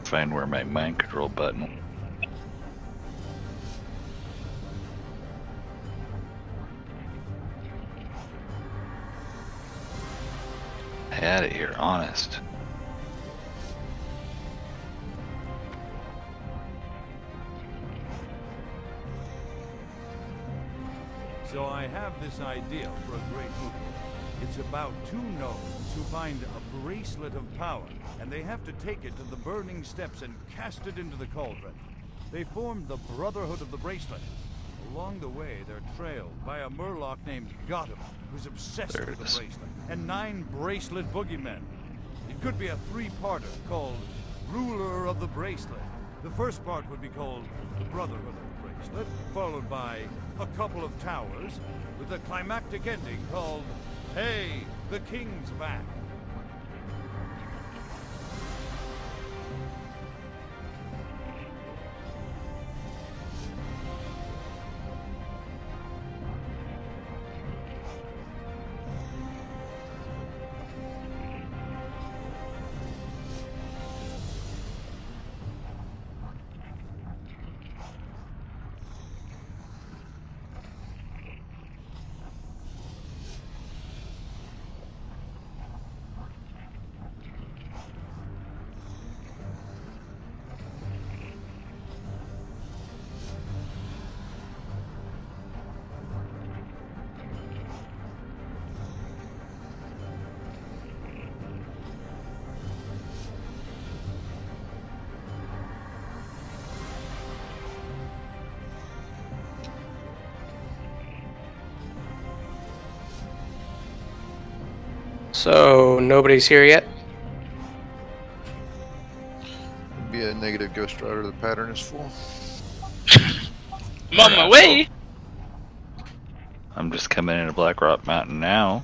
Find where my mind control button. I had it here, honest. So I have this idea for a great movie. It's about two gnomes who find a bracelet of power, and they have to take it to the burning steps and cast it into the cauldron. They form the Brotherhood of the Bracelet. Along the way, they're trailed by a Murloc named Gotham, who's obsessed with the bracelet, and 9 bracelet boogeymen. It could be a 3-parter called Ruler of the Bracelet. The first part would be called the Brotherhood of the Bracelet, followed by a couple of towers, with a climactic ending called Hey, the King's Back. So nobody's here yet? Be a negative Ghost Rider. The pattern is full. I'm on my way. I'm just coming into Blackrock Mountain now.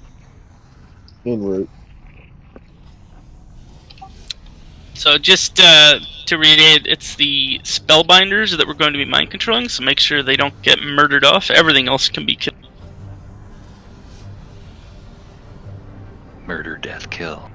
En route. So just to reiterate, it's the Spellbinders that we're going to be mind controlling, so make sure they don't get murdered off. Everything else can be killed. Murder, death, kill.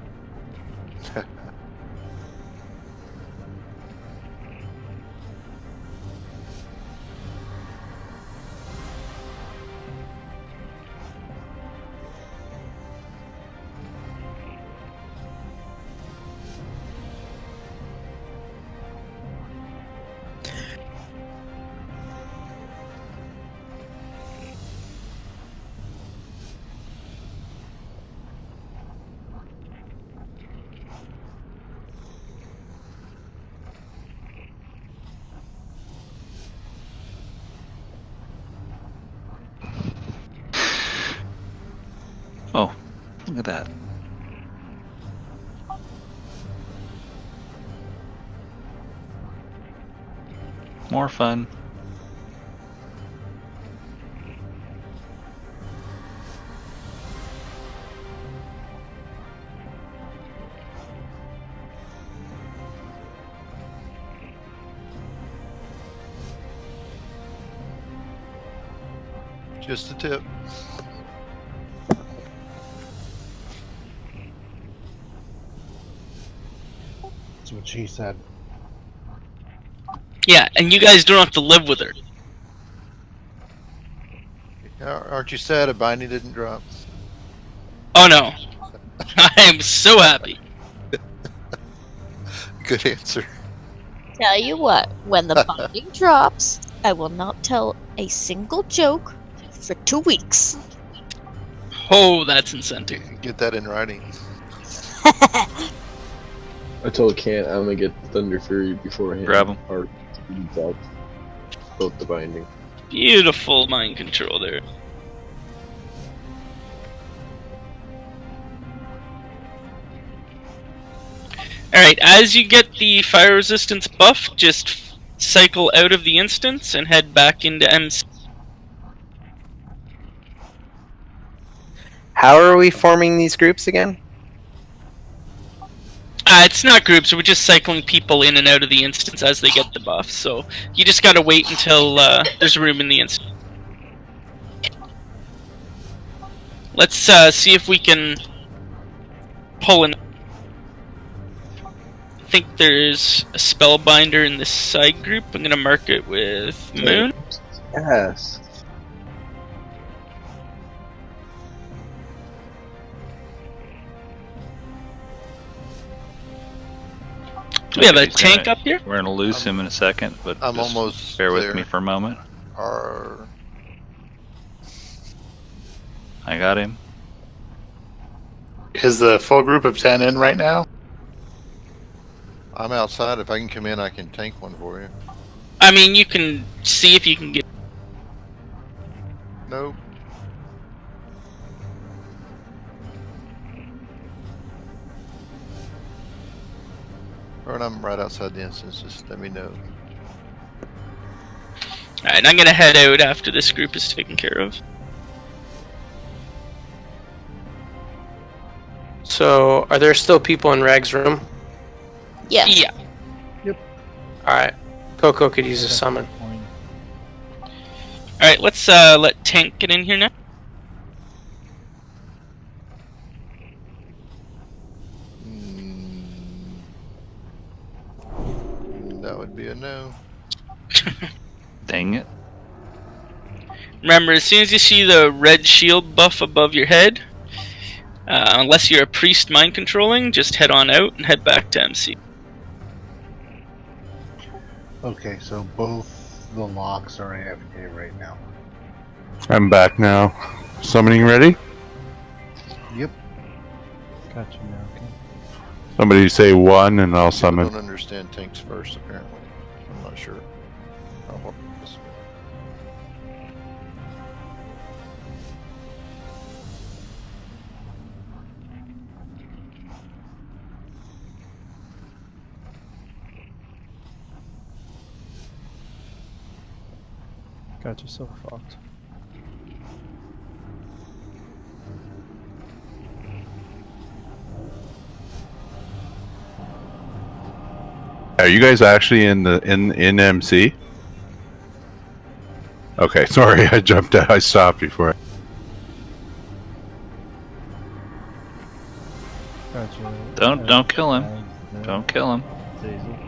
Oh, look at that. More fun. Just a tip. That's what she said. Yeah, and you guys don't have to live with her. Aren't you sad a binding didn't drop? Oh no. I am so happy. Good answer. Tell you what, when the binding drops, I will not tell a single joke for 2 weeks. Oh, that's incentive. Get that in writing. I told Kant I'm gonna get Thunder Fury beforehand. Grab 'em. Or both the binding. Beautiful mind control there. Alright, as you get the fire resistance buff, just cycle out of the instance and head back into MC. How are we forming these groups again? It's not groups, we're just cycling people in and out of the instance as they get the buff, so you just gotta wait until there's room in the instance. Let's see if we can pull in. I think there's a spellbinder in this side group. I'm gonna mark it with Moon. Yes. Do we have a He's tank gonna- up here? We're gonna lose him in a second, but I'm just almost bear with there. me for a moment. Are I got him. Is the full group of 10 in right now? I'm outside. If I can come in, I can tank one for you. I mean, you can see if you can get. Nope. Or when I'm right outside the instance, just let me know. Alright, I'm gonna head out after this group is taken care of. So, are there still people in Rag's room? Yes. Yeah. Alright. Coco could use a summon. Alright, let's let Tank get in here now. That would be a no. Dang it. Remember, as soon as you see the red shield buff above your head, unless you're a priest mind controlling, just head on out and head back to MC. Okay, so both the locks are AFK right now. I'm back now. Summoning ready? Yep. Gotcha now, okay. Somebody say 1 and I'll I summon. don't understand tanks first, apparently. I'm not sure. I'll work this. Gotcha, Silver Fox. Are you guys actually in the in MC? Okay, sorry, I jumped out. I stopped before. Gotcha. Don't kill him. Don't kill him. Zazel.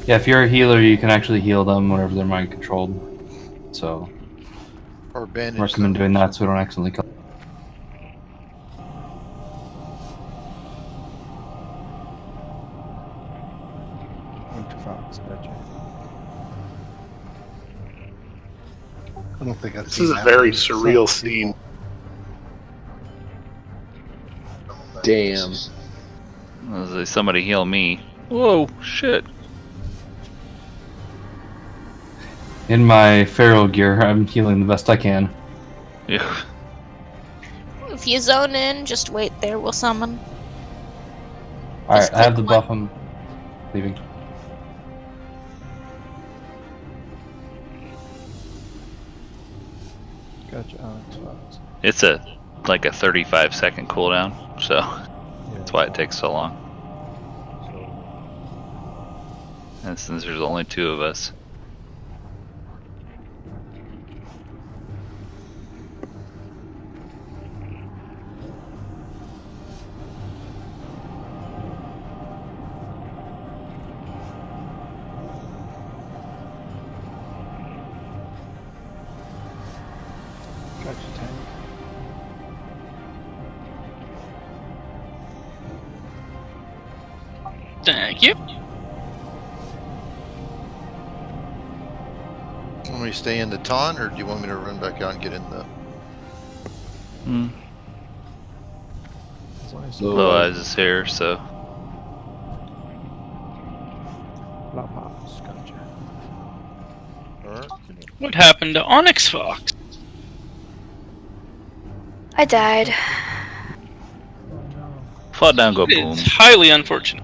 Yeah, if you're a healer, you can actually heal them whenever they're mind controlled. So, Or bandage I recommend them. doing that so we don't accidentally kill. Winter Fox, gotcha. I don't think I've This seen is a that very many surreal summons. scene. Damn. Somebody heal me. Whoa, shit. In my feral gear, I'm healing the best I can. Yeah. If you zone in, just wait there, we'll summon. Alright, Just I have the click buff, I'm leaving. Gotcha, Alex Fox. It's a like a 35-second cooldown, so that's why it takes so long. And since there's only 2 of us. Gotcha, tank. Thank you. Want me to stay in the taunt, or do you want me to run back out and get in the... Low Eyes is here, so... La Paz, gotcha. Alright. What happened to Onyx Fox? I died. Fall down, go It boom. is highly unfortunate.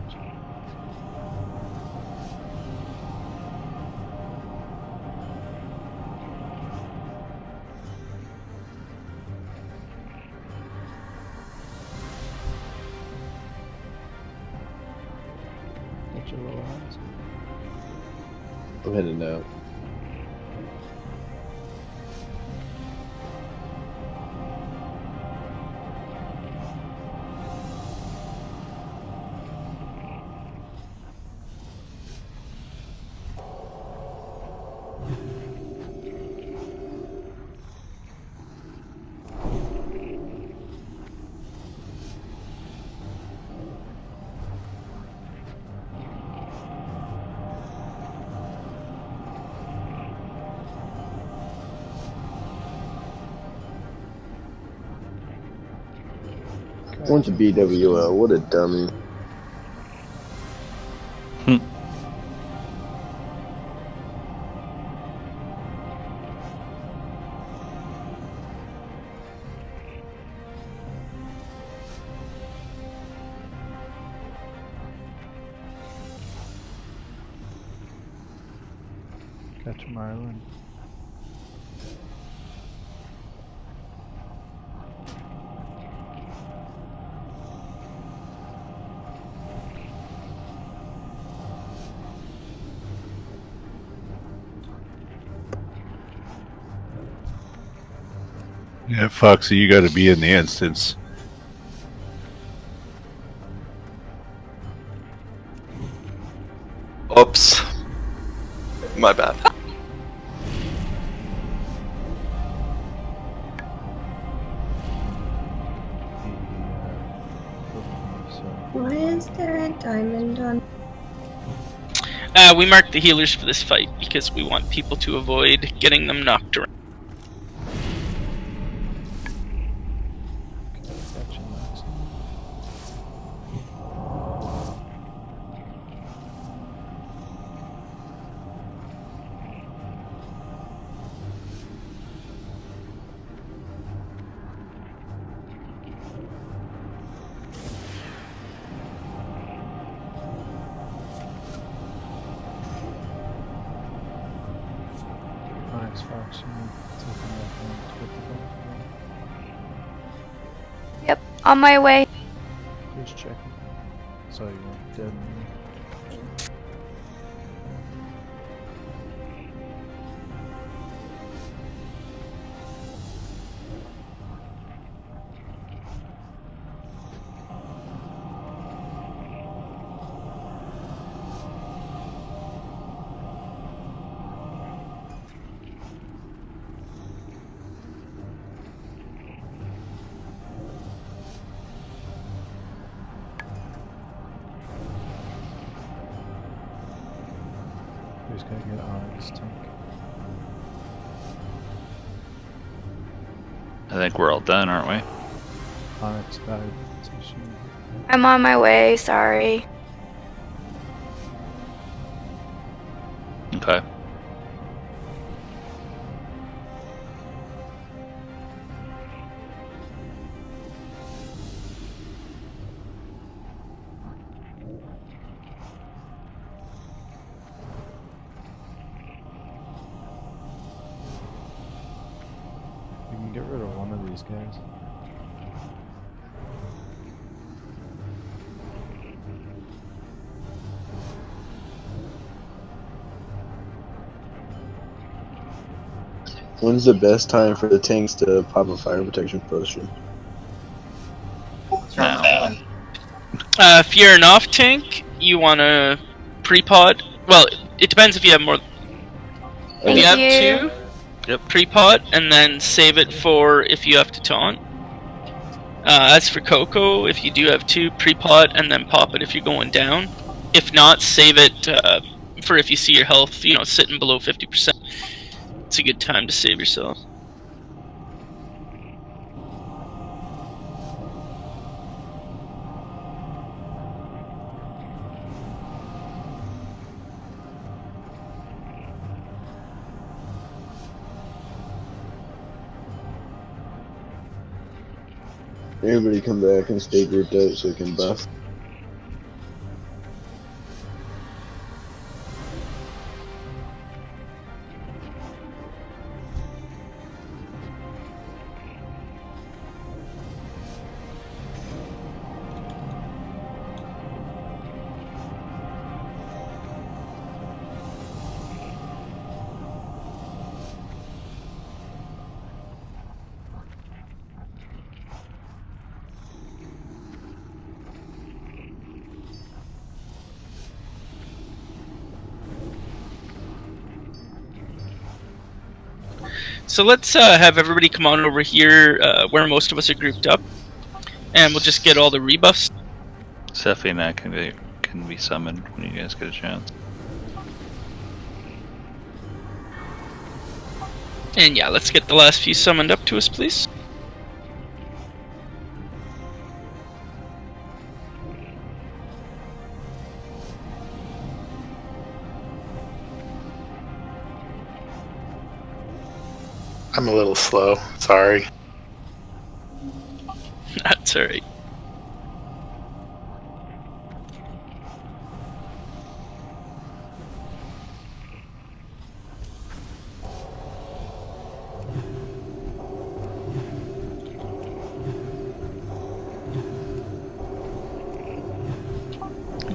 Get your little eyes. I'm heading out. Went to BWL. What a dummy. Catch Marlin. Yeah, Foxy, you got to be in the instance. Oops. My bad. Why is there a diamond on? We marked the healers for this fight because we want people to avoid getting them knocked around. Gotcha, Maxi. Onyx Fox, you need to come back in to get the buff again. Yep, on my way. Just checking. So you went dead. We just gotta get Onyx tank. I think we're all done, aren't we? Onyx died, so she... I'm on my way, sorry. Okay. You can get rid of one of these guys. When's the best time for the tanks to pop a fire protection potion? If you're an off tank, you want to pre-pod. Well, it depends if you have more. If you have two, pre-pod, and then save it for if you have to taunt. As for Coco, if you do have two, pre-pod, and then pop it if you're going down. If not, save it for if you see your health, sitting below 50%. It's a good time to save yourself. Everybody come back and stay grouped out so we can buff. So let's have everybody come on over here where most of us are grouped up, and we'll just get all the rebuffs. Sephi and I can be summoned when you guys get a chance. And yeah, let's get the last few summoned up to us, please. I'm a little slow. Sorry. That's alright.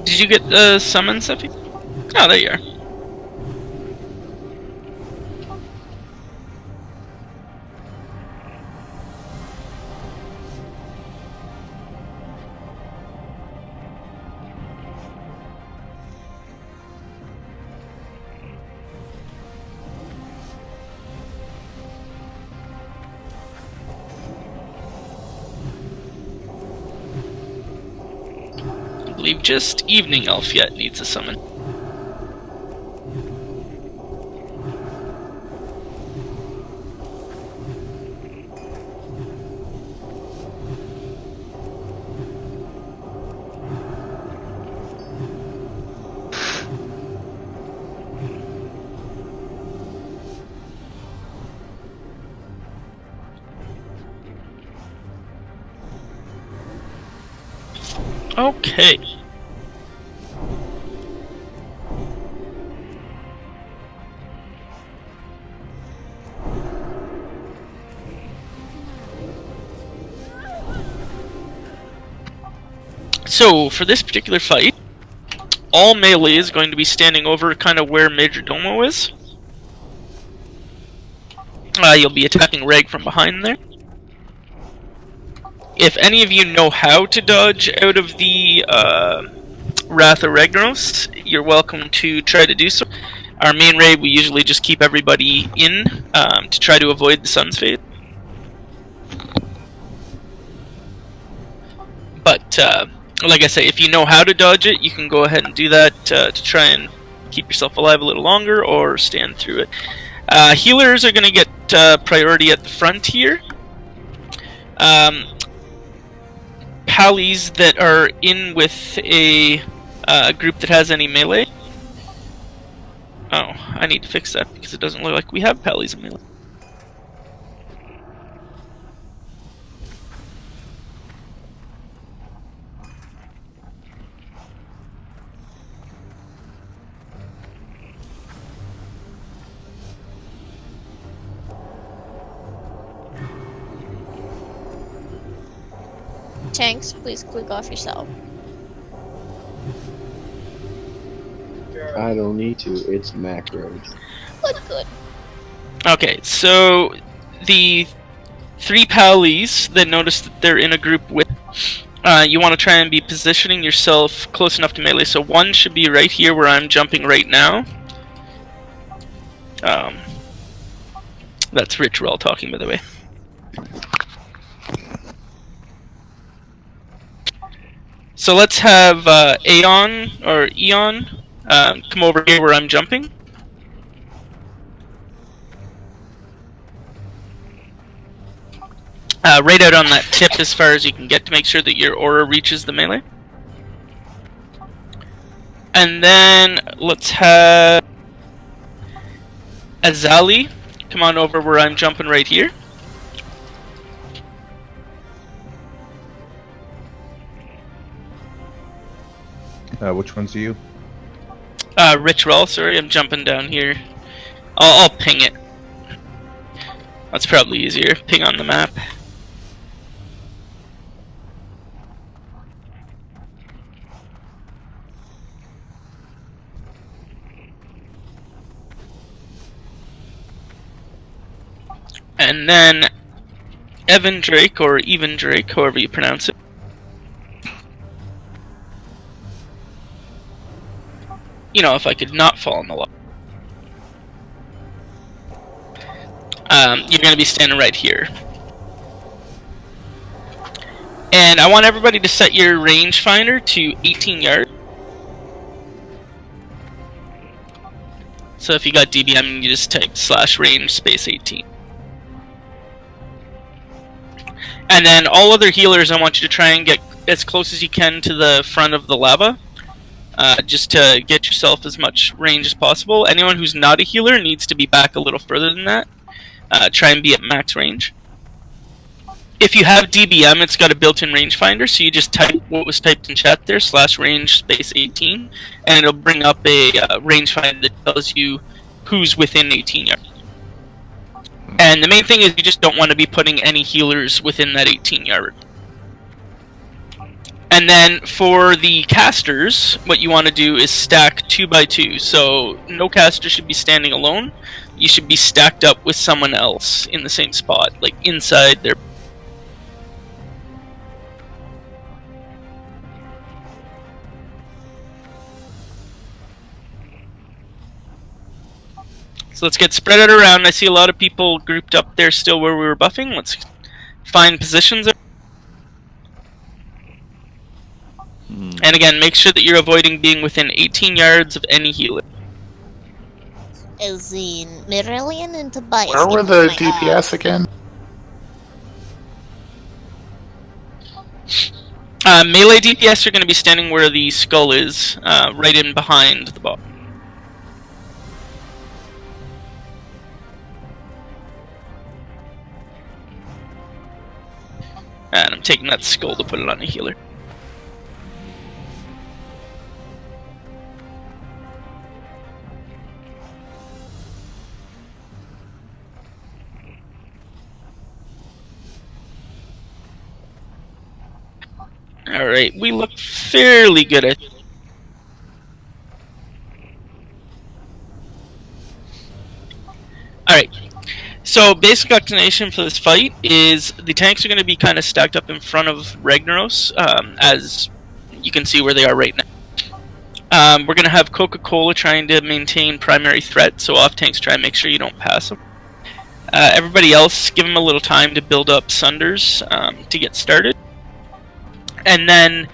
Did you get the summon, Sephi? Oh, there you are. I believe just Evening Elf yet needs a summon. Okay. So, for this particular fight, all melee is going to be standing over kind of where Major Domo is. You'll be attacking Reg from behind there. If any of you know how to dodge out of the Wrath of Ragnaros, you're welcome to try to do so. Our main raid, we usually just keep everybody in to try to avoid the Sun's Fate. But, like I say, if you know how to dodge it, you can go ahead and do that to try and keep yourself alive a little longer or stand through it. Healers are going to get priority at the front here. Pallies that are in with a group that has any melee. Oh, I need to fix that because it doesn't look like we have pallies in melee. Tanks, please click off yourself. I don't need to. It's macros. Good, good. Okay, so the 3 pallies that notice that they're in a group with, you want to try and be positioning yourself close enough to melee. So 1 should be right here where I'm jumping right now. That's Rich Roll talking, by the way. So let's have Aeon or Eon come over here where I'm jumping. Right out on that tip as far as you can get to make sure that your aura reaches the melee. And then let's have Azali come on over where I'm jumping right here. Which one's you? Rich Roll, sorry, I'm jumping down here. I'll ping it. That's probably easier. Ping on the map. And then Evan Drake, or Even Drake, however you pronounce it. You know, if I could not fall in the lava. You're going to be standing right here. And I want everybody to set your rangefinder to 18 yards. So if you got DBM, you just type /range space 18. And then all other healers, I want you to try and get as close as you can to the front of the lava. Just to get yourself as much range as possible. Anyone who's not a healer needs to be back a little further than that. Try and be at max range. If you have DBM, it's got a built-in rangefinder, so you just type what was typed in chat there, /range space 18, and it'll bring up a rangefinder that tells you who's within 18 yards. And the main thing is you just don't want to be putting any healers within that 18 yard. And then for the casters, what you want to do is stack 2 by 2. So no caster should be standing alone. You should be stacked up with someone else in the same spot, like inside their... So let's get spread out around. I see a lot of people grouped up there still where we were buffing. Let's find positions. And again, make sure that you're avoiding being within 18 yards of any healer. As in Marillion and Tobias. Where were the DPS again? Melee DPS are going to be standing where the skull is, right in behind the boss. And I'm taking that skull to put it on a healer. Alright, we look fairly good at... Alright, so basic explanation for this fight is the tanks are going to be kind of stacked up in front of Ragnaros, as you can see where they are right now. We're going to have Coca-Cola trying to maintain primary threat, so off tanks try and make sure you don't pass them. Everybody else, give them a little time to build up Sunders to get started. And then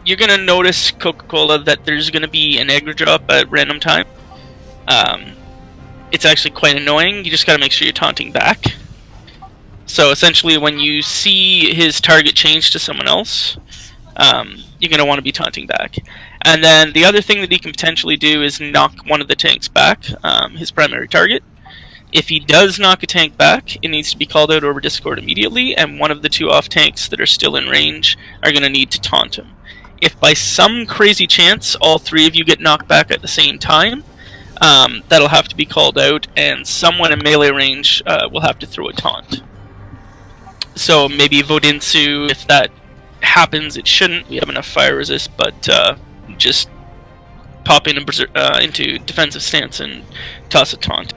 you're going to notice, Coca-Cola, that there's going to be an aggro drop at random time. It's actually quite annoying. You just got to make sure you're taunting back. So essentially when you see his target change to someone else, you're going to want to be taunting back. And then the other thing that he can potentially do is knock one of the tanks back, his primary target. If he does knock a tank back, it needs to be called out over Discord immediately, and one of the 2 off tanks that are still in range are going to need to taunt him. If by some crazy chance all 3 of you get knocked back at the same time, that'll have to be called out, and someone in melee range will have to throw a taunt. So maybe Vodinsu, if that happens, it shouldn't. We have enough fire resist, but just pop in into defensive stance and toss a taunt.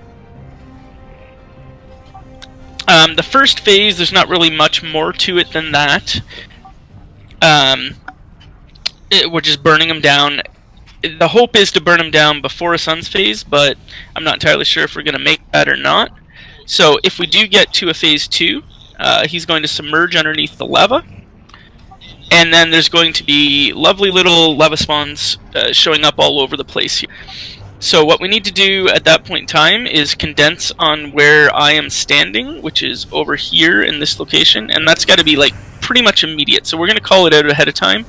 The first phase, there's not really much more to it than that. We're just burning them down. The hope is to burn them down before a sun's phase, but I'm not entirely sure if we're going to make that or not. So if we do get to a phase 2, he's going to submerge underneath the lava. And then there's going to be lovely little lava spawns showing up all over the place here. So what we need to do at that point in time is condense on where I am standing, which is over here in this location, and that's got to be like pretty much immediate. So we're going to call it out ahead of time.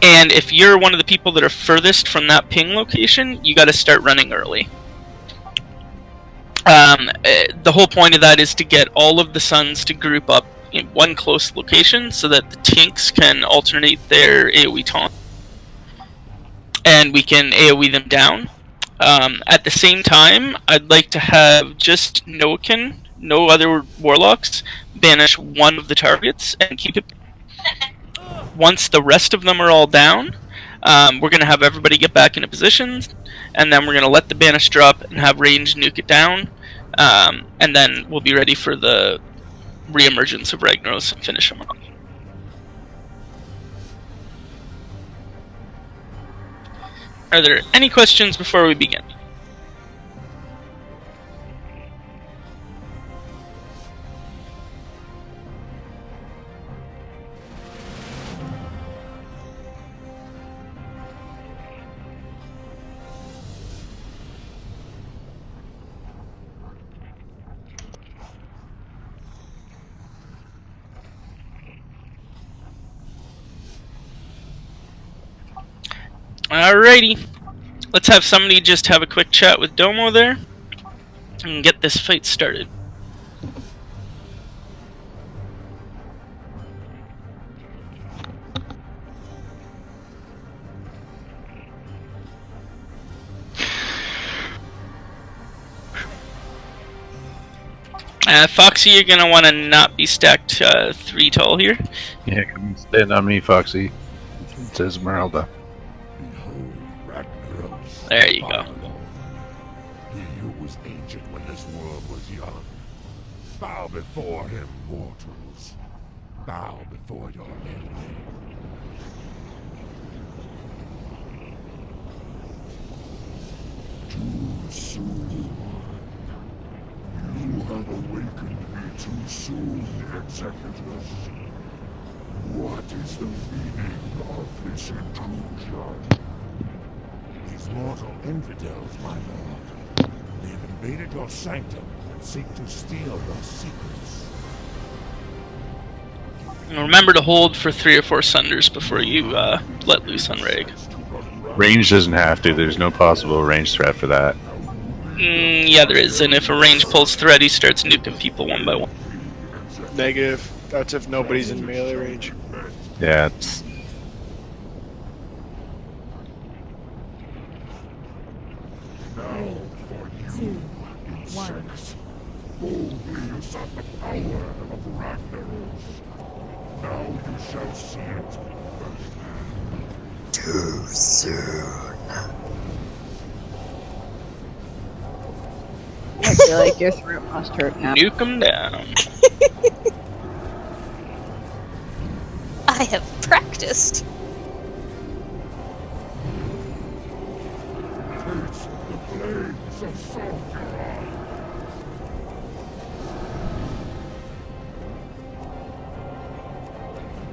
And if you're one of the people that are furthest from that ping location, you got to start running early. The whole point of that is to get all of the suns to group up in one close location so that the tanks can alternate their AoE taunt. And we can AoE them down. At the same time, I'd like to have just Noakin, no other warlocks, banish one of the targets and keep it. Once the rest of them are all down, we're going to have everybody get back into positions, and then we're going to let the banish drop and have range nuke it down, and then we'll be ready for the re-emergence of Ragnaros and finish them off. Are there any questions before we begin? Alrighty. Let's have somebody just have a quick chat with Domo there and get this fight started. Foxy, you're gonna want to not be stacked 3 tall here. Yeah, come stand on me, Foxy. It says Esmeralda. There you go. He who was ancient when this world was young. Bow before him, mortals. Bow before your enemy. Too soon. You have awakened me too soon, Executus. What is the meaning of this intrusion? These mortal infidels, my lord. They have invaded your sanctum and seek to steal your secrets. And remember to hold for 3 or 4 sunders before you let loose on Rag. Range doesn't have to. There's no possible range threat for that. Yeah, there is. And if a range pulls threat, he starts nuking people one by one. Negative. That's if nobody's in melee range. Yeah, it's... Boldly usurp the power of Ragnaros. Now you shall see it firsthand. Too soon. I feel like your throat must hurt now. Nuke him down. I have practiced. Taste the blades of Sulfuron.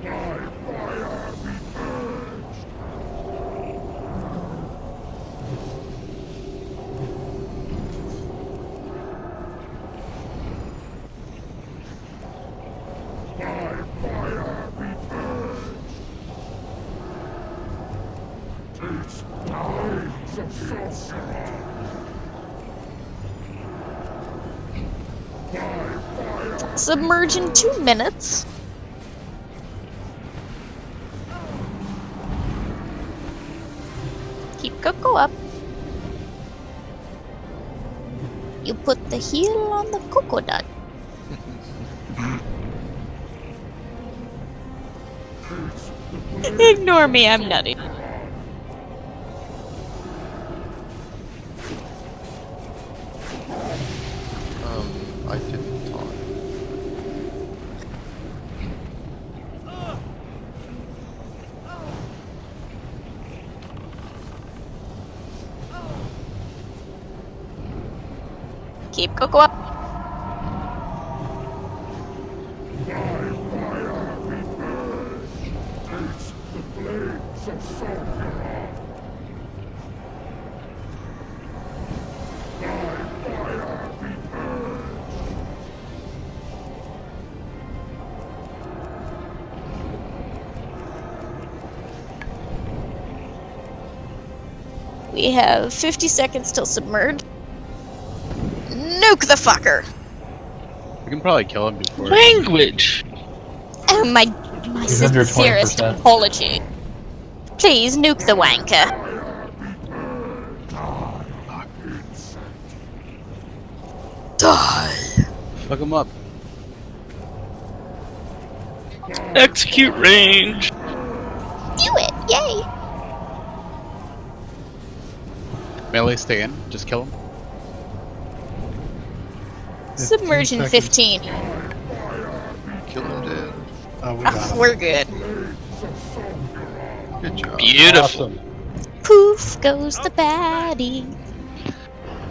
By fire be purged. By fire be purged. Taste the blades of Sulfuron. By fire. Submerge in 2 minutes. Keep Coco up. You put the heel on the cocoa nut. Ignore me, I'm nutty. I didn't talk. Keep Coco up. We have 50 seconds till submerge. Nuke the fucker! We can probably kill him before. Language! Oh, my sincerest 120%. apology. Please nuke the wanker. Die. Fuck him up. Execute range! Do it! Yay! Melee, stay in. Just kill him. Submerge in 15. Kill him dead. Oh, we got him. We're good. Good job. Beautiful. Awesome. Poof goes the baddie.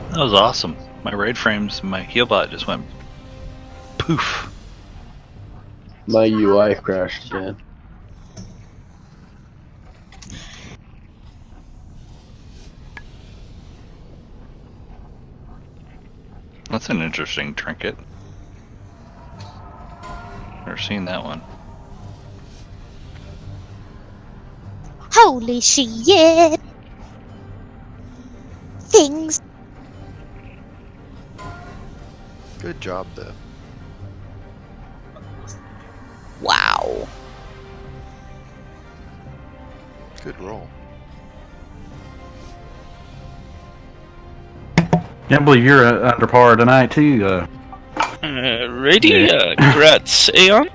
That was awesome. My raid frames, my healbot just went poof. My UI crashed again. That's an interesting trinket. Never seen that one. Holy shit! Things. Good job, though. Wow. Good roll. Can't believe you're under par tonight too. Ready? Yeah. Grats. Aeon?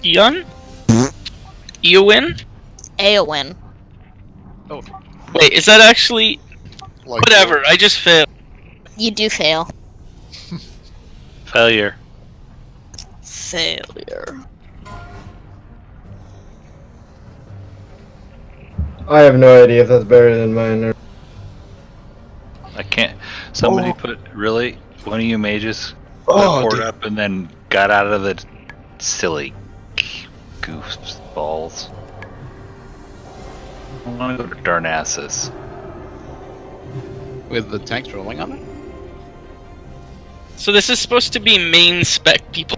Eon? Eowyn? Aowen. Oh. Wait, is that actually... Like Whatever, I just failed. You do fail. Failure. Failure. I have no idea if that's better than mine or... I can't. Somebody put, really? One of you mages Oh, poured dude. up and then got out of the silly goofballs. I want to go to Darnassus. With the tanks rolling on it? So this is supposed to be main spec people.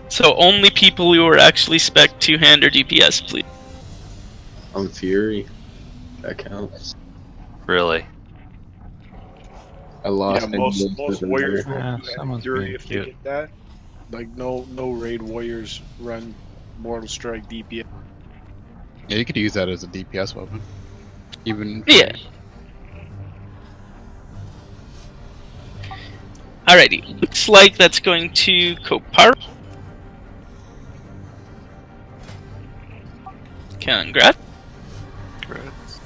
So only people who are actually spec 2-hand or DPS, please. I'm Fury. That counts. Really? I lost. Yeah, most warriors Yeah, run someone's Fury being if they cute. get that. Like no raid warriors run Mortal Strike DPS. Yeah, you could use that as a DPS weapon. Even. Yeah. Alrighty, looks like that's going to Kopar. Congrats. Congrats.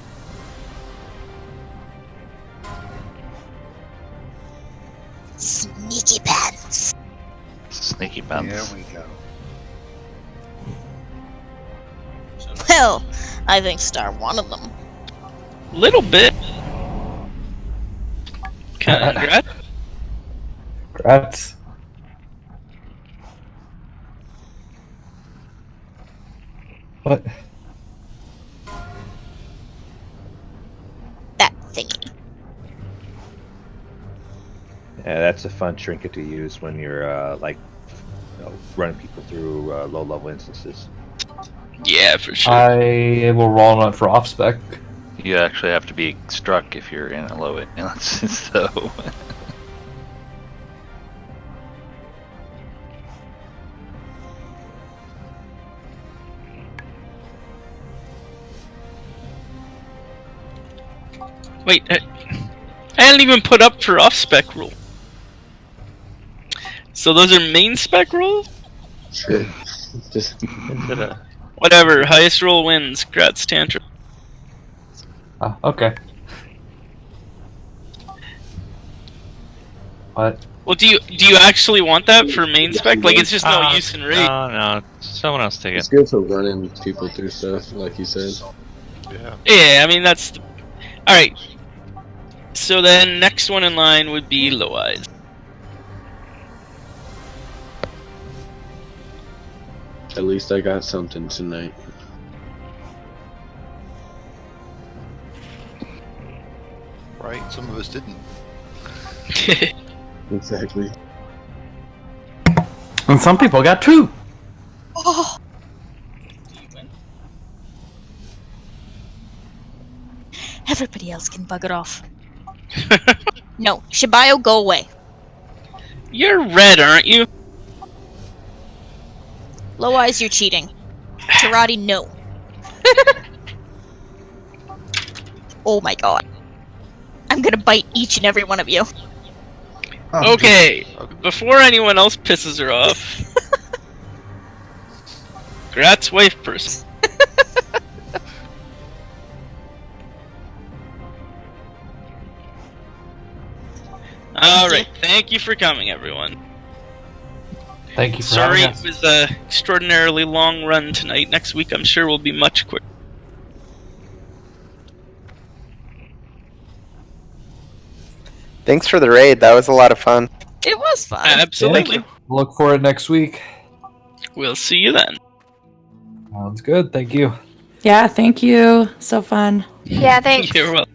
Sneaky pants. Sneaky pants. There we go. Well, I think Star wanted them. Little bit. Congrats. Congrats. What? That thingy. Yeah, that's a fun trinket to use when you're running people through low-level instances. Yeah, for sure. I will roll on it for off spec. You actually have to be struck if you're in a low instance, so. Wait, I hadn't even put up for off spec rule. So those are main spec rules? Sure. Just Whatever, highest roll wins. Grats Tantrum. Okay. What? Well, do you actually want that for main spec? Like, it's just no use in raid. No, someone else take it's it. good for running people through stuff, like you said. Yeah. Yeah, I mean that's. All right. So then, next one in line would be Low Eyes. At least I got something tonight. Right? Some of us didn't. Exactly. And some people got 2. Oh. Everybody else can bug it off. No, Shibayo, go away. You're red, aren't you? Low Eyes, you're cheating. Tarati, no. Oh my god. I'm gonna bite each and every one of you. Okay, before anyone else pisses her off. Grat's wife person. Alright, thank you for coming, everyone. Thank you for Sorry having it us. was an extraordinarily long run tonight. Next week I'm sure will be much quicker. Thanks for the raid. That was a lot of fun. It was fun. Absolutely. Yeah. Look for it next week. We'll see you then. Sounds good. Thank you. Yeah, thank you. So fun. Yeah, thanks. You're welcome.